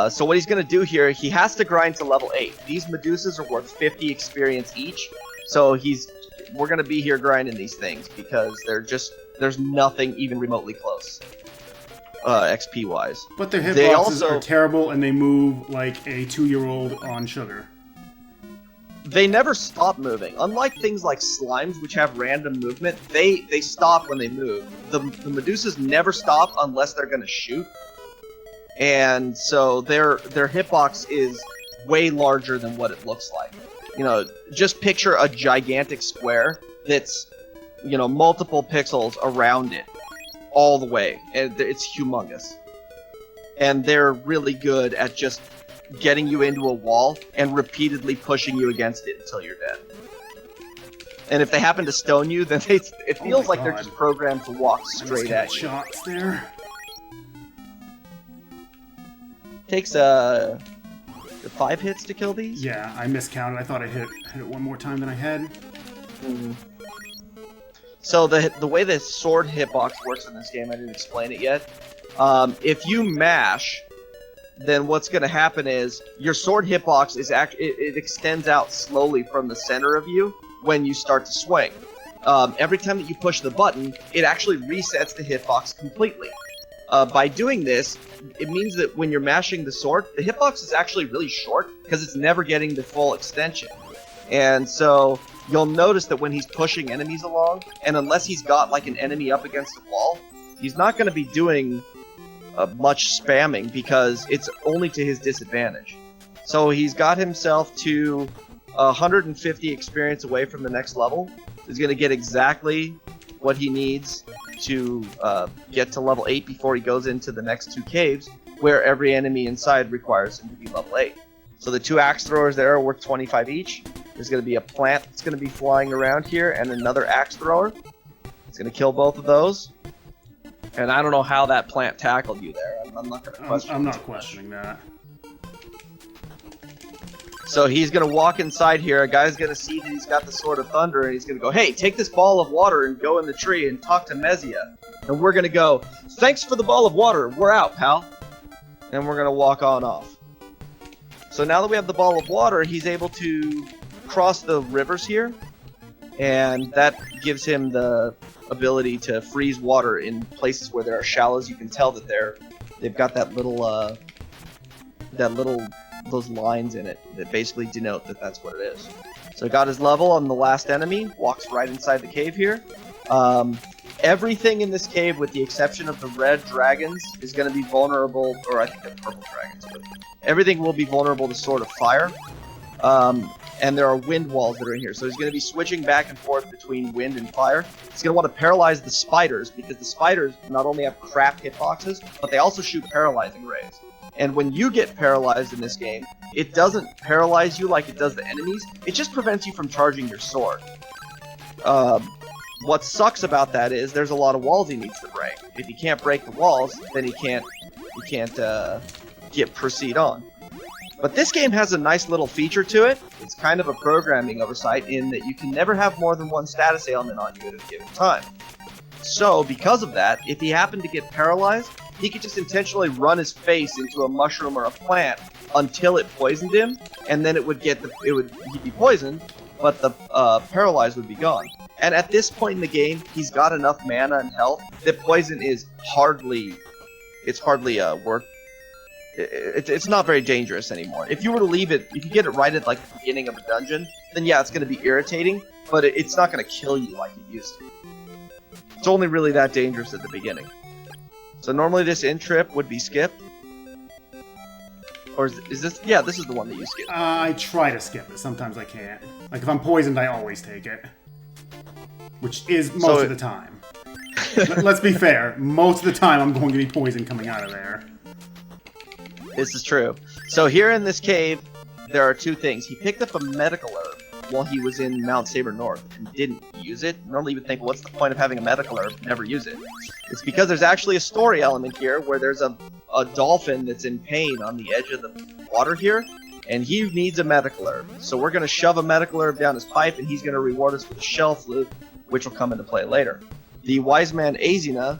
So what he's going to do here, he has to grind to level 8. These Medusas are worth 50 experience each. So we're going to be here grinding these things because there's nothing even remotely close. XP wise. But their hitboxes are terrible and they move like a 2-year-old on sugar. They never stop moving. Unlike things like slimes, which have random movement, they stop when they move. The Medusas never stop unless they're going to shoot. And so their hitbox is way larger than what it looks like. You know, just picture a gigantic square that's, you know, multiple pixels around it all the way. And it's humongous. And they're really good at just getting you into a wall and repeatedly pushing you against it until you're dead. And if they happen to stone you, then it feels like they're just programmed to walk straight at you. Shots there. Takes 5 hits to kill these? Yeah, I miscounted. I thought I hit it one more time than I had. So the way the sword hitbox works in this game, I didn't explain it yet. If you mash, then what's going to happen is your sword hitbox is it extends out slowly from the center of you when you start to swing. Every time that you push the button, it actually resets the hitbox completely. By doing this, it means that when you're mashing the sword, the hitbox is actually really short because it's never getting the full extension. And so you'll notice that when he's pushing enemies along, and unless he's got like an enemy up against a wall, he's not going to be doing much spamming because it's only to his disadvantage. So he's got himself to 150 experience away from the next level. He's going to get exactly what he needs to get to level 8 before he goes into the next 2 caves, where every enemy inside requires him to be level 8. So the 2 axe throwers there are worth 25 each. There's going to be a plant that's going to be flying around here, and another axe thrower. It's going to kill both of those. And I don't know how that plant tackled you there. I'm not going to question. I'm not questioning that. So he's going to walk inside here. A guy's going to see that he's got the Sword of Thunder, and he's going to go, hey, take this ball of water and go in the tree and talk to Mezia. And we're going to go, thanks for the ball of water. We're out, pal. And we're going to walk on off. So now that we have the ball of water, he's able to cross the rivers here. And that gives him the ability to freeze water in places where there are shallows. You can tell that they've got that little those lines in it that basically denote that that's what it is. So he got his level on the last enemy, walks right inside the cave here. Everything in this cave, with the exception of the red dragons, is going to be vulnerable, or I think they're purple dragons, but everything will be vulnerable to Sword of Fire. And there are wind walls that are in here. So he's going to be switching back and forth between wind and fire. He's going to want to paralyze the spiders, because the spiders not only have crap hitboxes, but they also shoot paralyzing rays. And when you get paralyzed in this game, it doesn't paralyze you like it does the enemies. It just prevents you from charging your sword. What sucks about that is there's a lot of walls he needs to break. If he can't break the walls, then he can't proceed on. But this game has a nice little feature to it. It's kind of a programming oversight in that you can never have more than one status ailment on you at a given time. So, because of that, if he happened to get paralyzed, he could just intentionally run his face into a mushroom or a plant until it poisoned him, and then he'd be poisoned, but the paralyzed would be gone. And at this point in the game, he's got enough mana and health that poison is hardly worth. It's not very dangerous anymore. If you were to leave it, if you get it right at like the beginning of a dungeon, then yeah, it's going to be irritating, but it's not going to kill you like it used to. It's only really that dangerous at the beginning. So normally this end trip would be skipped. Or is this? Yeah, this is the one that you skip. I try to skip it. Sometimes I can't. Like if I'm poisoned, I always take it. Which is most of the time. Let's be fair. Most of the time I'm going to be poisoned coming out of there. This is true. So here in this cave, there are 2 things. He picked up a medical herb while he was in Mount Saber North and didn't use it. Normally you would think, what's the point of having a medical herb? Never use it. It's because there's actually a story element here where there's a dolphin that's in pain on the edge of the water here, and he needs a medical herb. So we're going to shove a medical herb down his pipe, and he's going to reward us with a shell flute, which will come into play later. The wise man Azina,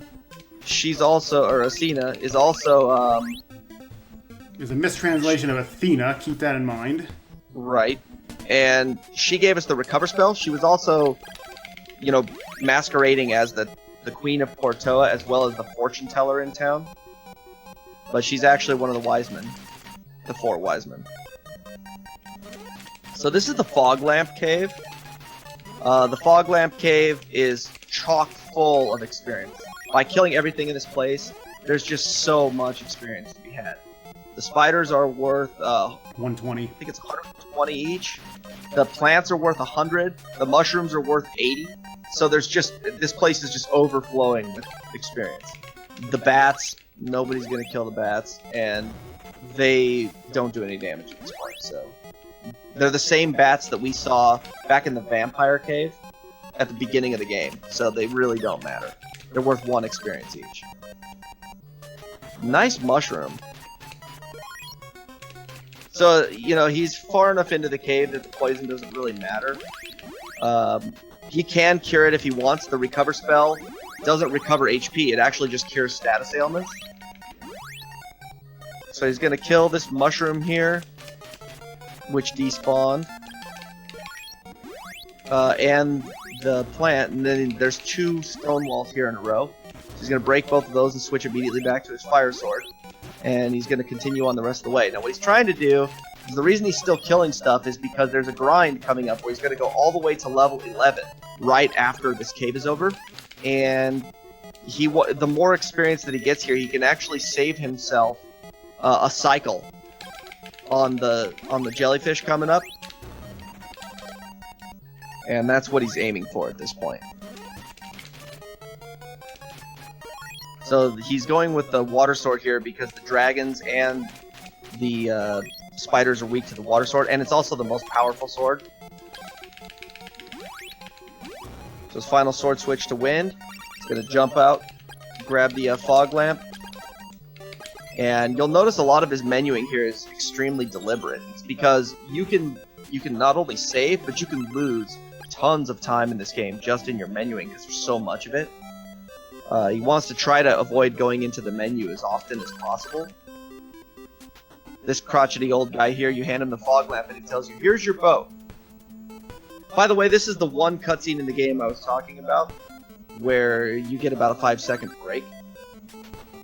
she's also, or Asina, is also, There's a mistranslation of Athena. Keep that in mind. right, and she gave us the recover spell. She was also, you know, masquerading as the Queen of Portoa as well as the fortune teller in town. But she's actually one of the wise men. The 4 wise men. So this is the Fog Lamp Cave. The Fog Lamp Cave is chock full of experience. By killing everything in this place, there's just so much experience to be had. The spiders are worth 120. I think it's 120 each. The plants are worth 100. The mushrooms are worth 80. So there's just, this place is just overflowing with experience. The bats, nobody's gonna kill the bats, and they don't do any damage at this point. So they're the same bats that we saw back in the vampire cave at the beginning of the game. So they really don't matter. They're worth 1 experience each. Nice mushroom. So, you know, he's far enough into the cave that the poison doesn't really matter. He can cure it if he wants. The recover spell doesn't recover HP. It actually just cures status ailments. So he's going to kill this mushroom here, which despawned. And the plant, and then there's 2 stone walls here in a row. So he's going to break both of those and switch immediately back to his fire sword. And he's going to continue on the rest of the way. Now what he's trying to do, is the reason he's still killing stuff is because there's a grind coming up where he's going to go all the way to level 11 right after this cave is over. And the more experience that he gets here, he can actually save himself a cycle on the jellyfish coming up. And that's what he's aiming for at this point. So he's going with the water sword here because the dragons and the spiders are weak to the water sword, and it's also the most powerful sword. So his final sword switch to wind. He's going to jump out, grab the fog lamp, and you'll notice a lot of his menuing here is extremely deliberate. It's because you can not only save, but you can lose tons of time in this game just in your menuing because there's so much of it. He wants to try to avoid going into the menu as often as possible. This crotchety old guy here, you hand him the fog lamp and he tells you, here's your bow. By the way, this is the one cutscene in the game I was talking about, where you get about a 5-second break.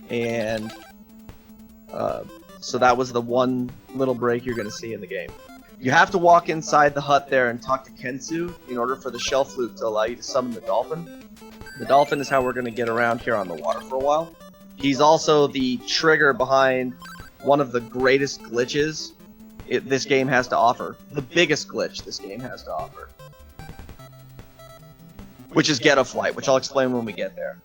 And so that was the one little break you're going to see in the game. You have to walk inside the hut there and talk to Kensu in order for the shell flute to allow you to summon the dolphin. The dolphin is how we're going to get around here on the water for a while. He's also the trigger behind one of the greatest glitches this game has to offer. The biggest glitch this game has to offer. Which is Ghetto Flight, which I'll explain when we get there.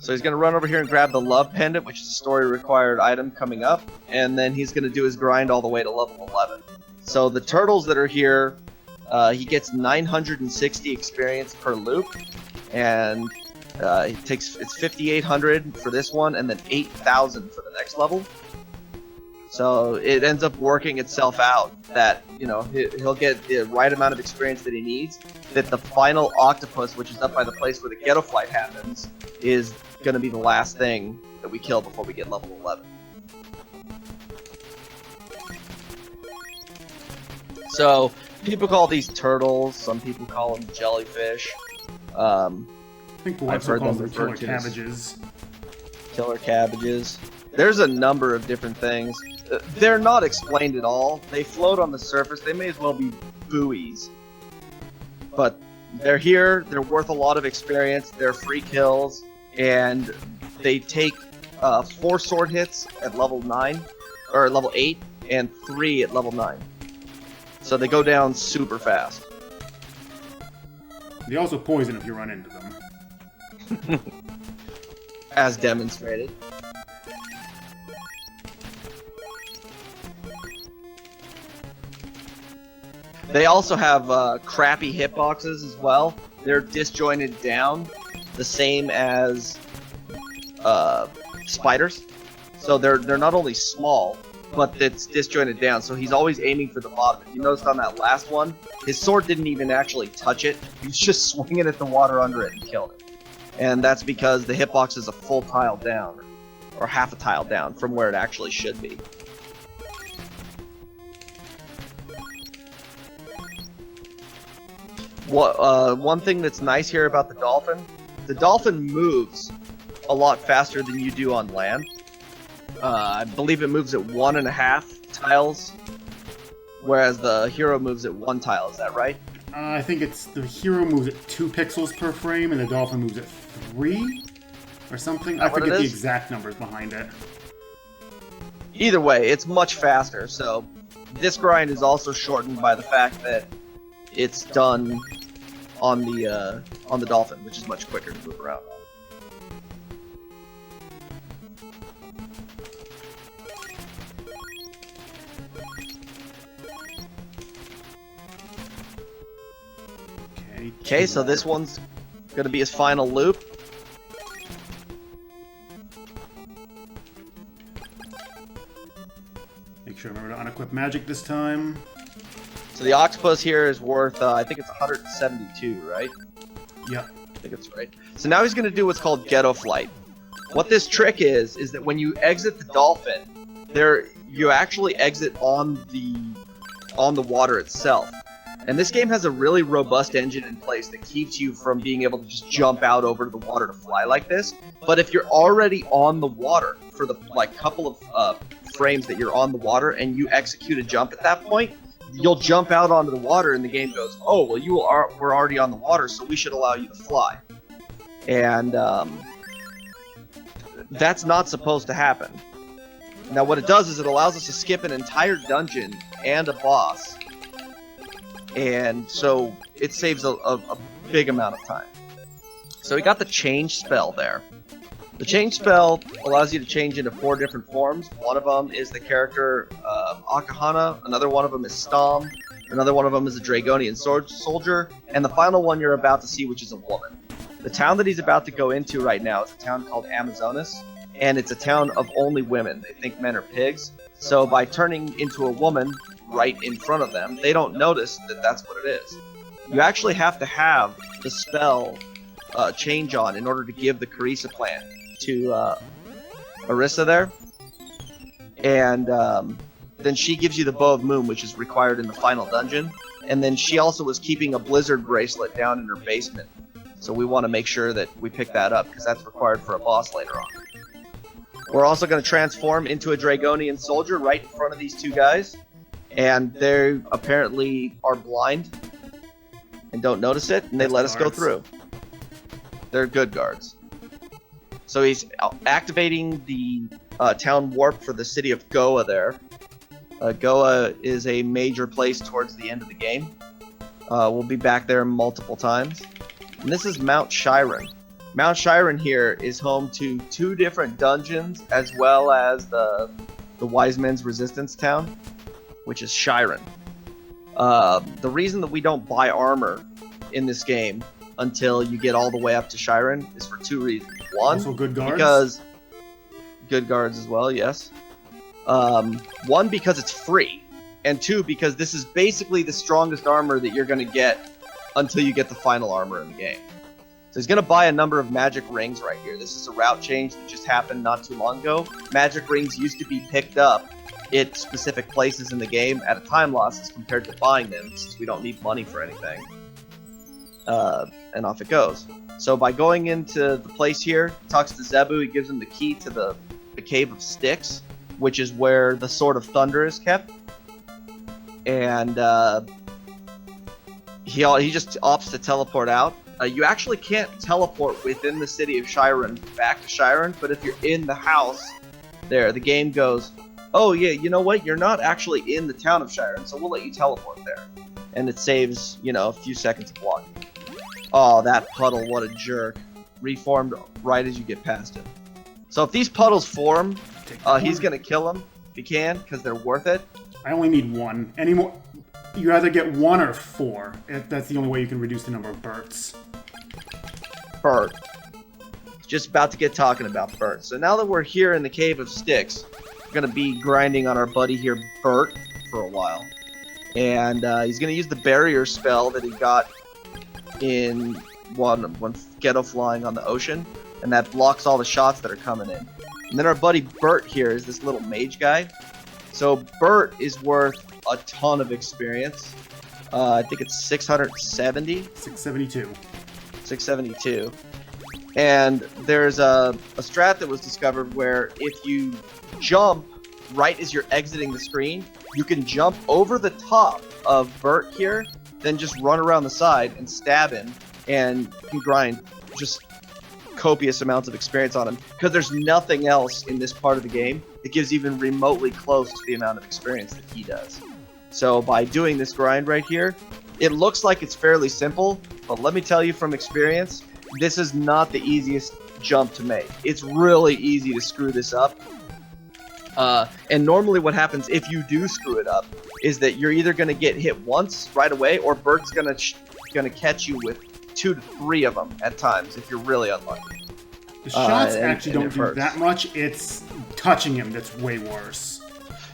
So he's going to run over here and grab the love pendant, which is a story-required item coming up. And then he's going to do his grind all the way to level 11. So the turtles that are here, he gets 960 experience per loop. And it's 5,800 for this one, and then 8,000 for the next level. So it ends up working itself out that, you know, he'll get the right amount of experience that he needs, that the final octopus, which is up by the place where the ghetto flight happens, is going to be the last thing that we kill before we get level 11. So people call these turtles, some people call them jellyfish. I think I've heard them them killer referred to as cabbages. killer cabbages. There's a number of different things. They're not explained at all. They float on the surface. They may as well be buoys. But they're here. They're worth a lot of experience. They're free kills. And they take 4 sword hits at level 9, or level 8, and 3 at level 9. So they go down super fast. They also poison if you run into them. As demonstrated. They also have crappy hitboxes as well. They're disjointed down, the same as spiders. So they're not only small, but it's disjointed down. So he's always aiming for the bottom. If you noticed on that last one, his sword didn't even actually touch it. He was just swinging at the water under it and killed it. And that's because the hitbox is a full tile down, or half a tile down from where it actually should be. One thing that's nice here about the dolphin moves a lot faster than you do on land. I believe it moves at 1.5 tiles, whereas the hero moves at 1 tile. Is that right? I think it's the hero moves at 2 pixels per frame, and the dolphin moves at 3 or something. I forget the exact numbers behind it. Either way, it's much faster. So this grind is also shortened by the fact that it's done on the dolphin, which is much quicker to move around on. Okay, so this one's gonna be his final loop. Make sure I remember to unequip magic this time. So the octopus here is worth, I think it's 172, right? Yeah. I think it's right. So now he's gonna do what's called ghetto flight. What this trick is that when you exit the dolphin, you actually exit on the water itself. And this game has a really robust engine in place that keeps you from being able to just jump out over the water to fly like this. But if you're already on the water for the couple of frames that you're on the water and you execute a jump at that point, you'll jump out onto the water and the game goes, oh, well, we're already on the water, so we should allow you to fly. And that's not supposed to happen. Now what it does is it allows us to skip an entire dungeon and a boss. And so it saves a big amount of time. So we got the change spell there. The change spell allows you to change into 4 different forms. One of them is the character Akahana, another one of them is Stom, another one of them is a Dragonian soldier, and the final one you're about to see, which is a woman. The town that he's about to go into right now is a town called Amazonas, and it's a town of only women. They think men are pigs. So by turning into a woman right in front of them, they don't notice that that's what it is. You actually have to have the spell change on in order to give the Carissa plant to Arissa there. And then she gives you the Bow of Moon, which is required in the final dungeon. And then she also was keeping a blizzard bracelet down in her basement. So we want to make sure that we pick that up, because that's required for a boss later on. We're also going to transform into a Dragonian soldier right in front of these 2 guys. And they apparently are blind and don't notice it, and they let us go through. They're good guards. So he's activating the town warp for the city of Goa there. Goa is a major place towards the end of the game. We'll be back there multiple times. And this is Mount Shiren. Mount Shiren here is home to 2 different dungeons, as well as the Wise Men's Resistance town, which is Shiren. The reason that we don't buy armor in this game until you get all the way up to Shiren is for 2 reasons. One, also good guards? Because good guards as well, yes. 1, because it's free, and 2, because this is basically the strongest armor that you're going to get until you get the final armor in the game. So he's going to buy a number of magic rings right here. This is a route change that just happened not too long ago. Magic rings used to be picked up at specific places in the game at a time loss as compared to buying them, since we don't need money for anything. And off it goes. So by going into the place here, he talks to Zebu, he gives him the key to the Cave of Styx, which is where the Sword of Thunder is kept. And he just opts to teleport out. You actually can't teleport within the city of Shiren back to Shiren, but if you're in the house there, the game goes, oh yeah, you know what, you're not actually in the town of Shiren, so we'll let you teleport there. And it saves, a few seconds of walking. Oh, that puddle, what a jerk. Reformed right as you get past it. So if these puddles form, he's going to kill them if he can, because they're worth it. I only need 1. Any more? You either get 1 or 4. That's the only way you can reduce the number of bursts. Burt. just about to get talking about Bert. So now that we're here in the Cave of Sticks, we're going to be grinding on our buddy here, Bert, for a while. And he's going to use the barrier spell that he got in one Ghetto Flying on the ocean, and that blocks all the shots that are coming in. And then our buddy Bert here is this little mage guy. So Bert is worth a ton of experience. I think it's 670? 672. 672. And there's a strat that was discovered where if you jump right as you're exiting the screen, you can jump over the top of Bert here, then just run around the side and stab him, and you can grind just copious amounts of experience on him, because there's nothing else in this part of the game that gives even remotely close to the amount of experience that he does. So by doing this grind right here, it looks like it's fairly simple, but let me tell you from experience, this is not the easiest jump to make. It's really easy to screw this up. And normally what happens if you do screw it up is that you're either going to get hit once right away, or Bert's going to catch you with 2 to 3 of them at times if you're really unlucky. The shots actually don't do that much. It's touching him that's way worse.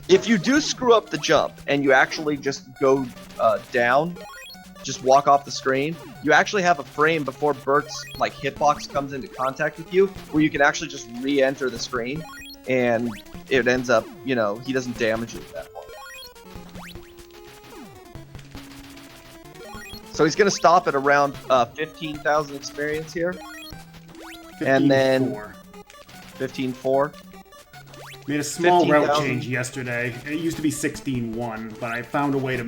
If you do screw up the jump and you actually just go down, just walk off the screen, you actually have a frame before Bert's like hitbox comes into contact with you, where you can actually just re-enter the screen, and it ends up, you know, he doesn't damage you at that point. So he's going to stop at around 15,000 experience here. 15, and then 4. 15.4. Made a small 15, route 000. change yesterday. It used to be 16.1, but I found a way to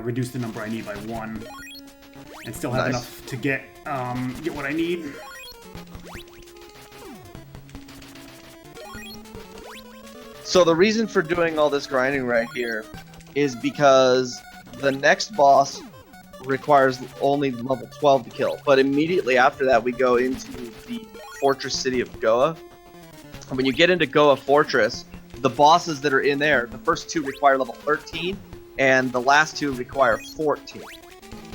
reduce the number I need by 1, and still have enough to get what I need. So the reason for doing all this grinding right here is because the next boss requires only level 12 to kill, but immediately after that we go into the fortress city of Goa. And when you get into Goa Fortress, the bosses that are in there, the first 2 require level 13, and the last 2 require 14.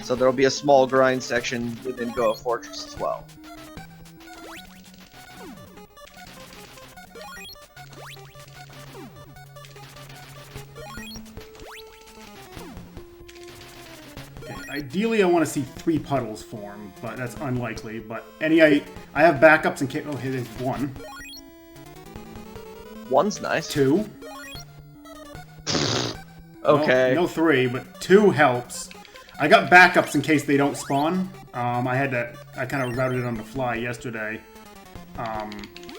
So there'll be a small grind section within Goa Fortress as well. Ideally, I want to see 3 puddles form, but that's unlikely. But I have backups in case. Oh, hey, there's 1. 1's nice. 2. Okay. No 3, but 2 helps. I got backups in case they don't spawn. I kind of routed it on the fly yesterday.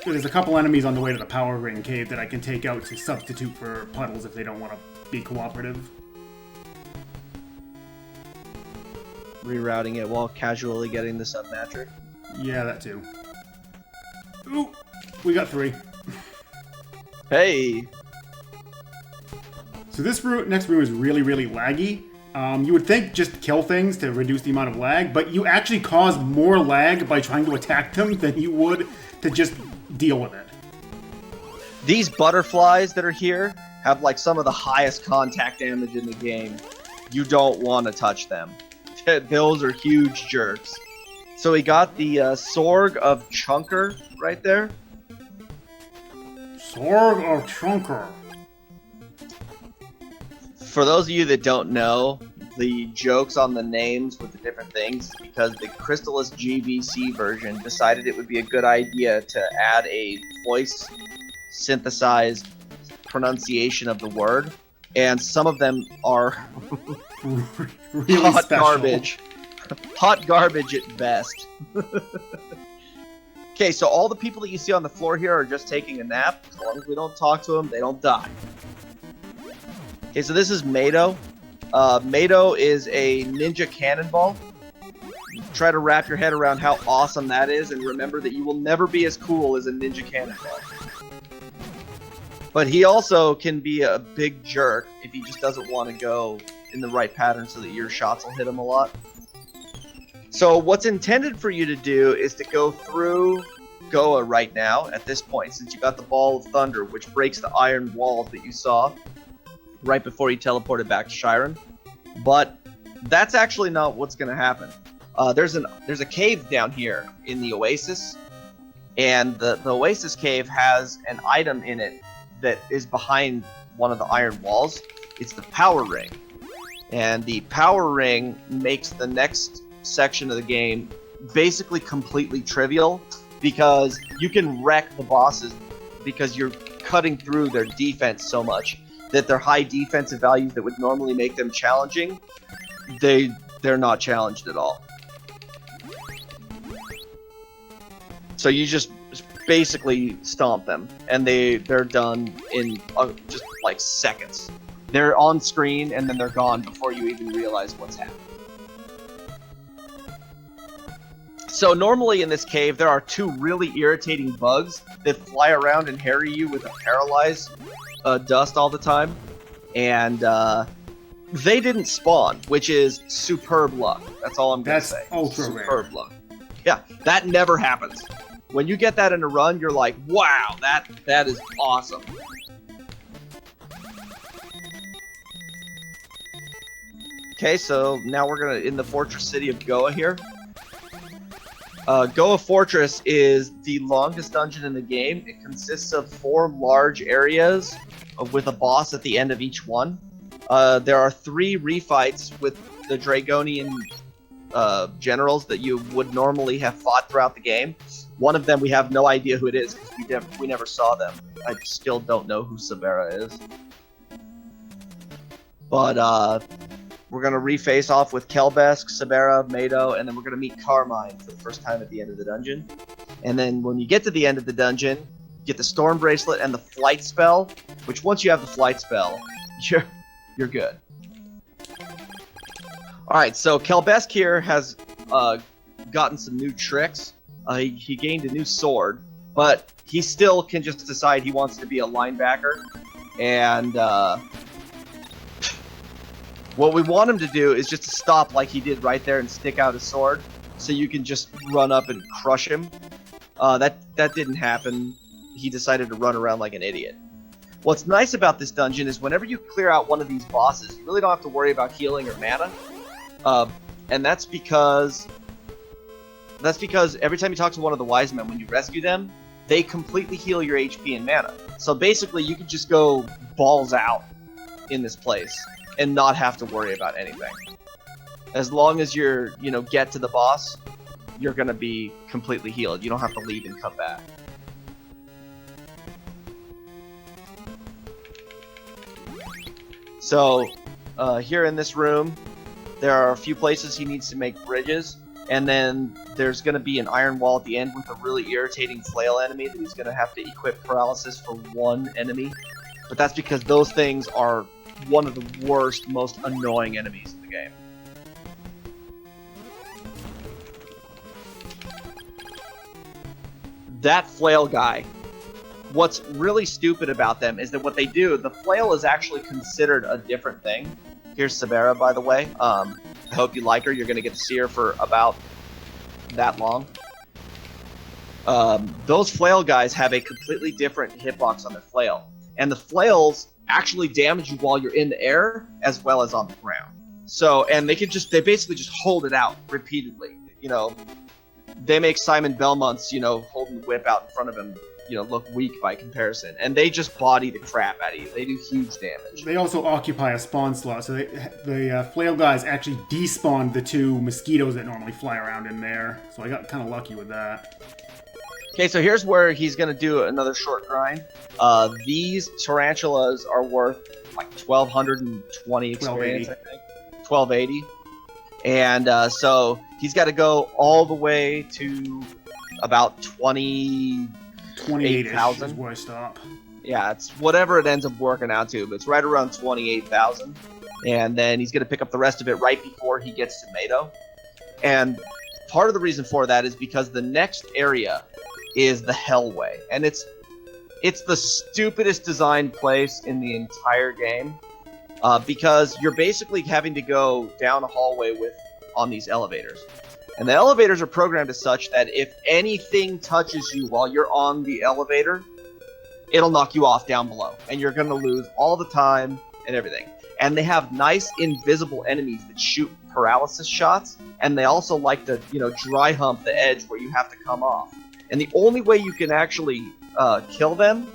There's a couple enemies on the way to the Power Ring Cave that I can take out to substitute for puddles if they don't want to be cooperative. Rerouting it while casually getting the sub-metric. Yeah, that too. Ooh, we got 3. Hey! So this next room is really, really laggy. You would think just kill things to reduce the amount of lag, but you actually cause more lag by trying to attack them than you would to just deal with it. These butterflies that are here have like some of the highest contact damage in the game. You don't want to touch them. Those are huge jerks. So we got the Sorg of Chunker right there. Sorg of Chunker. For those of you that don't know, the jokes on the names with the different things is because the Crystallis GBC version decided it would be a good idea to add a voice synthesized pronunciation of the word, and some of them are really hot special. garbage. Hot garbage at best. Okay, so all the people that you see on the floor here are just taking a nap. As long as we don't talk to them, they don't die. Okay, so this is Mado. Mado is a ninja cannonball. Try to wrap your head around how awesome that is, and remember that you will never be as cool as a ninja cannonball. But he also can be a big jerk if he just doesn't want to go in the right pattern so that your shots will hit him a lot. So what's intended for you to do is to go through Goa right now at this point, since you got the Ball of Thunder, which breaks the iron walls that you saw right before you teleported back to Shiren. But that's actually not what's going to happen. There's a cave down here in the oasis, And the Oasis Cave has an item in it that is behind one of the iron walls. It's the power ring. And the power ring makes the next section of the game basically completely trivial, because you can wreck the bosses because you're cutting through their defense so much that their high defensive values that would normally make them challenging, they're not challenged at all. So you just basically stomp them, and they're done in just like seconds. They're on screen and then they're gone before you even realize what's happening. So normally in this cave, there are two really irritating bugs that fly around and harry you with a paralyzed dust all the time. And they didn't spawn, which is superb luck. That's all I'm going to say. Ultra rare. Superb luck. Yeah, that never happens. When you get that in a run, you're like, wow, that is awesome. Okay, so now we're gonna in the fortress city of Goa here. Goa Fortress is the longest dungeon in the game. It consists of 4 large areas with a boss at the end of each one. There are 3 refights with the Dragonian generals that you would normally have fought throughout the game. One of them we have no idea who it is because we never saw them. I still don't know who Sabera is. But we're going to reface off with Kelbesk, Sabera, Mado, and then we're going to meet Carmine for the first time at the end of the dungeon. And then when you get to the end of the dungeon, you get the Storm Bracelet and the Flight Spell, which once you have the Flight Spell, you're good. Alright, so Kelbesk here has gotten some new tricks. He gained a new sword, but he still can just decide he wants to be a linebacker. And what we want him to do is just to stop like he did right there and stick out his sword, so you can just run up and crush him. That didn't happen. He decided to run around like an idiot. What's nice about this dungeon is whenever you clear out one of these bosses, you really don't have to worry about healing or mana. And that's because every time you talk to one of the wise men when you rescue them, they completely heal your HP and mana. So basically you can just go balls out in this place and not have to worry about anything. As long as you're, get to the boss, you're gonna be completely healed. You don't have to leave and come back. So, here in this room, there are a few places he needs to make bridges, and then there's going to be an iron wall at the end with a really irritating flail enemy that he's going to have to equip paralysis for one enemy. But that's because those things are one of the worst, most annoying enemies in the game. That flail guy. What's really stupid about them is that what they do, the flail is actually considered a different thing. Here's Sabera, by the way. I hope you like her. You're going to get to see her for about that long. Those flail guys have a completely different hitbox on their flail. And the flails actually damage you while you're in the air as well as on the ground. So, and they basically just hold it out repeatedly. They make Simon Belmont's, holding the whip out in front of him, look weak by comparison. And they just body the crap out of you. They do huge damage. They also occupy a spawn slot, so the flail guys actually despawned the 2 mosquitoes that normally fly around in there. So I got kind of lucky with that. Okay, so here's where he's going to do another short grind. These tarantulas are worth like 1,220 experience, I think. 1,280. And so he's got to go all the way to about 28,000 is where I stop. Yeah, it's whatever it ends up working out to, but it's right around 28,000. And then he's going to pick up the rest of it right before he gets to Mado. And part of the reason for that is because the next area is the Hellway. And it's the stupidest designed place in the entire game. Because you're basically having to go down a hallway on these elevators. And the elevators are programmed as such that if anything touches you while you're on the elevator, it'll knock you off down below. And you're going to lose all the time and everything. And they have nice invisible enemies that shoot paralysis shots. And they also like to, dry hump the edge where you have to come off. And the only way you can actually kill them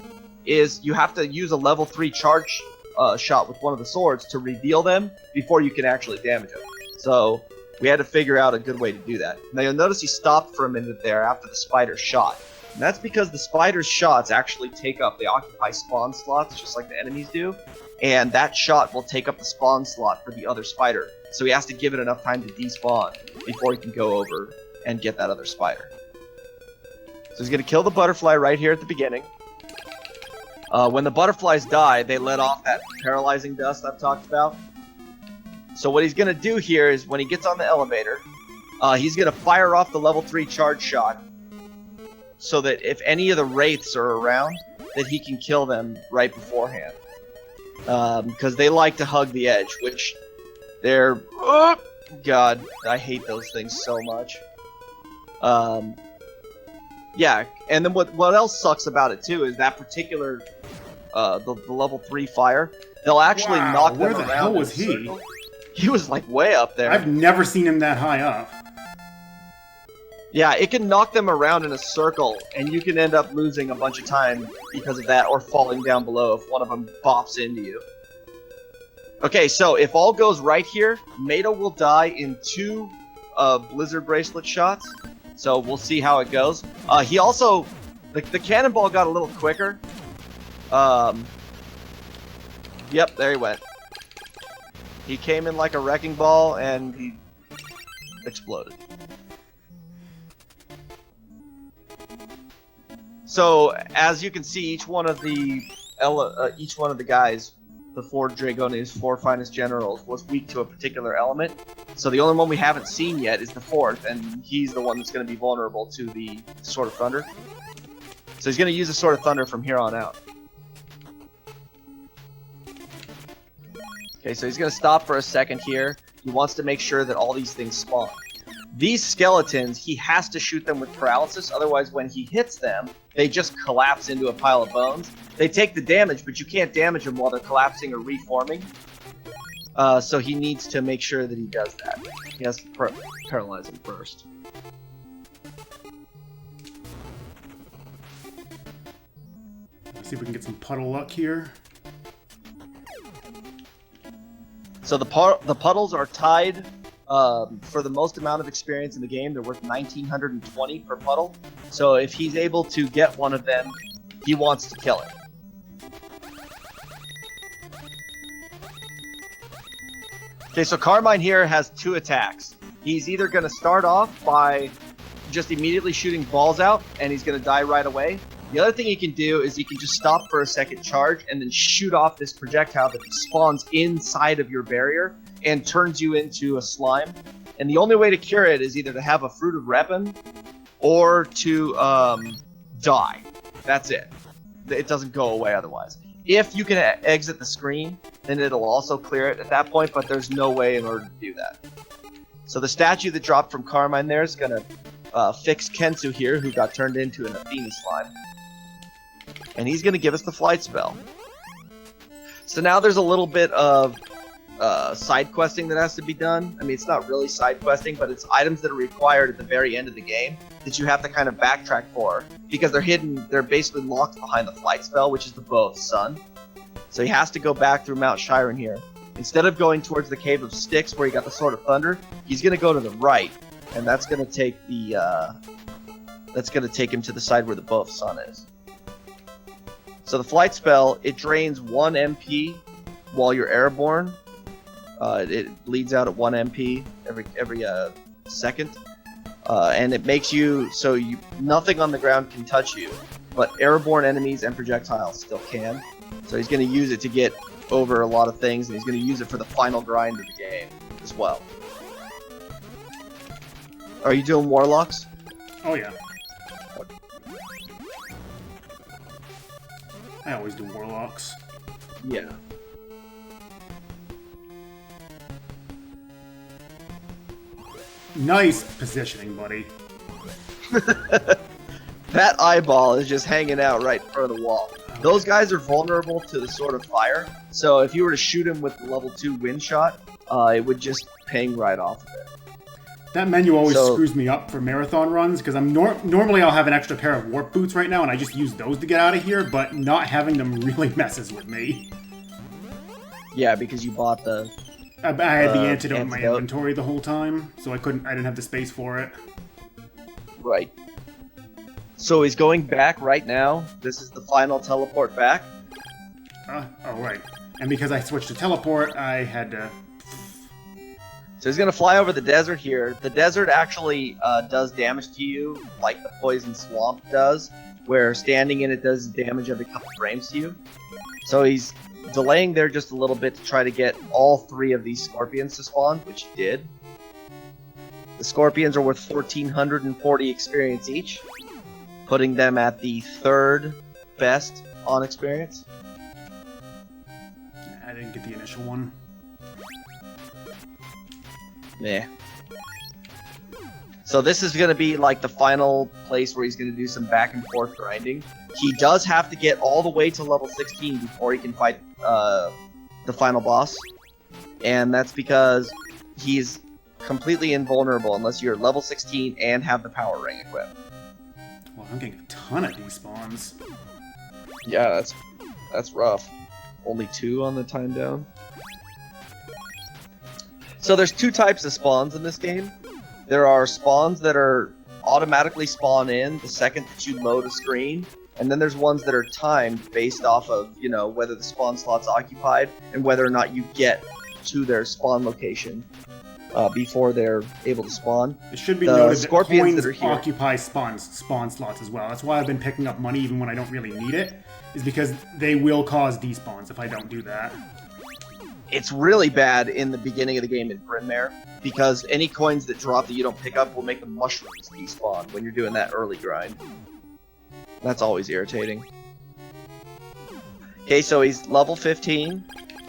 is you have to use a level 3 charge shot with one of the swords to reveal them before you can actually damage them. So we had to figure out a good way to do that. Now you'll notice he stopped for a minute there after the spider shot. And that's because the spider's shots actually they occupy spawn slots just like the enemies do. And that shot will take up the spawn slot for the other spider. So he has to give it enough time to despawn before he can go over and get that other spider. So he's going to kill the butterfly right here at the beginning. When the butterflies die, they let off that paralyzing dust I've talked about. So what he's going to do here is when he gets on the elevator, he's going to fire off the level 3 charge shot so that if any of the wraiths are around, that he can kill them right beforehand. Because they like to hug the edge, which they're... Oh, God, I hate those things so much. Yeah, and then what else sucks about it, too, is that particular... the level 3 fire, they'll actually knock them around. Where the hell was he? Circle. He was like way up there. I've never seen him that high up. Yeah, it can knock them around in a circle, and you can end up losing a bunch of time because of that, or falling down below if one of them bops into you. Okay, so if all goes right here, Mato will die in 2 Blizzard Bracelet shots, so we'll see how it goes. He also... The cannonball got a little quicker. Yep, there he went. He came in like a wrecking ball, and he exploded. So, as you can see, each one of the guys, the 4 Dragonians, 4 finest generals, was weak to a particular element. So the only one we haven't seen yet is the 4th, and he's the one that's going to be vulnerable to the Sword of Thunder. So he's going to use the Sword of Thunder from here on out. Okay, so he's going to stop for a second here. He wants to make sure that all these things spawn. These skeletons, he has to shoot them with paralysis, otherwise when he hits them, they just collapse into a pile of bones. They take the damage, but you can't damage them while they're collapsing or reforming. So he needs to make sure that he does that. He has to paralyze them first. Let's see if we can get some puddle luck here. So the puddles are tied for the most amount of experience in the game. They're worth 1,920 per puddle. So if he's able to get one of them, he wants to kill it. Okay, so Carmine here has 2 attacks. He's either going to start off by just immediately shooting balls out, and he's going to die right away. The other thing he can do is he can just stop for a second charge and then shoot off this projectile that spawns inside of your barrier and turns you into a slime. And the only way to cure it is either to have a Fruit of Weapon or to die. That's it. It doesn't go away otherwise. If you can exit the screen, then it'll also clear it at that point, but there's no way in order to do that. So the statue that dropped from Carmine there is going to fix Kensu here, who got turned into an Athena slime. And he's going to give us the flight spell. So now there's a little bit of side questing that has to be done. I mean, it's not really side questing, but it's items that are required at the very end of the game that you have to kind of backtrack for, because they're hidden, they're basically locked behind the flight spell, which is the Bow of the Sun. So he has to go back through Mount Chiron here. Instead of going towards the Cave of Styx, where he got the Sword of Thunder, he's going to go to the right, and that's going to take the take him to the side where the Bow of the Sun is. So the flight spell, it drains 1 MP while you're airborne. It bleeds out at 1 MP every second, and it makes you so nothing on the ground can touch you, but airborne enemies and projectiles still can. So he's going to use it to get over a lot of things, and he's going to use it for the final grind of the game as well. Are you doing Warlocks? Oh yeah. I always do Warlocks. Yeah. Nice positioning, buddy. That eyeball is just hanging out right in front of the wall. Those guys are vulnerable to the Sword of Fire, so if you were to shoot him with the level 2 wind shot, it would just ping right off of it. That menu always So- screws me up for marathon runs because I'm normally I'll have an extra pair of warp boots right now, and I just use those to get out of here. But not having them really messes with me. Yeah, because you bought the. I had the antidote in my antidote. inventory the whole time, so I didn't have the space for it. Right. So he's going back right now. This is the final teleport back. Oh, right. And because I switched to teleport, I had to. So he's gonna fly over the desert here. The desert actually does damage to you, like the poison swamp does, where standing in it does damage every couple frames to you. So he's delaying there just a little bit to try to get all 3 of these scorpions to spawn, which he did. The scorpions are worth 1,440 experience each, putting them at the 3rd best on experience. I didn't get the initial one. Yeah. So this is going to be like the final place where he's going to do some back and forth grinding. He does have to get all the way to level 16 before he can fight the final boss. And that's because he's completely invulnerable unless you're level 16 and have the power ring equipped. Well, I'm getting a ton of despawns. Yeah, that's rough. Only 2 on the time down. So there's 2 types of spawns in this game. There are spawns that are automatically spawn in the second that you load a screen, and then there's ones that are timed based off of, you know, whether the spawn slot's occupied and whether or not you get to their spawn location before they're able to spawn. It should be The noted that scorpions coins that are here- occupy spawn slots as well. That's why I've been picking up money even when I don't really need it, is because they will cause despawns if I don't do that. It's really bad in the beginning of the game in Brynmare, because any coins that drop that you don't pick up will make the mushrooms despawn when you're doing that early grind. That's always irritating. Okay, so he's level 15.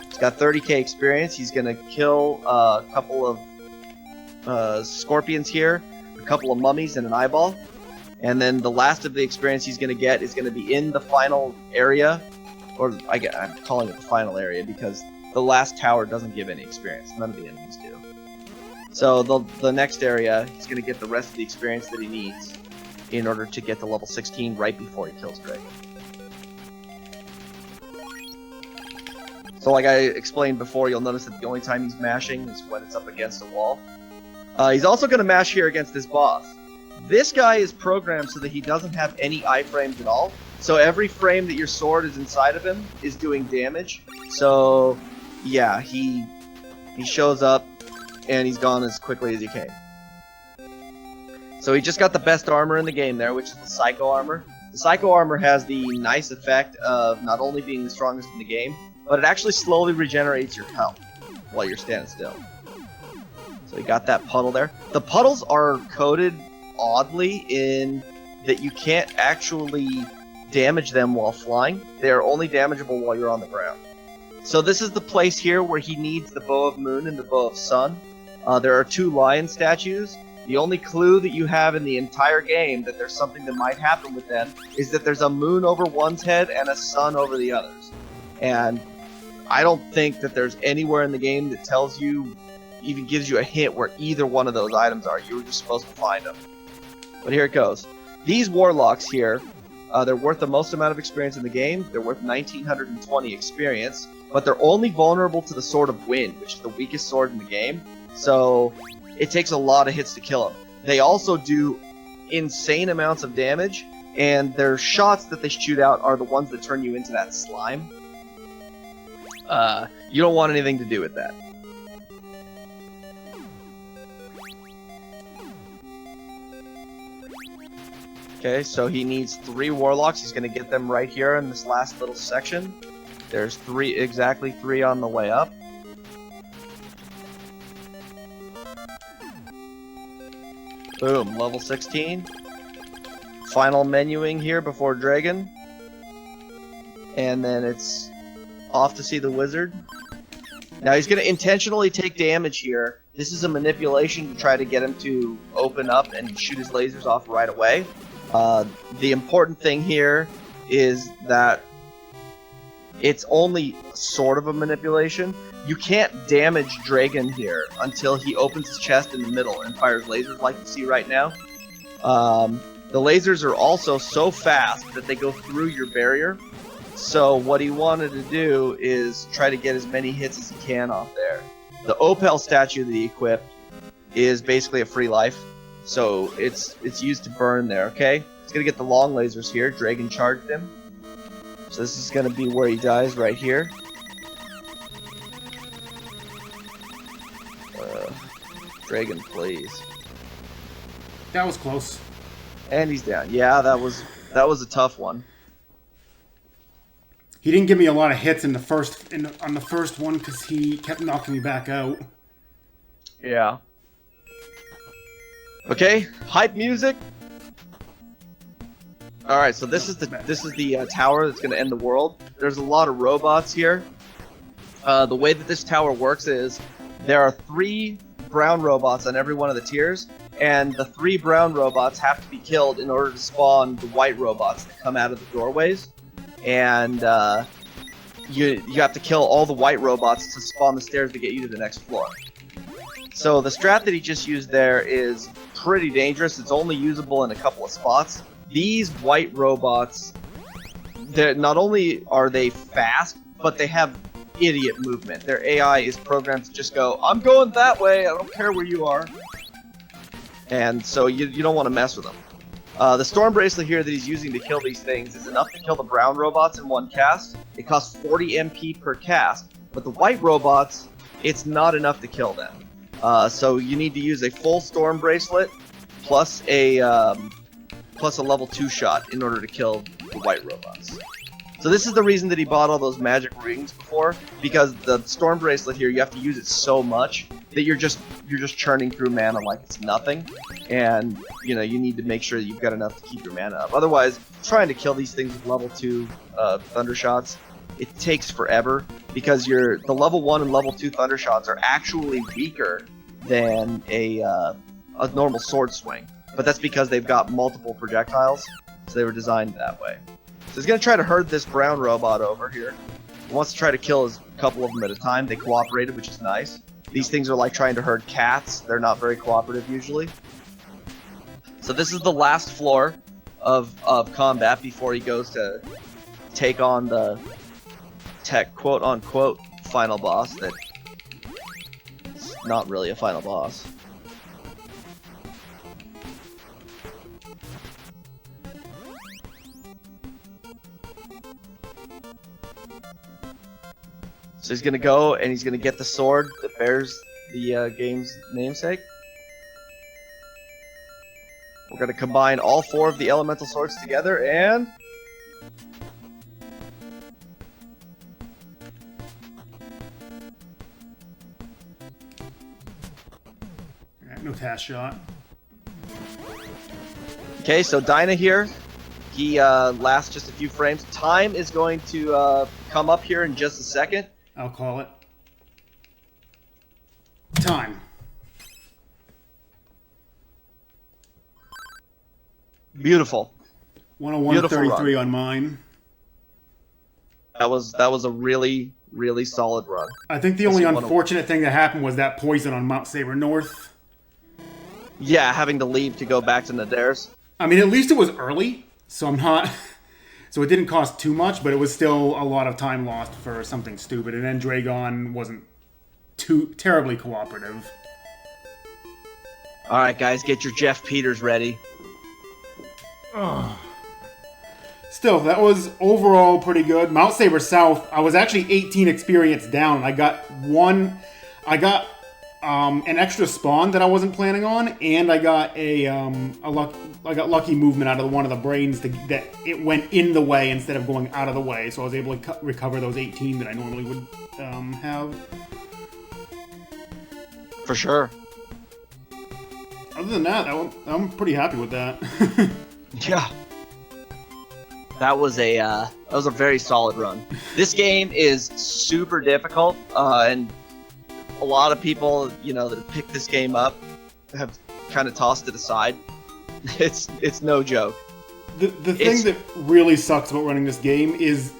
He's got 30k experience. He's gonna kill a couple of scorpions here, a couple of mummies, and an eyeball. And then the last of the experience he's gonna get is gonna be in the final area, or I'm calling it the final area because the last tower doesn't give any experience. None of the enemies do. So the next area, he's going to get the rest of the experience that he needs in order to get to level 16 right before he kills Dragon. So like I explained before, you'll notice that the only time he's mashing is when it's up against a wall. He's also going to mash here against this boss. This guy is programmed so that he doesn't have any iframes at all. So every frame that your sword is inside of him is doing damage. So yeah, he shows up and he's gone as quickly as he came. So he just got the best armor in the game there, which is the Psycho Armor. The Psycho Armor has the nice effect of not only being the strongest in the game, but it actually slowly regenerates your health while you're standing still. So he got that puddle there. The puddles are coded oddly in that you can't actually damage them while flying. They are only damageable while you're on the ground. So this is the place here where he needs the Bow of Moon and the Bow of Sun. There are 2 lion statues. The only clue that you have in the entire game that there's something that might happen with them is that there's a moon over one's head and a sun over the others. And I don't think that there's anywhere in the game that tells you, even gives you a hint where either one of those items are. You were just supposed to find them. But here it goes. These warlocks here, they're worth the most amount of experience in the game. They're worth 1,920 experience, but they're only vulnerable to the Sword of Wind, which is the weakest sword in the game. So it takes a lot of hits to kill them. They also do insane amounts of damage, and their shots that they shoot out are the ones that turn you into that slime. You don't want anything to do with that. Okay, so he needs 3 warlocks. He's going to get them right here in this last little section. There's exactly three on the way up. Boom, level 16. Final menuing here before Dragon. And then it's off to see the wizard. Now he's going to intentionally take damage here. This is a manipulation to try to get him to open up and shoot his lasers off right away. The important thing here is that it's only sort of a manipulation. You can't damage Dragon here until he opens his chest in the middle and fires lasers like you see right now. The lasers are also so fast that they go through your barrier. So what he wanted to do is try to get as many hits as he can off there. The Opal statue that he equipped is basically a free life. So it's used to burn there, okay? He's going to get the long lasers here. Dragon charged him. So this is going to be where he dies, right here. Dragon, please. That was close. And he's down. Yeah, that was a tough one. He didn't give me a lot of hits on the first one because he kept knocking me back out. Yeah. Okay, hype music. All right, so this is the tower that's going to end the world. There's a lot of robots here. The way that this tower works is there are 3 brown robots on every one of the tiers, and the 3 brown robots have to be killed in order to spawn the white robots that come out of the doorways. And you have to kill all the white robots to spawn the stairs to get you to the next floor. So the strat that he just used there is pretty dangerous. It's only usable in a couple of spots. These white robots, not only are they fast, but they have idiot movement. Their AI is programmed to just go, I'm going that way, I don't care where you are. And so you don't want to mess with them. The storm bracelet here that he's using to kill these things is enough to kill the brown robots in one cast. It costs 40 MP per cast, but the white robots, it's not enough to kill them. So you need to use a full storm bracelet plus a level 2 shot in order to kill the white robots. So this is the reason that he bought all those magic rings before, because the storm bracelet here, you have to use it so much that you're just churning through mana like it's nothing, and you need to make sure that you've got enough to keep your mana up. Otherwise, trying to kill these things with level 2 thunder shots, it takes forever, because the level 1 and level 2 thunder shots are actually weaker than a normal sword swing, but that's because they've got multiple projectiles, so they were designed that way. So he's going to try to herd this brown robot over here. He wants to try to kill a couple of them at a time. They cooperated, which is nice. These things are like trying to herd cats. They're not very cooperative usually. So this is the last floor of combat before he goes to take on the quote-unquote final boss that is not really a final boss. So he's going to go and he's going to get the sword that bears the game's namesake. We're going to combine all 4 of the elemental swords together and... No task shot. Okay, so Dinah here. He lasts just a few frames. Time is going to come up here in just a second. I'll call it. Time. Beautiful. 101.33 on mine. That was a really, really solid run. I think the only unfortunate thing that happened was that poison on Mount Saber North. Yeah, having to leave to go back to Nadare's. I mean, at least it was early, so I'm not... So it didn't cost too much, but it was still a lot of time lost for something stupid. And then Dragon wasn't too terribly cooperative. All right, guys, get your Jeff Peters ready. Still, that was overall pretty good. Mount Saber South, I was actually 18 experience down. I got an extra spawn that I wasn't planning on, and I got lucky movement out of one of the brains that it went in the way instead of going out of the way, so I was able to recover those 18 that I normally would have. For sure. Other than that, I'm pretty happy with that. Yeah. That was a very solid run. This game is super difficult, and a lot of people, that picked this game up have kind of tossed it aside. It's no joke. The thing that really sucks about running this game is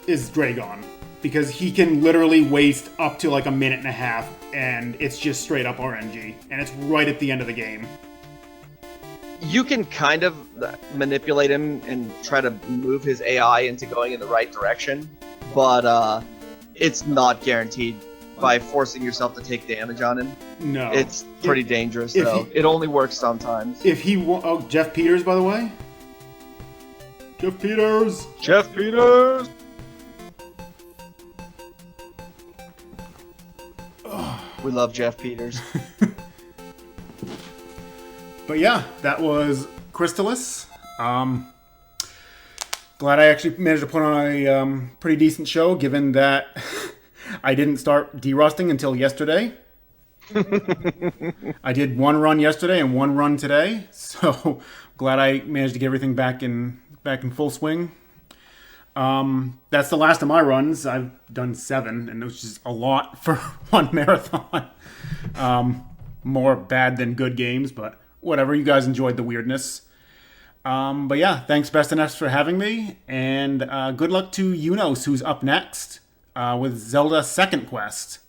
is Dragon, because he can literally waste up to like a minute and a half, and it's just straight up RNG, and it's right at the end of the game. You can kind of manipulate him and try to move his AI into going in the right direction, but it's not guaranteed by forcing yourself to take damage on him. No. It's pretty dangerous, though. It only works sometimes. If he oh, Jeff Peters, by the way. Jeff Peters! Jeff Peters! We love Jeff Peters. But yeah, that was Crystallis. Glad I actually managed to put on a pretty decent show, given that I didn't start derusting until yesterday. I did one run yesterday and one run today, so glad I managed to get everything back in full swing. That's the last of my runs. I've done 7, and it was just a lot for one marathon. More bad than good games, but whatever. You guys enjoyed the weirdness. But yeah, thanks Best of Nest for having me, and good luck to Unos, who's up next with Zelda Second Quest.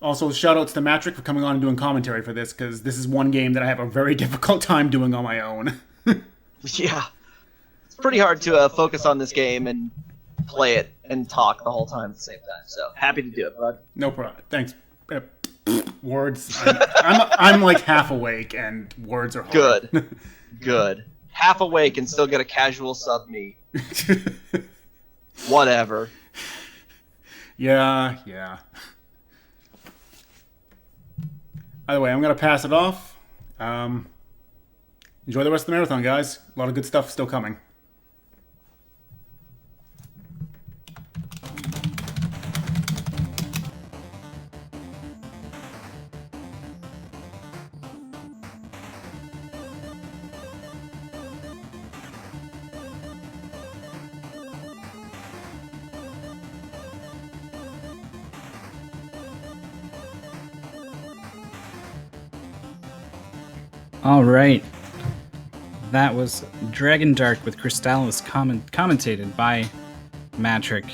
Also, shoutouts to Matrick for coming on and doing commentary for this, because this is one game that I have a very difficult time doing on my own. Yeah. It's pretty hard to focus on this game and play it and talk the whole time at the same time. So, happy to do it, bud. No problem. Thanks. Words. I'm like half awake, and words are hard. Good. Good. Half awake and still get a casual sub me. Whatever. Yeah. Either way, I'm going to pass it off. Enjoy the rest of the marathon, guys. A lot of good stuff still coming. All right. That was Dragon Dark with Crystallis, commentated by Matrick.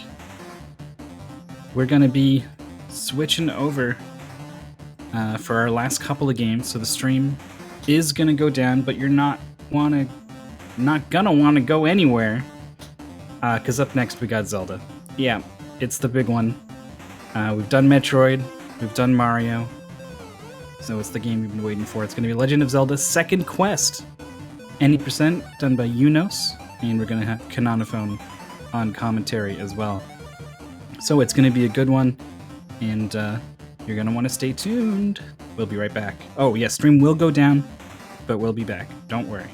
We're going to be switching over for our last couple of games, so the stream is going to go down, but you're not gonna want to go anywhere, because up next we got Zelda. Yeah, it's the big one. We've done Metroid, we've done Mario, so it's the game we've been waiting for. It's going to be Legend of Zelda Second Quest. Any percent done by Unos, and we're going to have Canonophone on commentary as well. So it's going to be a good one, and you're going to want to stay tuned. We'll be right back. Oh, yeah, stream will go down, but we'll be back. Don't worry.